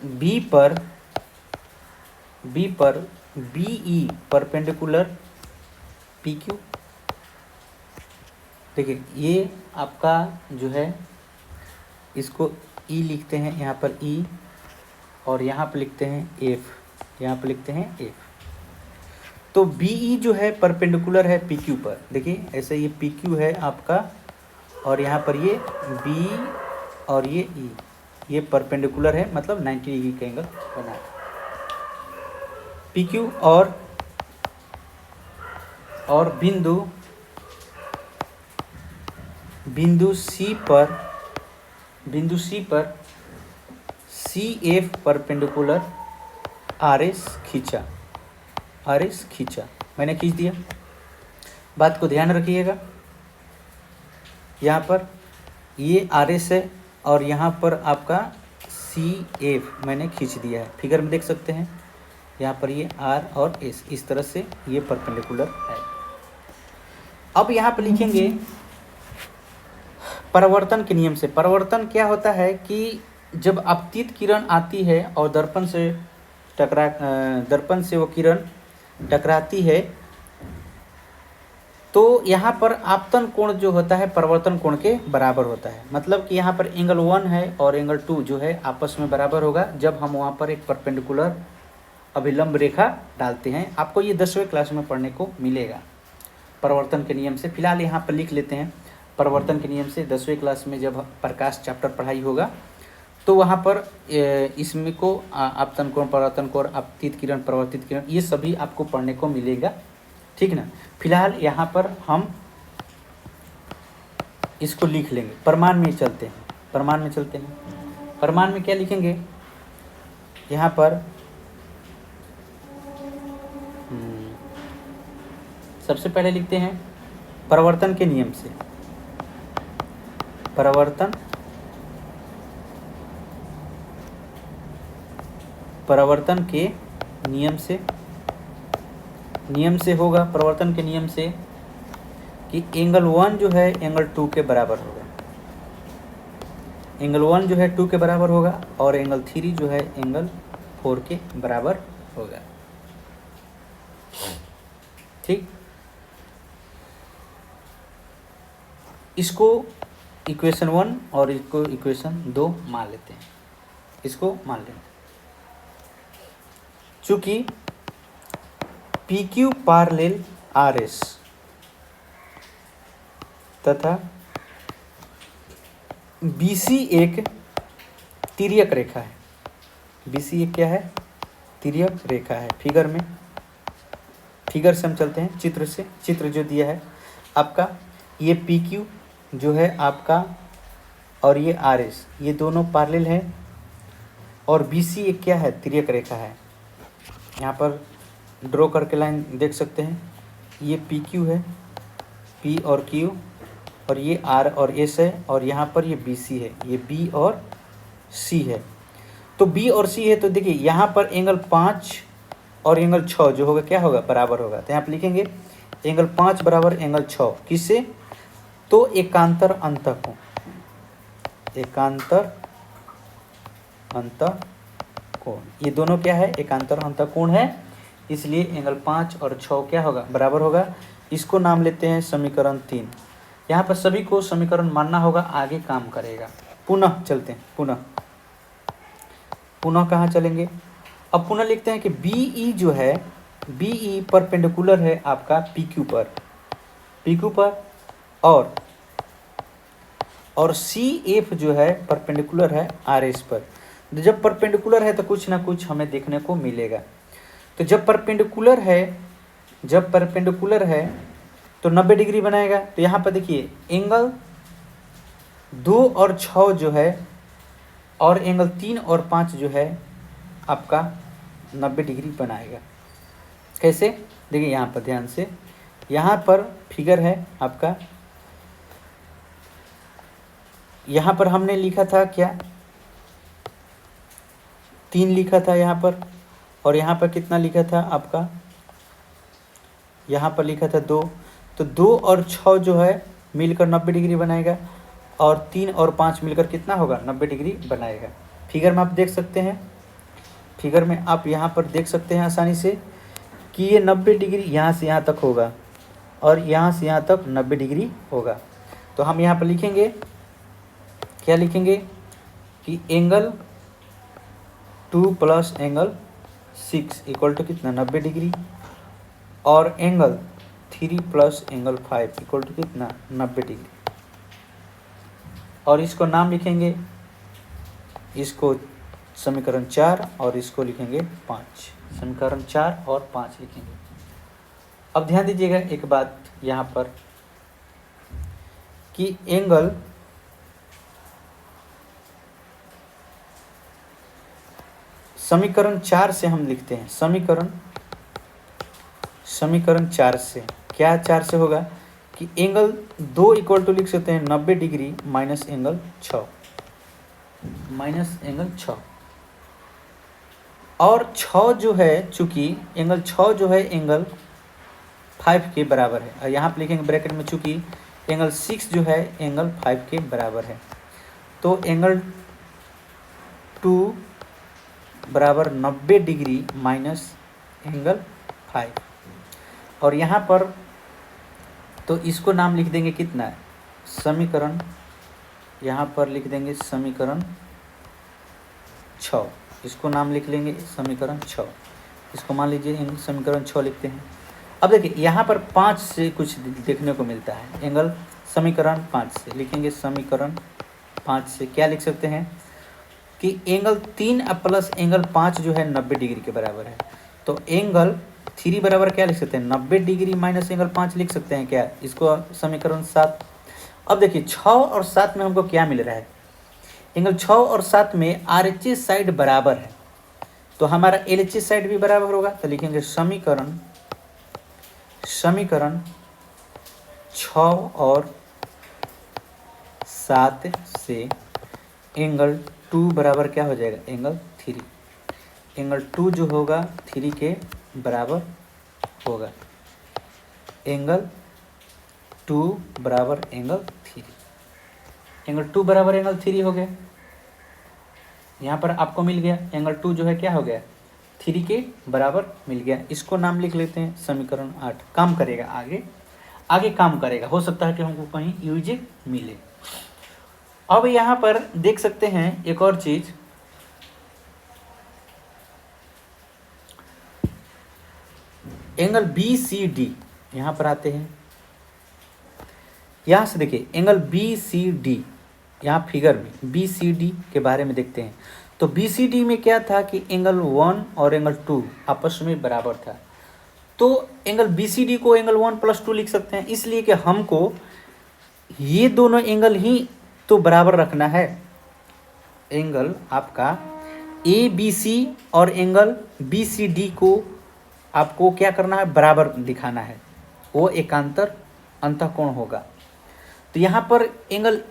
बी पर B E perpendicular P Q. देखिए ये आपका जो है, इसको ई लिखते हैं यहाँ पर ई, और यहाँ पर लिखते हैं एफ, यहाँ पर लिखते हैं एफ। तो बी ई जो है परपेंडिकुलर है पी क्यू पर। देखिए ऐसे ये पी क्यू है आपका, और यहाँ पर ये बी और ये ई, ये परपेंडिकुलर है, मतलब 90 डिग्री का एंगल बना है। पी क्यू और बिंदु सी पर C F perpendicular R S खींचा। आर एस खींचा, मैंने खींच दिया। बात को ध्यान रखिएगा, यहाँ पर ये आर एस है और यहाँ पर आपका सी एफ मैंने खींच दिया है, फिगर में देख सकते हैं। यहाँ पर ये आर और एस, इस तरह से ये परपेंडिकुलर है। अब यहाँ पर लिखेंगे परावर्तन के नियम से। परावर्तन क्या होता है कि जब आपतित किरण आती है और दर्पण से वो किरण टकराती है, तो यहाँ पर आपतन कोण जो होता है परावर्तन कोण के बराबर होता है। मतलब कि यहाँ पर एंगल 1 है और एंगल 2 जो है आपस में बराबर होगा जब हम वहाँ पर एक परपेंडिकुलर अभिलंब रेखा डालते हैं। आपको ये 10वीं क्लास में पढ़ने को मिलेगा परावर्तन के नियम से। फिलहाल यहाँ पर लिख लेते हैं परावर्तन के नियम से। 10वीं क्लास में जब प्रकाश चैप्टर पढ़ाई होगा तो वहाँ पर इसमें को आपतन कोण, परावर्तन कोण, आपतित किरण, परावर्तित किरण, ये सभी आपको पढ़ने को मिलेगा, ठीक ना। फिलहाल यहाँ पर हम इसको लिख लेंगे। प्रमाण में चलते हैं, प्रमाण में चलते हैं। प्रमाण में क्या लिखेंगे यहाँ पर, सबसे पहले लिखते हैं परावर्तन के नियम से। परावर्तन के नियम से होगा, परावर्तन के नियम से कि एंगल 1 जो है एंगल 2 के बराबर होगा। एंगल 1 जो है 2 के बराबर होगा और एंगल 3 जो है एंगल 4 के बराबर होगा, ठीक। इसको इक्वेशन 1 और इसको इक्वेशन 2 मान लेते हैं, इसको मान लेते हैं। चूंकि P Q parallel R S तथा बी सी एक तिर्यक रेखा है। बी सी एक क्या है? तिर्यक रेखा है। फिगर से हम चलते हैं, चित्र से। चित्र जो दिया है आपका, ये पी क्यू जो है आपका और ये आर एस, ये दोनों पैरेलल है और बी सी एक क्या है? तिर्यक रेखा है। यहाँ पर ड्रॉ करके लाइन देख सकते हैं, ये पी क्यू है, पी और क्यू, और ये आर और एस है, और यहाँ पर ये बी सी है, ये बी और सी है। तो बी और सी है तो देखिए यहाँ पर एंगल 5 और एंगल 6 जो होगा क्या होगा? बराबर होगा। तो यहाँ पर लिखेंगे एंगल 5 बराबर एंगल 6, किससे? तो एकांतर अंतःकोण, एकांतर अंतःकोण, ये दोनों क्या है? एकांतर अंतःकोण है, इसलिए एंगल 5 और 6 क्या होगा? बराबर होगा। इसको नाम लेते हैं समीकरण 3। यहाँ पर सभी को समीकरण मानना होगा, आगे काम करेगा। पुनः चलते हैं, पुनः कहाँ चलेंगे? अब पुनः लिखते हैं कि BE जो है, BE परपेंडिकुलर है आपका PQ पर, और CF जो है परपेंडिकुलर है RS पर। जब परपेंडिकुलर है तो कुछ ना कुछ हमें देखने को मिलेगा। तो जब परपेंडिकुलर है तो 90 डिग्री बनाएगा। तो यहाँ पर देखिए एंगल 2 और 6 जो है और एंगल 3 और 5 जो है आपका 90 डिग्री बनाएगा। कैसे? देखिए यहाँ पर ध्यान से, यहाँ पर फिगर है आपका, यहाँ पर हमने लिखा था क्या? 3 लिखा था यहाँ पर, और यहाँ पर कितना लिखा था आपका? यहाँ पर लिखा था 2। तो 2 और 6 जो है मिलकर 90 डिग्री बनाएगा, और 3 और 5 मिलकर कितना होगा? 90 डिग्री बनाएगा। फिगर में आप देख सकते हैं, फिगर में आप यहाँ पर देख सकते हैं आसानी से कि ये 90 डिग्री यहाँ से यहाँ तक होगा और यहाँ से यहाँ तक 90 डिग्री होगा। तो हम यहाँ पर लिखेंगे, क्या लिखेंगे कि angle 2 plus angle 6 equal to कितना? 90 डिग्री, और angle 3 plus angle 5 equal to कितना? 90 डिग्री। और इसको नाम लिखेंगे, इसको समीकरण 4 और इसको लिखेंगे 5। समीकरण 4 और 5 लिखेंगे। अब ध्यान दीजिएगा एक बात यहाँ पर कि एंगल समीकरण 4 से हम लिखते हैं, समीकरण समीकरण 4 से क्या 4 से होगा कि एंगल 2 इक्वल टू लिख सकते हैं 90 degree minus angle 6, minus angle 6। और 6 जो है, चूंकि एंगल 6 जो है एंगल 5 के बराबर है, और यहाँ पर लिखेंगे ब्रैकेट में चूंकि एंगल 6 जो है एंगल 5 के बराबर है, तो एंगल 2 बराबर 90 डिग्री माइनस एंगल 5। और यहाँ पर तो इसको नाम लिख देंगे कितना है, समीकरण, यहाँ पर लिख देंगे समीकरण 6, इसको नाम लिख लेंगे समीकरण 6, इसको मान लीजिए समीकरण 6 लिखते हैं। अब देखिए यहाँ पर 5 से कुछ देखने को मिलता है, एंगल समीकरण 5 से लिखेंगे, समीकरण 5 से क्या लिख सकते हैं कि एंगल 3 प्लस एंगल 5 जो है 90 डिग्री के बराबर है, तो एंगल 3 बराबर क्या लिख सकते हैं 90 डिग्री माइनस एंगल 5 लिख सकते हैं क्या, इसको समीकरण 7। अब देखिए 6 और 7 में हमको क्या मिल रहा है, एंगल 6 और 7 में RHS साइड बराबर है, तो हमारा LHS साइड भी बराबर होगा, तो लिखेंगे समीकरण 6 और 7 से एंगल 2 बराबर क्या हो जाएगा, एंगल 3, एंगल 2 जो होगा 3 के बराबर होगा, एंगल 2 बराबर एंगल 3, एंगल 2 बराबर एंगल 3 हो गया। यहाँ पर आपको मिल गया एंगल 2 जो है क्या हो गया 3 के बराबर मिल गया, इसको नाम लिख लेते हैं समीकरण 8। काम करेगा, आगे काम करेगा, हो सकता है कि हमको कहीं यूज मिले। अब यहाँ पर देख सकते हैं एक और चीज, एंगल BCD, यहाँ पर आते हैं, यहाँ से देखिए एंगल BCD, यहाँ फिगर में BCD के बारे में देखते हैं। तो BCD में क्या था कि एंगल 1 और एंगल 2 आपस में बराबर था, तो एंगल BCD को एंगल 1 + 2 लिख सकते हैं, इसलिए कि हमको ये दोनों एंगल ही तो बराबर रखना है। एंगल आपका ABC और एंगल BCD को आपको क्या करना है, बराबर दिखाना है, वो एकांतर अंतःकोण होगा। तो यहाँ पर एंगल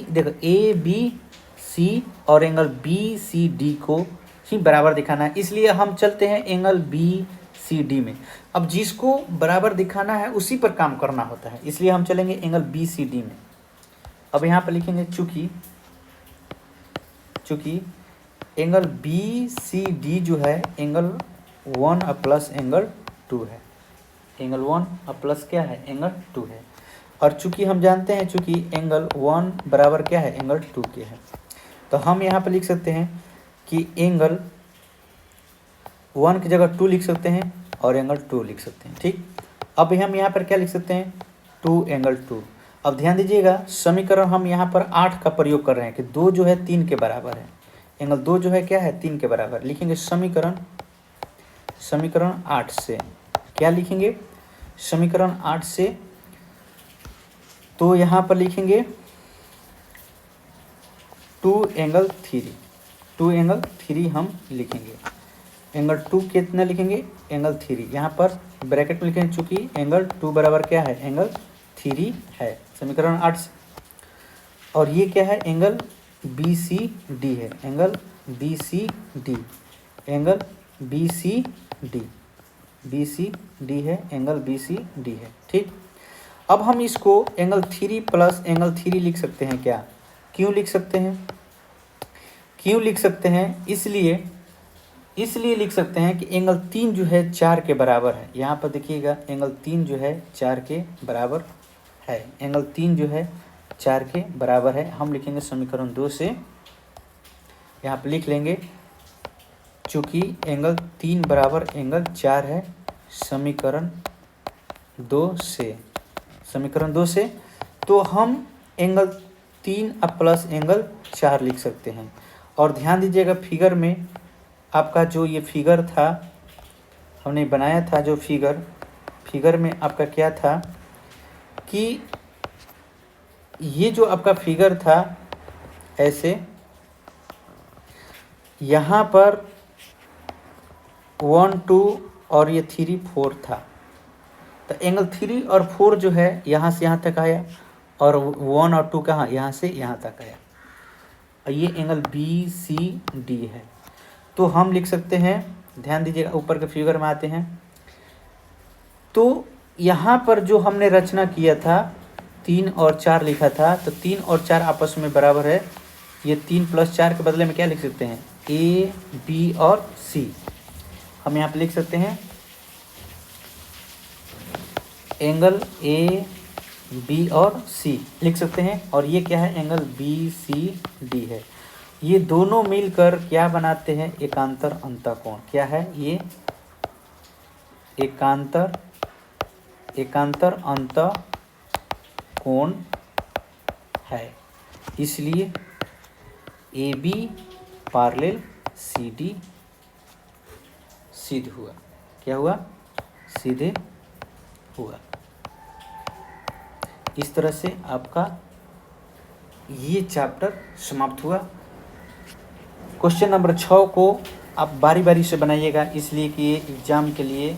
देखो ABC और एंगल BCD को ही बराबर दिखाना है, इसलिए हम चलते हैं एंगल BCD में। अब जिसको बराबर दिखाना है उसी पर काम करना होता है, इसलिए हम चलेंगे एंगल BCD में। अब यहाँ पर लिखेंगे चूंकि एंगल BCD जो है एंगल 1 प्लस एंगल 2 है, एंगल 1 प्लस क्या है एंगल 2 है, और चूंकि हम जानते हैं चूंकि एंगल 1 बराबर क्या है एंगल 2 के है, तो हम यहाँ पर लिख सकते हैं कि एंगल 1 की जगह 2 लिख सकते हैं और एंगल 2 लिख सकते हैं। ठीक, अब हम यहाँ पर क्या लिख सकते हैं 2 एंगल 2। अब ध्यान दीजिएगा समीकरण हम यहाँ पर 8 का प्रयोग कर रहे हैं कि 2 जो है 3 के बराबर है, एंगल 2 जो है क्या है 3 के बराबर, लिखेंगे समीकरण 8 से क्या लिखेंगे, समीकरण 8 से, तो यहाँ पर लिखेंगे 2 एंगल 3 हम लिखेंगे, एंगल 2 कितना लिखेंगे एंगल 3, यहाँ पर ब्रैकेट में लिखेंगे चूंकि एंगल 2 बराबर क्या है एंगल 3 है, समीकरण 8 से। और ये क्या है एंगल BCD है, एंगल BCD है, एंगल BCD है। ठीक, अब हम इसको एंगल 3 प्लस एंगल 3 लिख सकते हैं क्या, क्यों लिख सकते हैं, इसलिए लिख सकते हैं कि एंगल 3 जो है 4 के बराबर है, यहाँ पर देखिएगा एंगल 3 जो है 4 के बराबर है, एंगल 3 जो है 4 के बराबर है। हम लिखेंगे समीकरण 2 से, यहाँ पर लिख लेंगे चूँकि एंगल 3 बराबर एंगल 4 है, समीकरण 2 से, तो हम एंगल 3 प्लस एंगल 4 लिख सकते हैं। और ध्यान दीजिएगा फिगर में आपका जो ये फिगर था हमने बनाया था, जो फिगर में आपका क्या था कि ये जो आपका फिगर था ऐसे, यहाँ पर 1 2 और ये 3 4 था, तो एंगल 3 और 4 जो है यहाँ से यहाँ तक आया, और 1 और 2 कहाँ, यहाँ से यहाँ तक आया, और ये एंगल बी सी डी है। तो हम लिख सकते हैं, ध्यान दीजिएगा, ऊपर के फिगर में आते हैं। तो यहाँ पर जो हमने रचना किया था 3 और 4 लिखा था, तो 3 और 4 आपस में बराबर है। ये 3 + 4 के बदले में क्या लिख सकते हैं, ए बी और सी। हम यहाँ पे लिख सकते हैं एंगल ए बी और सी लिख सकते हैं, और ये क्या है, एंगल बी सी डी है। ये दोनों मिलकर क्या बनाते हैं, एकांतर अंतःकोण। क्या है ये, एकांतर अंतःकोण है। इसलिए A B parallel C D सिद्ध हुआ। क्या हुआ, सीधे हुआ। इस तरह से आपका ये चैप्टर समाप्त हुआ। क्वेश्चन नंबर 6 को आप बारी बारी से बनाइएगा, इसलिए कि ये एग्ज़ाम के लिए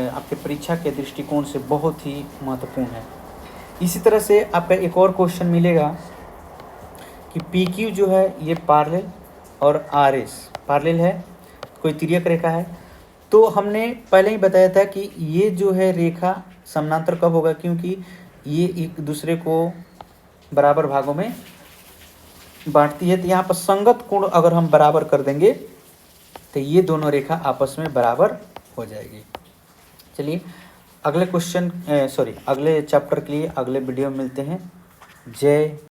आपके परीक्षा के दृष्टिकोण से बहुत ही महत्वपूर्ण है। इसी तरह से आपका एक और क्वेश्चन मिलेगा कि पी क्यू जो है ये पैरेलल और आर एस पैरेलल है, कोई तिर्यक रेखा है। तो हमने पहले ही बताया था कि ये जो है रेखा समानांतर कब होगा, क्योंकि ये एक दूसरे को बराबर भागों में बांटती है। तो यहाँ पर संगत कोण अगर हम बराबर कर देंगे तो ये दोनों रेखा आपस में बराबर हो जाएगी। चलिए अगले चैप्टर के लिए अगले वीडियो में मिलते हैं। जय